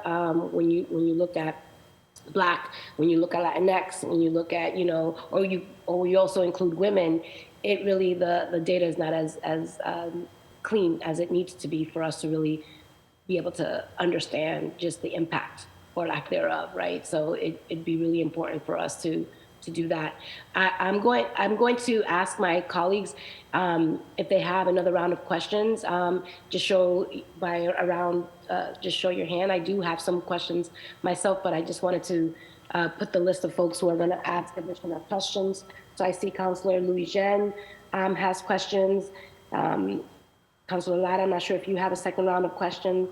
when you look at Black, when you look at Latinx, when you look at, or you also include women, it really, the data is not as clean as it needs to be for us to really be able to understand just the impact or lack thereof, right? So it'd be really important for us to do that. I'm going to ask my colleagues if they have another round of questions. Just show your hand. I do have some questions myself, but I just wanted to put the list of folks who are going to ask additional questions. So I see Councilor Louis Jean has questions. Councilor Latta, I'm not sure if you have a second round of questions,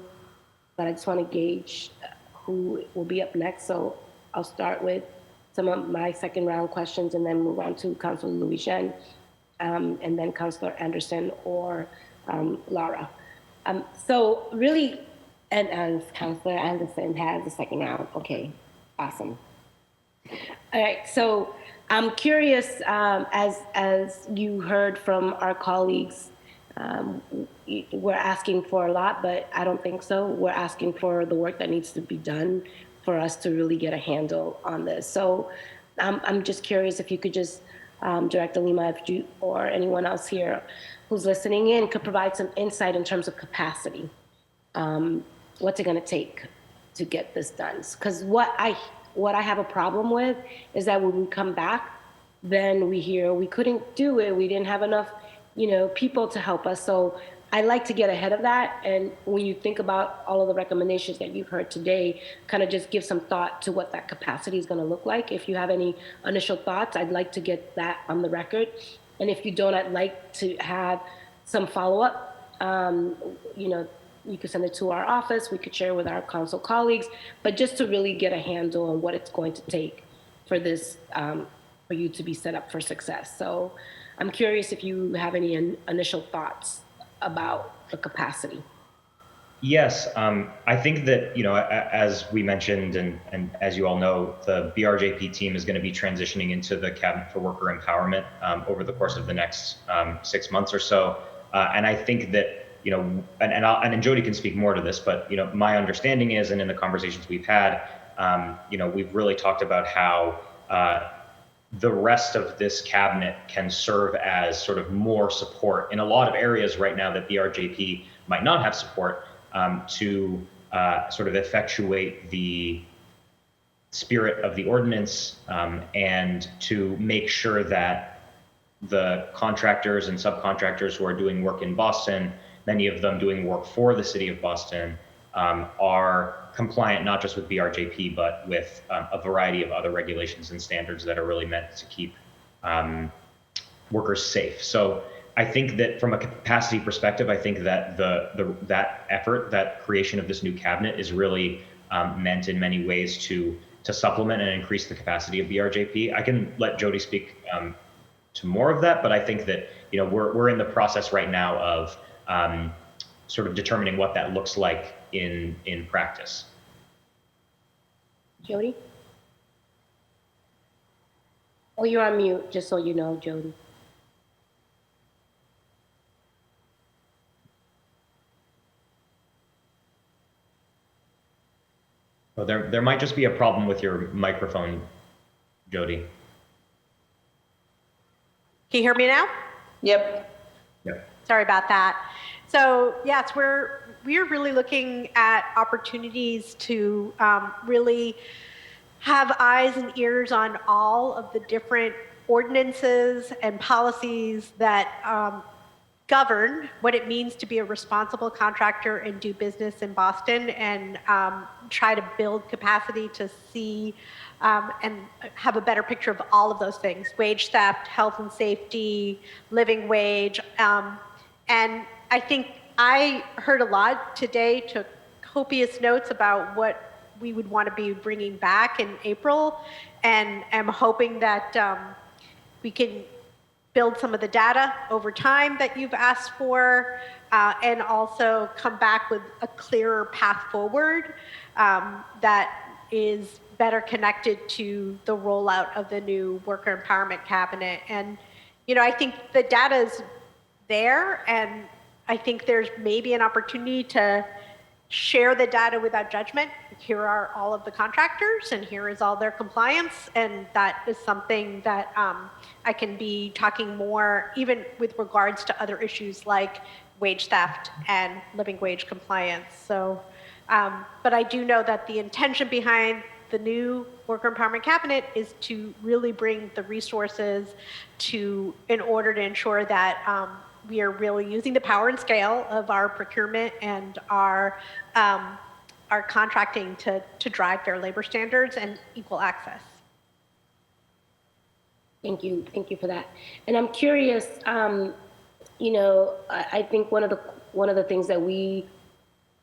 but I just want to gauge who will be up next. So I'll start with some of my second round questions and then move on to Councilor Louis Jean, and then Councilor Anderson or Laura. So really, and Councilor Anderson has the second round. Okay, awesome. All right, so I'm curious, as you heard from our colleagues, we're asking for a lot, but I don't think so. We're asking for the work that needs to be done for us to really get a handle on this. So I'm just curious if you could just, Director Lima, if you or anyone else here who's listening in could provide some insight in terms of capacity. What's it going to take to get this done? Because what I have a problem with is that when we come back, then we hear we couldn't do it. We didn't have enough, people to help us. So I like to get ahead of that. And when you think about all of the recommendations that you've heard today, kind of just give some thought to what that capacity is going to look like. If you have any initial thoughts, I'd like to get that on the record. And if you don't, I'd like to have some follow-up. You could send it to our office. We could share with our council colleagues, but just to really get a handle on what it's going to take for this, for you to be set up for success. So I'm curious if you have any initial thoughts about the capacity. Yes, I think that, as we mentioned, and as you all know, the BRJP team is going to be transitioning into the Cabinet for Worker Empowerment over the course of the next 6 months or so. And I think that, and Jody can speak more to this, but, my understanding is, and in the conversations we've had, we've really talked about how the rest of this cabinet can serve as sort of more support in a lot of areas right now that BRJP might not have support to sort of effectuate the spirit of the ordinance and to make sure that the contractors and subcontractors who are doing work in Boston, many of them doing work for the city of Boston, are compliant not just with BRJP, but with a variety of other regulations and standards that are really meant to keep workers safe. So I think that from a capacity perspective, I think that that effort, that creation of this new cabinet is really meant in many ways to supplement and increase the capacity of BRJP. I can let Jody speak to more of that, but I think that we're in the process right now of sort of determining what that looks like in practice. Jody? Oh, you're on mute, just so you know, Jody. Well, there might just be a problem with your microphone, Jody. Can you hear me now? Yep. Yep. Sorry about that. So yes, we're really looking at opportunities to really have eyes and ears on all of the different ordinances and policies that govern what it means to be a responsible contractor and do business in Boston, and try to build capacity to see and have a better picture of all of those things: wage theft, health and safety, living wage. And I think I heard a lot today, took copious notes about what we would want to be bringing back in April, and am hoping that we can build some of the data over time that you've asked for, and also come back with a clearer path forward that is better connected to the rollout of the new worker empowerment cabinet. And, I think the data is there, and I think there's maybe an opportunity to share the data without judgment. Here are all of the contractors, and here is all their compliance, and that is something that I can be talking more, even with regards to other issues like wage theft and living wage compliance. So, but I do know that the intention behind the new worker empowerment cabinet is to really bring the resources in order to ensure that we are really using the power and scale of our procurement and our contracting to drive fair labor standards and equal access. Thank you for that. And I'm curious, I think one of the things that we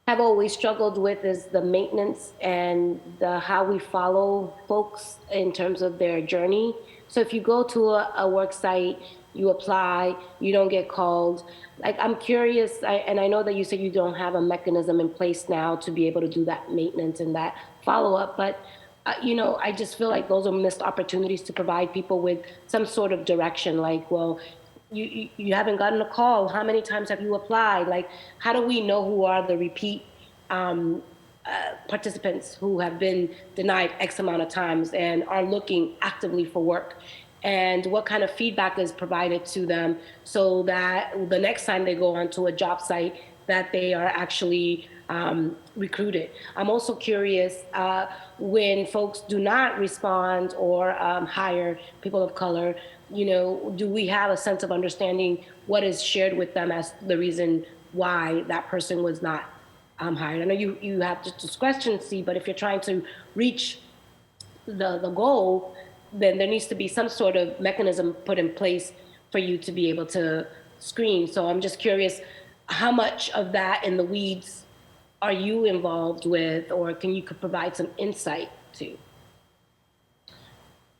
have always struggled with is the maintenance and how we follow folks in terms of their journey. So if you go to a work site, you apply, you don't get called. Like, I'm curious, and I know that you said you don't have a mechanism in place now to be able to do that maintenance and that follow-up, but I just feel like those are missed opportunities to provide people with some sort of direction. Like, well, you haven't gotten a call. How many times have you applied? Like, how do we know who are the repeat participants who have been denied X amount of times and are looking actively for work? And what kind of feedback is provided to them so that the next time they go onto a job site that they are actually recruited. I'm also curious, when folks do not respond or hire people of color, do we have a sense of understanding what is shared with them as the reason why that person was not hired? I know you have discrepancy, but if you're trying to reach the goal, then there needs to be some sort of mechanism put in place for you to be able to screen. So I'm just curious, how much of that in the weeds are you involved with, or could provide some insight to?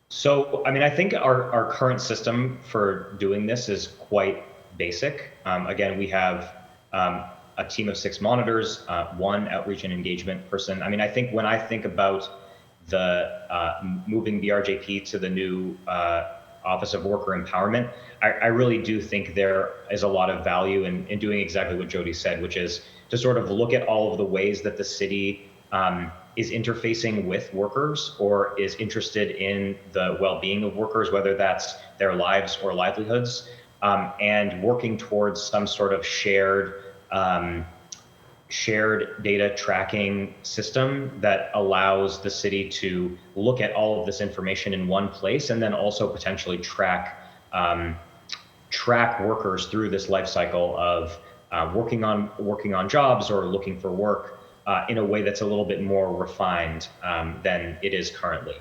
So, I mean, I think our current system for doing this is quite basic. Again, we have a team of 6 monitors, 1 outreach and engagement person. I mean, I think when I think about the moving BRJP to the new Office of Worker Empowerment, I really do think there is a lot of value in doing exactly what Jody said, which is to sort of look at all of the ways that the city is interfacing with workers or is interested in the well-being of workers, whether that's their lives or livelihoods, and working towards some sort of shared data tracking system that allows the city to look at all of this information in one place and then also potentially track workers through this life cycle of working on jobs or looking for work in a way that's a little bit more refined than it is currently.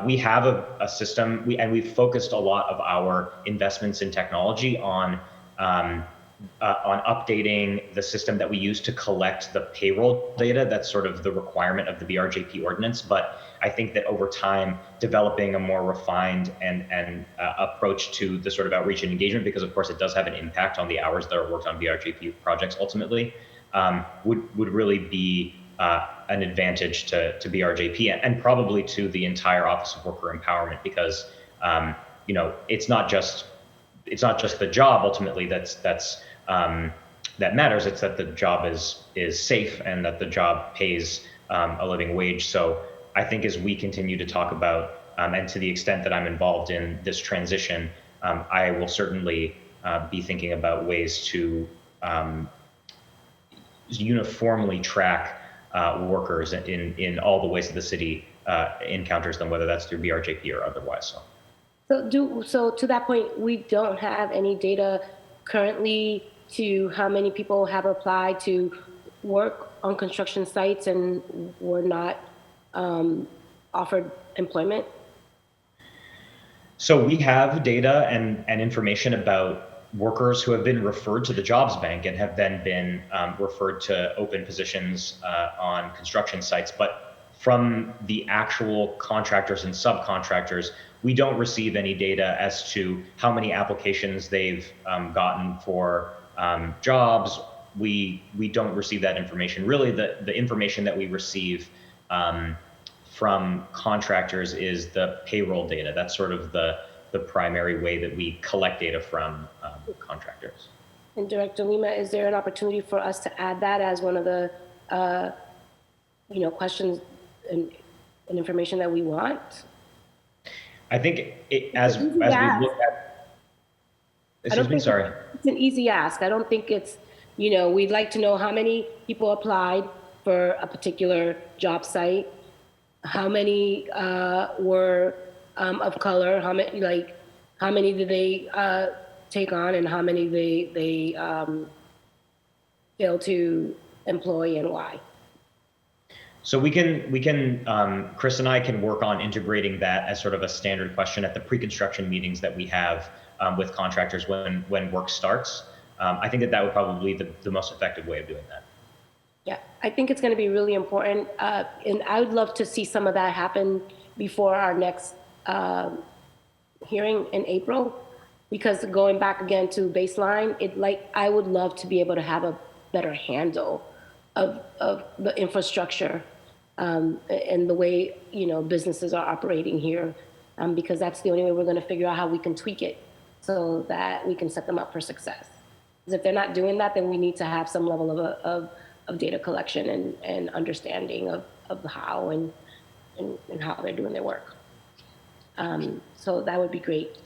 We have a system, and we've focused a lot of our investments in technology on updating the system that we use to collect the payroll data. That's sort of the requirement of the BRJP ordinance. But I think that over time, developing a more refined and approach to the sort of outreach and engagement, because of course it does have an impact on the hours that are worked on BRJP projects ultimately, would really be an advantage to BRJP and probably to the entire Office of Worker Empowerment, because it's not just the job ultimately that matters. It's that the job is safe and that the job pays a living wage. So I think as we continue to talk about, and to the extent that I'm involved in this transition, I will certainly be thinking about ways to uniformly track workers in all the ways that the city encounters them, whether that's through BRJP or otherwise. So to that point, we don't have any data currently to how many people have applied to work on construction sites and were not offered employment? So we have data and information about workers who have been referred to the jobs bank and have then been referred to open positions on construction sites. But from the actual contractors and subcontractors, we don't receive any data as to how many applications they've gotten for jobs. We don't receive that information. Really, the information that we receive from contractors is the payroll data. That's sort of the primary way that we collect data from contractors. And Director Lima, is there an opportunity for us to add that as one of the questions and information that we want? I think as we look at, excuse me, sorry. It's an easy ask. I don't think it's, we'd like to know how many people applied for a particular job site, how many were of color, how many did they take on, and how many they failed to employ, and why. So we can Chris and I can work on integrating that as sort of a standard question at the pre-construction meetings that we have with contractors when work starts. I think that would probably be the most effective way of doing that. Yeah, I think it's going to be really important, and I would love to see some of that happen before our next hearing in April, because going back again to baseline, I would love to be able to have a better handle of the infrastructure and the way, businesses are operating here, because that's the only way we're going to figure out how we can tweak it so that we can set them up for success. Because if they're not doing that, then we need to have some level of data collection and understanding of how and how they're doing their work. So that would be great.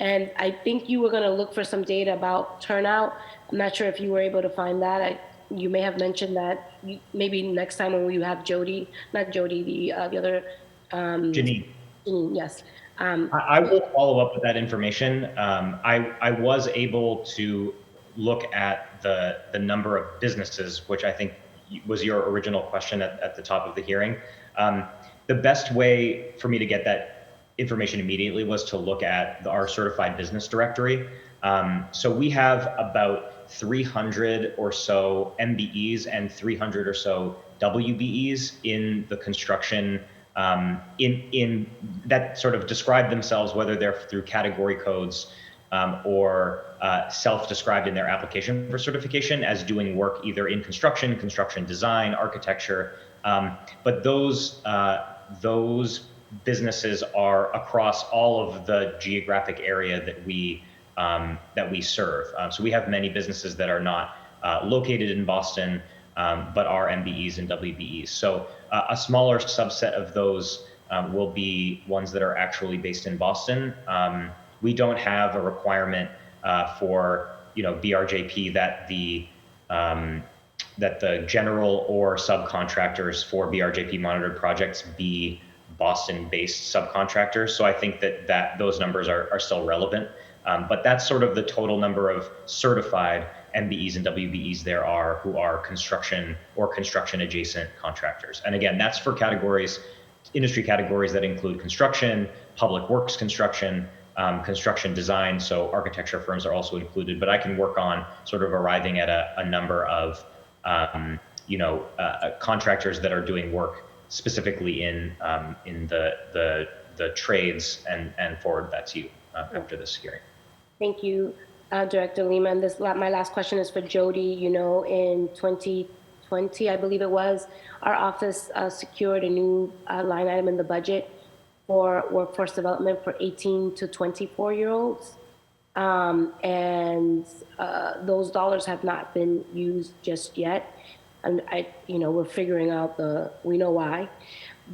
And I think you were going to look for some data about turnout. I'm not sure if you were able to find that. You may have mentioned that maybe next time when we have Jody, not Jody, the other. Janine. Janine, yes. I will follow up with that information. I was able to look at the number of businesses, which I think was your original question at the top of the hearing. The best way for me to get that information immediately was to look at our certified business directory. So we have about 300 or so MBEs and 300 or so WBEs in the construction in that sort of describe themselves, whether they're through category codes or self-described in their application for certification as doing work either in construction design, architecture. But those businesses are across all of the geographic area that we serve. So we have many businesses that are not located in Boston, but are MBEs and WBEs. So a smaller subset of those will be ones that are actually based in Boston. We don't have a requirement for BRJP that the general or subcontractors for BRJP monitored projects be Boston-based subcontractors. So I think that those numbers are still relevant. But that's sort of the total number of certified MBEs and WBEs there are who are construction or construction adjacent contractors. And again, that's for categories, industry categories that include construction, public works construction, construction design. So architecture firms are also included, but I can work on sort of arriving at a number of contractors that are doing work specifically in the trades and forward that to you after this hearing. Thank you, Director Lima. And my last question is for Jody. In 2020, I believe it was, our office secured a new line item in the budget for workforce development for 18 to 24-year-olds. And those dollars have not been used just yet. And we're figuring out we know why.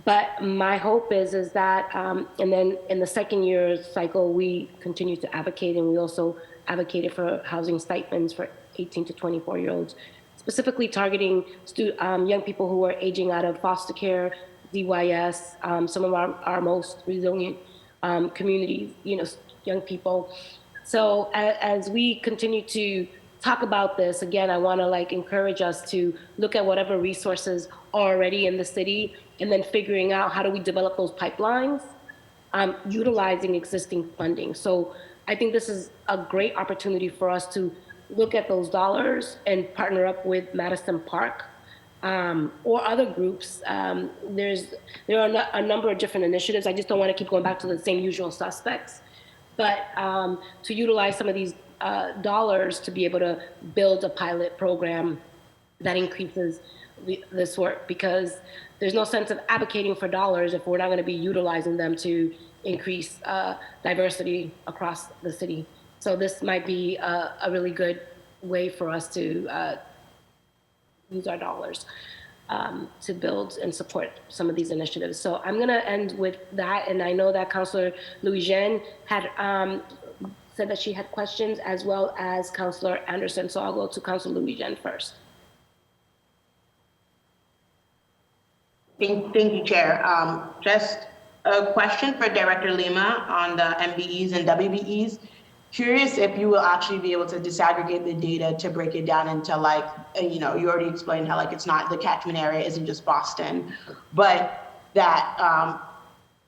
But my hope is that, and then in the second year cycle, we continue to advocate, and we also advocated for housing stipends for 18 to 24-year-olds, specifically targeting young people who are aging out of foster care, DYS, some of our most resilient communities, young people. So as we continue to talk about this, again, I want to encourage us to look at whatever resources are already in the city and then figuring out how do we develop those pipelines, utilizing existing funding. So I think this is a great opportunity for us to look at those dollars and partner up with Madison Park or other groups. There are a number of different initiatives. I just don't want to keep going back to the same usual suspects, but to utilize some of these dollars to be able to build a pilot program that increases this work, because there's no sense of advocating for dollars if we're not going to be utilizing them to increase diversity across the city. So this might be a really good way for us to use our dollars to build and support some of these initiatives. So I'm going to end with that. And I know that Councillor Louis-Jean had said that she had questions, as well as Councillor Anderson. So I'll go to Councillor Louis-Jean first. Thank you, Chair. Just a question for Director Lima on the MBEs and WBEs. Curious if you will actually be able to disaggregate the data to break it down into you already explained how it's not, the catchment area isn't just Boston, but that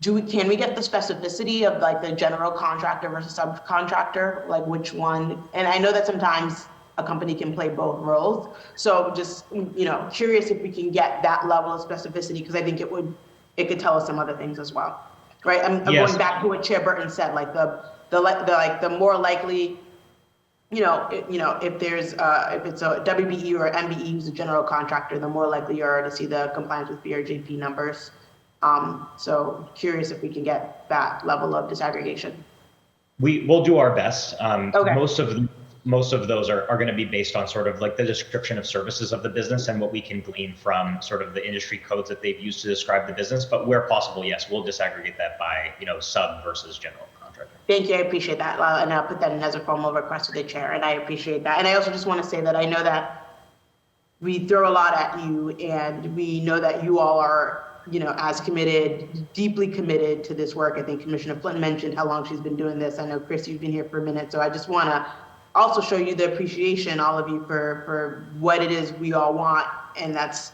can we get the specificity of the general contractor versus subcontractor, which one? And I know that sometimes a company can play both roles. So just, curious if we can get that level of specificity, because I think it could tell us some other things as well, right? I'm Yes. going back to what Chair Burton said, the more likely if there's if it's a WBE or MBE who's a general contractor, the more likely you are to see the compliance with BRJP numbers. So curious if we can get that level of disaggregation. We'll do our best. Okay. Most of those are going to be based on sort of like the description of services of the business and what we can glean from sort of the industry codes that they've used to describe the business. But where possible, yes, we'll disaggregate that by, sub versus general contractor. Thank you. I appreciate that. And I'll put that in as a formal request to the chair. And I appreciate that. And I also just want to say that I know that we throw a lot at you, and we know that you all are, as committed, deeply committed to this work. I think Commissioner Flynn mentioned how long she's been doing this. I know, Chris, you've been here for a minute. So I just want to also show you the appreciation, all of you, for what it is we all want. And that's,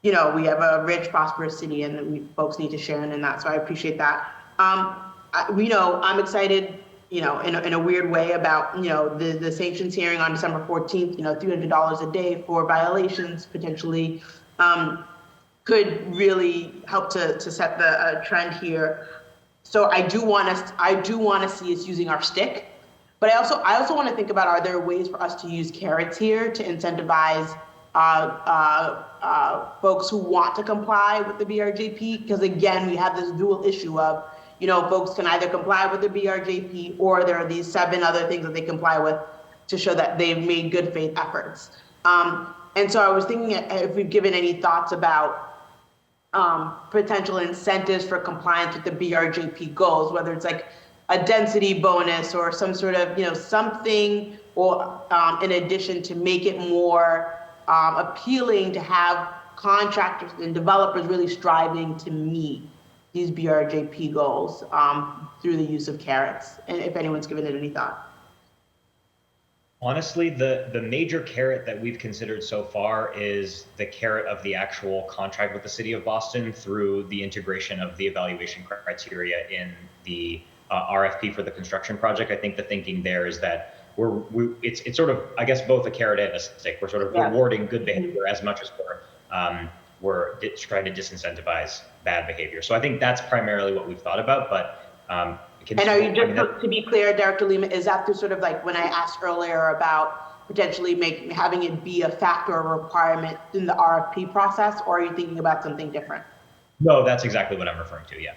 we have a rich, prosperous city, and folks need to share in that. So I appreciate that. I'm excited, in a weird way about, the sanctions hearing on December 14th, $300 a day for violations potentially could really help to set the trend here. So I do want to see us using our stick. But I also want to think about, are there ways for us to use carrots here to incentivize folks who want to comply with the BRJP? Because again, we have this dual issue of, folks can either comply with the BRJP, or there are these 7 other things that they comply with to show that they've made good faith efforts. And so I was thinking if we've given any thoughts about potential incentives for compliance with the BRJP goals, whether it's like a density bonus or some sort of, something, or in addition to make it more appealing to have contractors and developers really striving to meet these BRJP goals through the use of carrots, and if anyone's given it any thought. Honestly, the major carrot that we've considered so far is the carrot of the actual contract with the city of Boston through the integration of the evaluation criteria in the RFP for the construction project. I think the thinking there is that it's sort of, I guess, both a carrot and a stick. We're sort of rewarding good behavior as much as we're trying to disincentivize bad behavior. So I think that's primarily what we've thought about. But and are you just, to be clear, Director Lima, is that through sort of like when I asked earlier about potentially having it be a factor or requirement in the RFP process, or are you thinking about something different? No, that's exactly what I'm referring to. Yeah.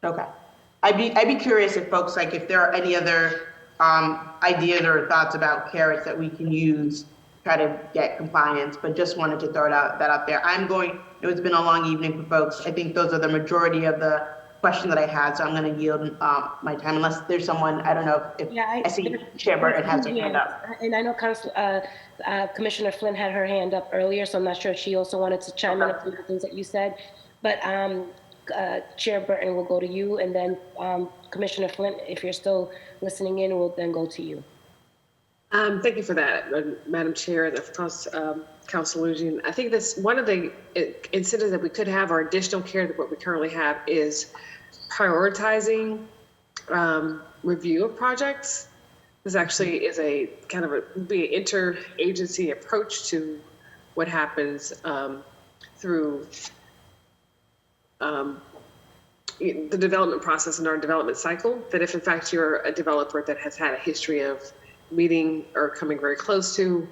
Okay. I'd be curious if folks, like, if there are any other ideas or thoughts about carrots that we can use to try to get compliance, but just wanted to throw that out there. It's been a long evening for folks. I think those are the majority of the questions that I had, so I'm going to yield my time unless there's someone, I don't know if I see Chair Burton has her hand up. And I know Commissioner Flynn had her hand up earlier, so I'm not sure if she also wanted to chime in on some of the things that you said, but Chair Burton will go to you, and then Commissioner Flynn, if you're still listening in, will then go to you. Thank you for that, Madam Chair, and of course, Council Lujan. I think that's one of the incentives that we could have, or additional care that what we currently have, is prioritizing review of projects. This actually is a kind of be an interagency approach to what happens through the development process in our development cycle. That if in fact you're a developer that has had a history of meeting or coming very close to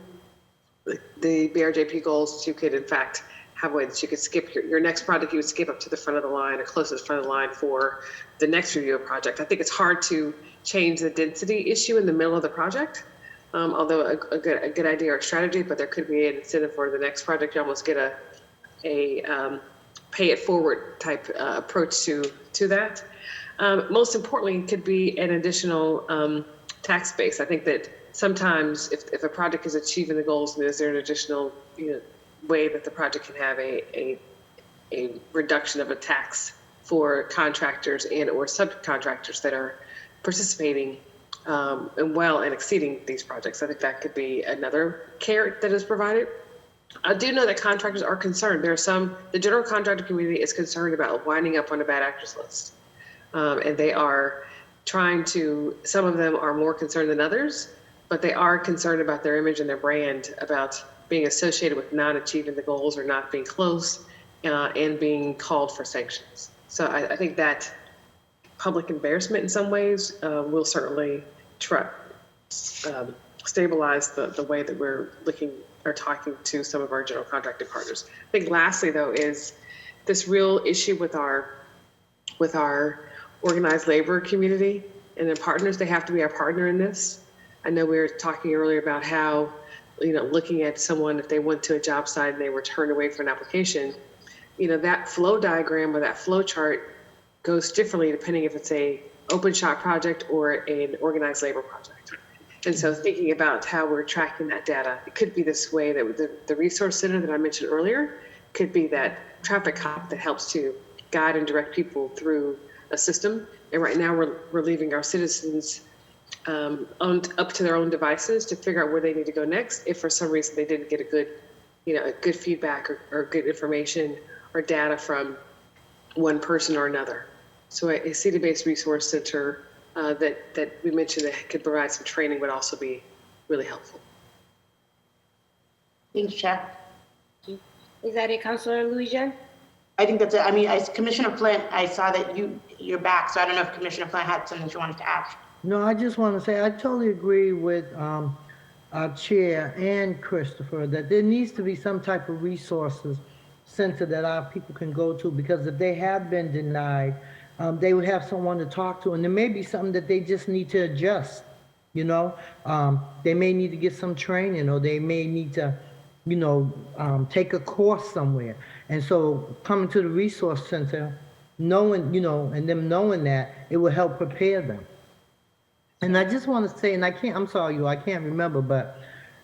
the BRJP goals, you could in fact have a way that you could skip your next project, you would skip up to the front of the line or closest front of the line for the next review of project. I think it's hard to change the density issue in the middle of the project, although a good idea or strategy, but there could be an incentive for the next project. You almost get a pay it forward type approach to that. Most importantly, it could be an additional tax base. I think that sometimes if a project is achieving the goals, is there an additional way that the project can have a reduction of a tax for contractors and or subcontractors that are participating and exceeding these projects. I think that could be another carrot that is provided. I do know that contractors are concerned. The general contractor community is concerned about winding up on a bad actors list. And they are some of them are more concerned than others, but they are concerned about their image and their brand, about being associated with not achieving the goals or not being close and being called for sanctions. So I think that public embarrassment in some ways will certainly stabilize the way that we're looking or talking to some of our general contracting partners. I think lastly, though, is this real issue with our organized labor community and their partners. They have to be our partner in this. I know we were talking earlier about how, looking at someone, if they went to a job site and they were turned away for an application, that flow diagram or that flow chart goes differently depending if it's a open shop project or an organized labor project. And so thinking about how we're tracking that data, it could be this way that the resource center that I mentioned earlier could be that traffic cop that helps to guide and direct people through a system. And right now we're leaving our citizens up to their own devices to figure out where they need to go next if for some reason they didn't get a good feedback or good information or data from one person or another. So a city-based resource center that we mentioned that could provide some training would also be really helpful. Thanks, Chair. Is that it, Councilor Louis-Jean? I think that's it. I mean, Commissioner Flint, I saw that you're back, so I don't know if Commissioner Flint had something she wanted to add. No, I just want to say I totally agree with our chair and Christopher that there needs to be some type of resources center that our people can go to, because if they have been denied, they would have someone to talk to, and there may be something that they just need to adjust. They may need to get some training, or they may need to, take a course somewhere. And so coming to the resource center, knowing, and them knowing that, it will help prepare them. And I just want to say, and I can't remember, but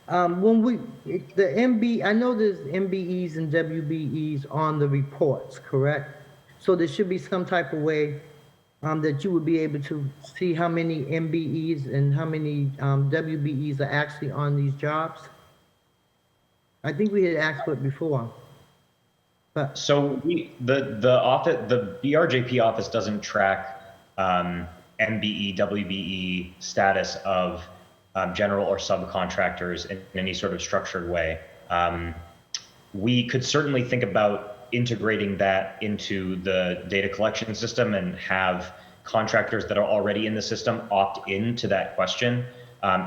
when I know there's MBEs and WBEs on the reports, correct? So there should be some type of way that you would be able to see how many MBEs and how many WBEs are actually on these jobs. I think we had asked for it before. But so the BRJP office doesn't track MBE, WBE status of general or subcontractors in any sort of structured way. We could certainly think about integrating that into the data collection system and have contractors that are already in the system opt into that question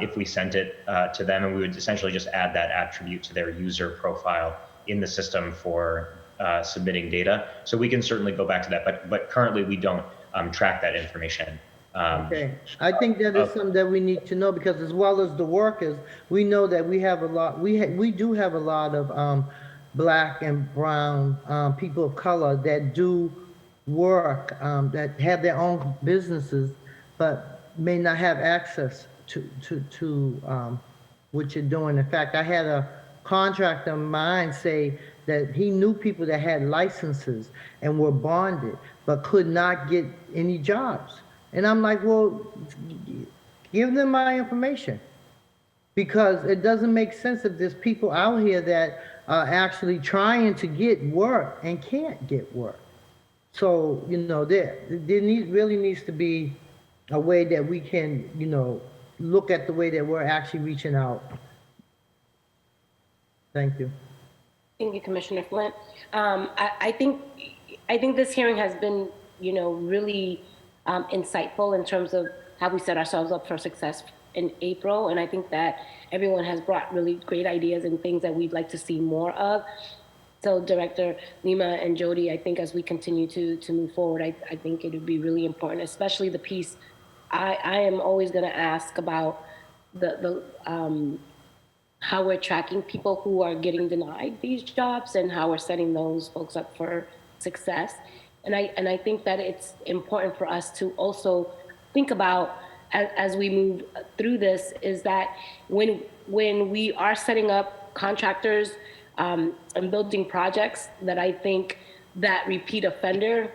if we sent it to them, and we would essentially just add that attribute to their user profile in the system for submitting data. So we can certainly go back to that, but currently we don't track that information. Okay, I think that is something that we need to know, because as well as the workers, we know that we have a lot, we do have a lot of Black and brown people of color that do work, that have their own businesses, but may not have access to what you're doing. In fact, I had a contractor of mine say that he knew people that had licenses and were bonded, but could not get any jobs. And I'm like, well, give them my information, because it doesn't make sense if there's people out here that are actually trying to get work and can't get work. So, there really needs to be a way that we can, look at the way that we're actually reaching out. Thank you. Thank you, Commissioner Flint. I think this hearing has been, really insightful in terms of how we set ourselves up for success in April. And I think that everyone has brought really great ideas and things that we'd like to see more of. So Director Lima and Jody, I think as we continue to move forward, I think it would be really important, especially the piece. I am always going to ask about the how we're tracking people who are getting denied these jobs and how we're setting those folks up for success. And I think that it's important for us to also think about, as we move through this, is that when we are setting up contractors and building projects, that I think that repeat offender,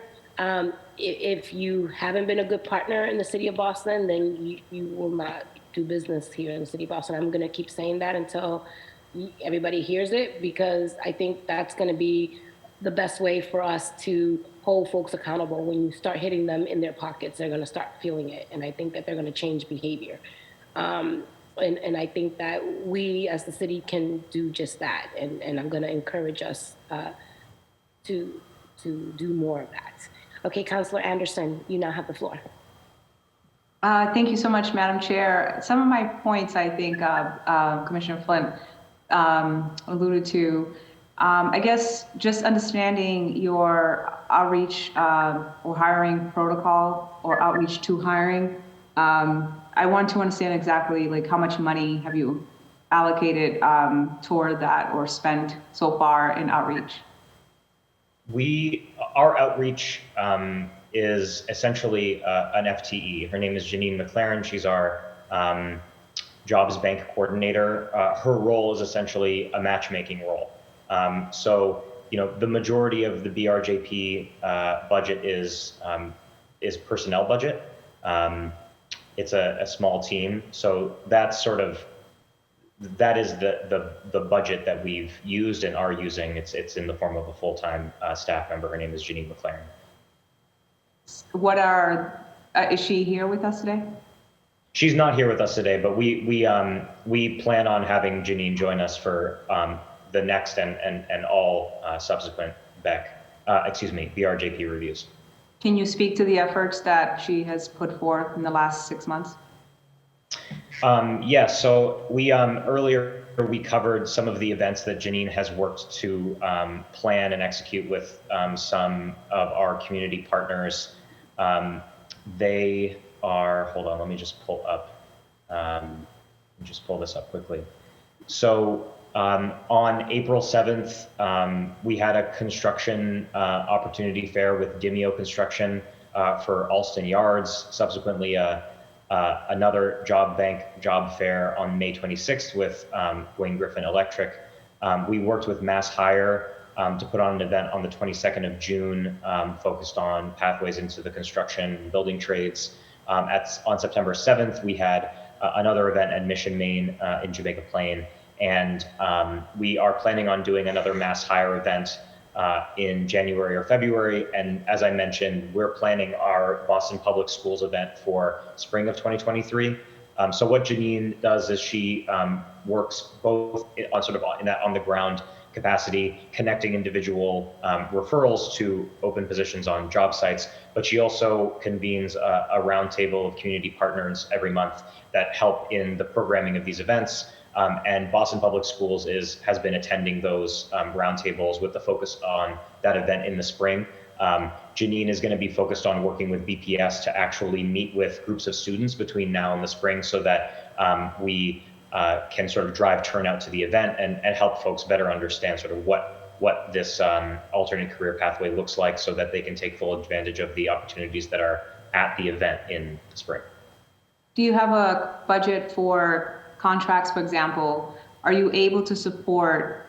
if you haven't been a good partner in the city of Boston, then you will not do business here in the city of Boston. I'm going to keep saying that until everybody hears it, because I think that's going to be the best way for us to hold folks accountable. When you start hitting them in their pockets, they're going to start feeling it. And I think that they're going to change behavior. And I think that we as the city can do just that. And I'm going to encourage us to do more of that. Okay, Councilor Anderson, you now have the floor. Thank you so much, Madam Chair. Some of my points, I think, Commissioner Flint alluded to. I guess just understanding your outreach or hiring protocol or outreach to hiring. I want to understand exactly like how much money have you allocated toward that or spent so far in outreach? Our outreach is essentially an FTE. Her name is Janine McLaren. She's our jobs bank coordinator. Her role is essentially a matchmaking role. So, the majority of the BRJP budget is personnel budget. It's a small team, so that is the budget that we've used and are using. It's in the form of a full-time staff member. Her name is Janine McLaren. Is she here with us today? She's not here with us today, but we plan on having Janine join us for the next and all subsequent BRJP reviews. Can you speak to the efforts that she has put forth in the last 6 months? Yes, so we earlier we covered some of the events that Janine has worked to plan and execute with some of our community partners. They are, hold on, let me just pull this up quickly. So on April 7th, we had a construction opportunity fair with Dimeo Construction for Alston Yards. Subsequently, another job bank job fair on May 26th with Wayne Griffin Electric. We worked with Mass Hire to put on an event on the 22nd of June focused on pathways into the construction and building trades. On September 7th, we had another event at Mission Main in Jamaica Plain. And we are planning on doing another Mass Hire event in January or February. And as I mentioned, we're planning our Boston Public Schools event for spring of 2023. So what Janine does is she works both in that on the ground capacity, connecting individual referrals to open positions on job sites, but she also convenes a roundtable of community partners every month that help in the programming of these events. And Boston Public Schools has been attending those roundtables with the focus on that event in the spring. Janine is going to be focused on working with BPS to actually meet with groups of students between now and the spring so that we can sort of drive turnout to the event and help folks better understand sort of what this alternate career pathway looks like so that they can take full advantage of the opportunities that are at the event in the spring. Do you have a budget for contracts, for example? Are you able to support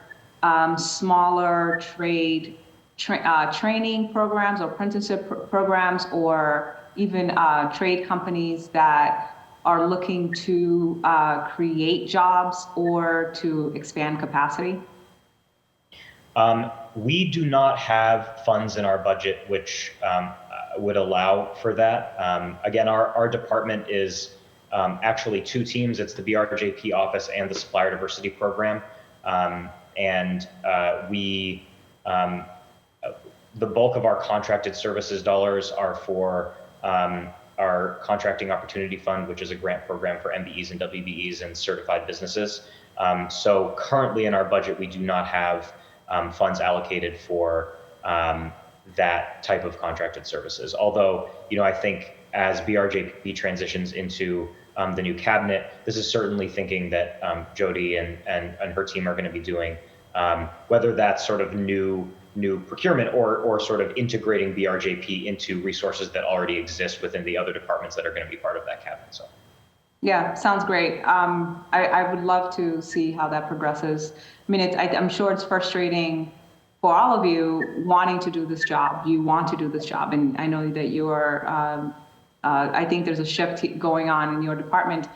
smaller training programs or apprenticeship programs or even trade companies that are looking to create jobs or to expand capacity? We do not have funds in our budget which would allow for that. Again, our department is actually two teams. It's the BRJP office and the Supplier Diversity Program. The bulk of our contracted services dollars are for our Contracting Opportunity Fund, which is a grant program for MBEs and WBEs and certified businesses. So currently in our budget, we do not have funds allocated for that type of contracted services. Although, I think as BRJP transitions into the new cabinet, this is certainly thinking that Jody and her team are going to be doing, whether that's sort of new procurement or sort of integrating BRJP into resources that already exist within the other departments that are going to be part of that cabinet. So, yeah, sounds great. I would love to see how that progresses. I mean, I'm sure it's frustrating for all of you wanting to do this job. You want to do this job, and I know that you are. I think there's a shift going on in your department,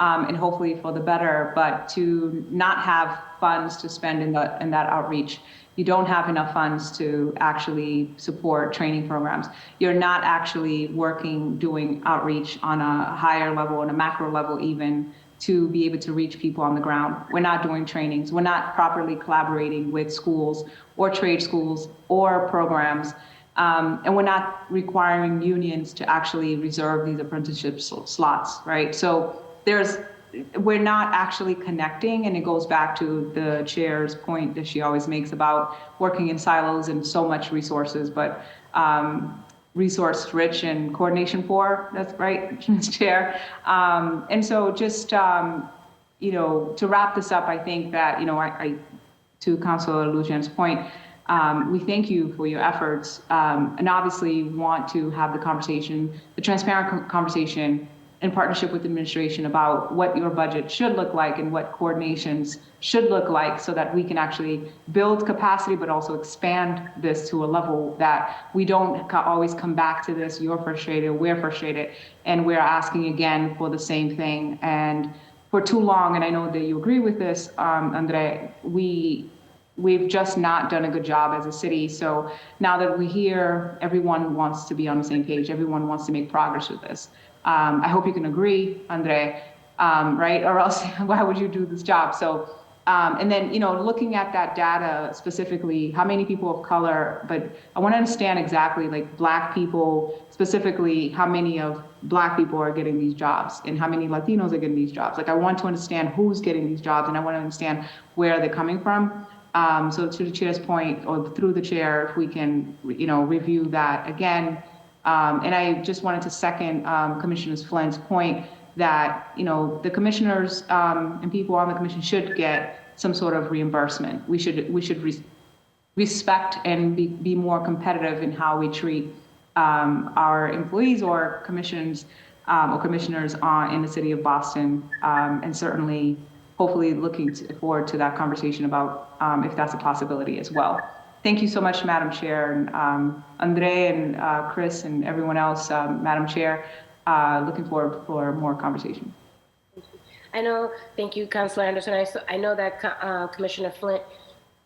and hopefully for the better. But to not have funds to spend in that outreach, you don't have enough funds to actually support training programs. You're not actually doing outreach on a higher level, on a macro level even, to be able to reach people on the ground. We're not doing trainings. We're not properly collaborating with schools or trade schools or programs And we're not requiring unions to actually reserve these apprenticeship slots, right? So we're not actually connecting, and it goes back to the chair's point that she always makes about working in silos and so much resources, but resource rich and coordination poor. That's right, Ms. Chair. And so just, to wrap this up, I think that, to Councilor Lujan's point, we thank you for your efforts, and obviously want to have the conversation, the transparent conversation in partnership with the administration about what your budget should look like and what coordinations should look like so that we can actually build capacity, but also expand this to a level that we don't always come back to this. You're frustrated, we're frustrated, and we're asking again for the same thing. And for too long, and I know that you agree with this, Andre, we've just not done a good job as a city. So now that we're here, everyone wants to be on the same page. Everyone wants to make progress with this. I hope you can agree, Andre, right? Or else why would you do this job? So, and then, looking at that data specifically, how many people of color, but I want to understand exactly, like Black people, specifically, how many of Black people are getting these jobs and how many Latinos are getting these jobs. Like, I want to understand who's getting these jobs, and I want to understand where they're coming from. So to the chair's point, or through the chair, if we can, review that again. And I just wanted to second Commissioner Flynn's point that, the commissioners and people on the commission should get some sort of reimbursement. We should respect and be more competitive in how we treat our employees or commissions or commissioners in the city of Boston, and certainly, hopefully looking forward to that conversation about if that's a possibility as well. Thank you so much, Madam Chair, and Andre and Chris and everyone else, Madam Chair, looking forward for more conversation. Thank you, Councilor Anderson. I know that Commissioner Flint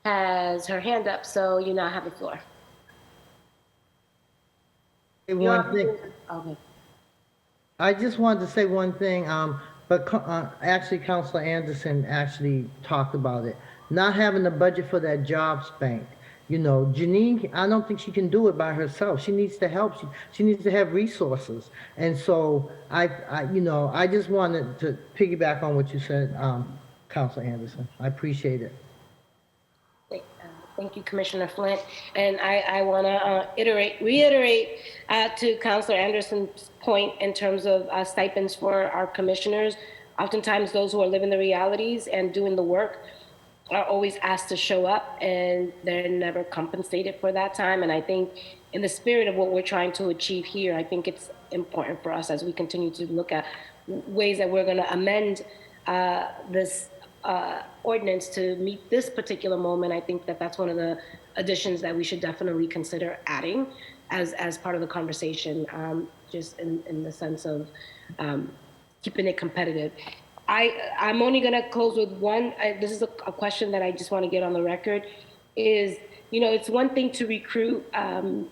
has her hand up, so you now have the floor. One thing. Okay. I just wanted to say one thing, but actually Councilor Anderson actually talked about it. Not having a budget for that jobs bank. Janine, I don't think she can do it by herself. She needs to help. She needs to have resources. And so I just wanted to piggyback on what you said, Councilor Anderson. I appreciate it. Thank you, Commissioner Flint. And I want to reiterate to Councilor Anderson's point in terms of stipends for our commissioners. Oftentimes, those who are living the realities and doing the work are always asked to show up, and they're never compensated for that time. And I think in the spirit of what we're trying to achieve here, I think it's important for us as we continue to look at ways that we're going to amend this ordinance to meet this particular moment. I think that that's one of the additions that we should definitely consider adding as part of the conversation, just in the sense of keeping it competitive. I'm only going to close with one. This is a question that I just want to get on the record. Is it's one thing to recruit and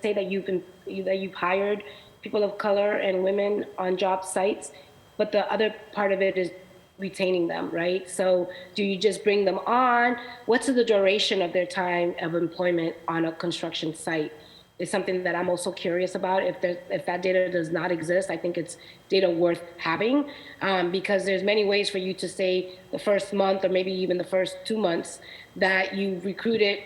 say that you've hired people of color and women on job sites, but the other part of it is retaining them, right? So do you just bring them on? What's the duration of their time of employment on a construction site? Is something that I'm also curious about. If that data does not exist, I think it's data worth having, because there's many ways for you to say the first month or maybe even the first 2 months that you've recruited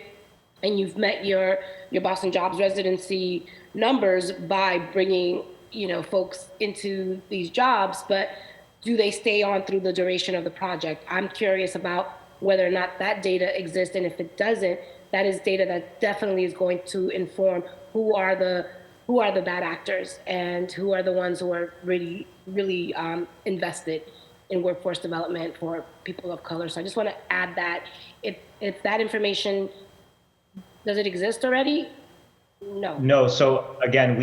and you've met your Boston Jobs residency numbers by bringing folks into these jobs, but do they stay on through the duration of the project? I'm curious about whether or not that data exists, and if it doesn't, that is data that definitely is going to inform who are the bad actors and who are the ones who are really invested in workforce development for people of color. So I just want to add that if that information, does it exist already? No. No. So again,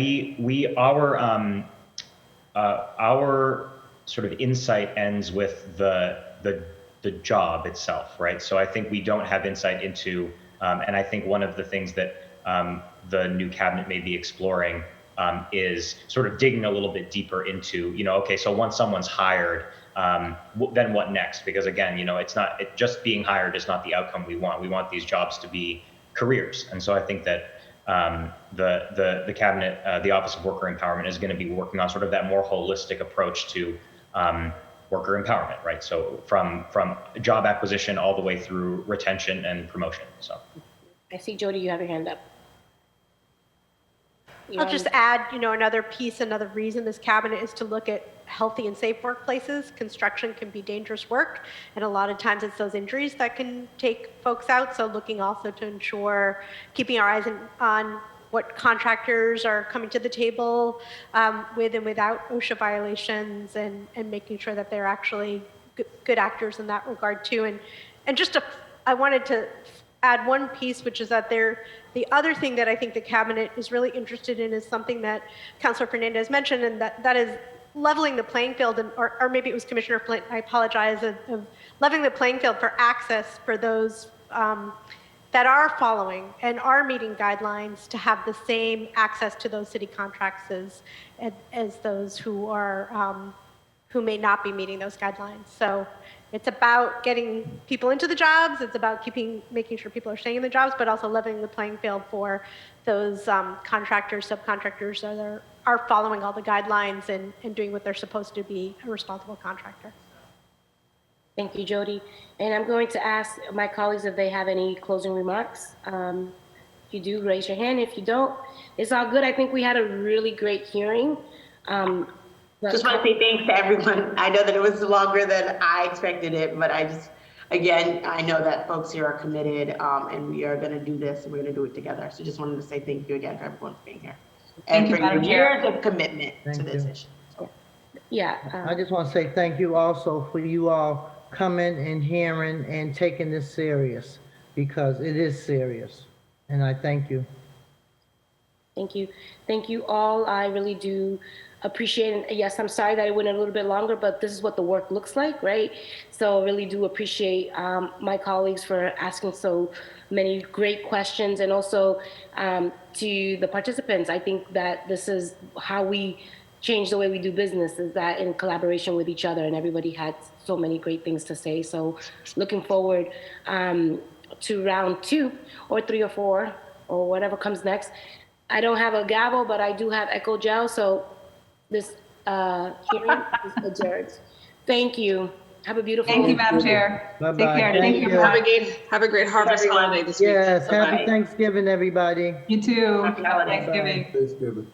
our sort of insight ends with the job itself, right? So I think we don't have insight into, and I think one of the things that the new cabinet may be exploring is sort of digging a little bit deeper into, okay, so once someone's hired, then what next? Because again, just being hired is not the outcome we want. We want these jobs to be careers. And so I think that the cabinet, the Office of Worker Empowerment is going to be working on sort of that more holistic approach to worker empowerment, right? So from job acquisition all the way through retention and promotion. So I see, Jody, you have your hand up. I'll just add, another piece, another reason this cabinet is to look at healthy and safe workplaces. Construction can be dangerous work, and a lot of times it's those injuries that can take folks out. So looking also to ensure, keeping our eyes on what contractors are coming to the table with and without OSHA violations, and making sure that they're actually good actors in that regard too. And just I wanted to add one piece, which is that the other thing that I think the cabinet is really interested in is something that Councilor Fernandez mentioned, and that is leveling the playing field, or maybe it was Commissioner Flint, I apologize, of leveling the playing field for access for those that are following and are meeting guidelines to have the same access to those city contracts as those who are who may not be meeting those guidelines. So it's about getting people into the jobs. It's about making sure people are staying in the jobs, but also leveling the playing field for those contractors, subcontractors that are following all the guidelines and doing what they're supposed to be a responsible contractor. Thank you, Jody. And I'm going to ask my colleagues if they have any closing remarks. If you do, raise your hand. If you don't, it's all good. I think we had a really great hearing. Just want to say thanks to everyone. I know that it was longer than I expected it, but again, I know that folks here are committed, and we are going to do this, and we're going to do it together. So just wanted to say thank you again for everyone for being here. And for your years of commitment to this issue. So. Yeah. I just want to say thank you also for you all coming and hearing and taking this serious, because it is serious. And I thank you. Thank you. Thank you all. I really do appreciate it. Yes, I'm sorry that it went a little bit longer, but this is what the work looks like, right? So I really do appreciate my colleagues for asking so many great questions, and also to the participants. I think that this is how we change the way we do business, is that in collaboration with each other, and everybody had so many great things to say. So looking forward to round 2 or 3 or 4 or whatever comes next. I don't have a gavel, but I do have echo gel, so this hearing is adjourned. Thank you. Have a beautiful Thank you, Madam Chair. Bye-bye. Take care. Thank Thank you. you. Have a great harvest holiday this week. Yes, happy Bye-bye. Thanksgiving, everybody. You too. Happy holidays. Thanksgiving. Thanksgiving.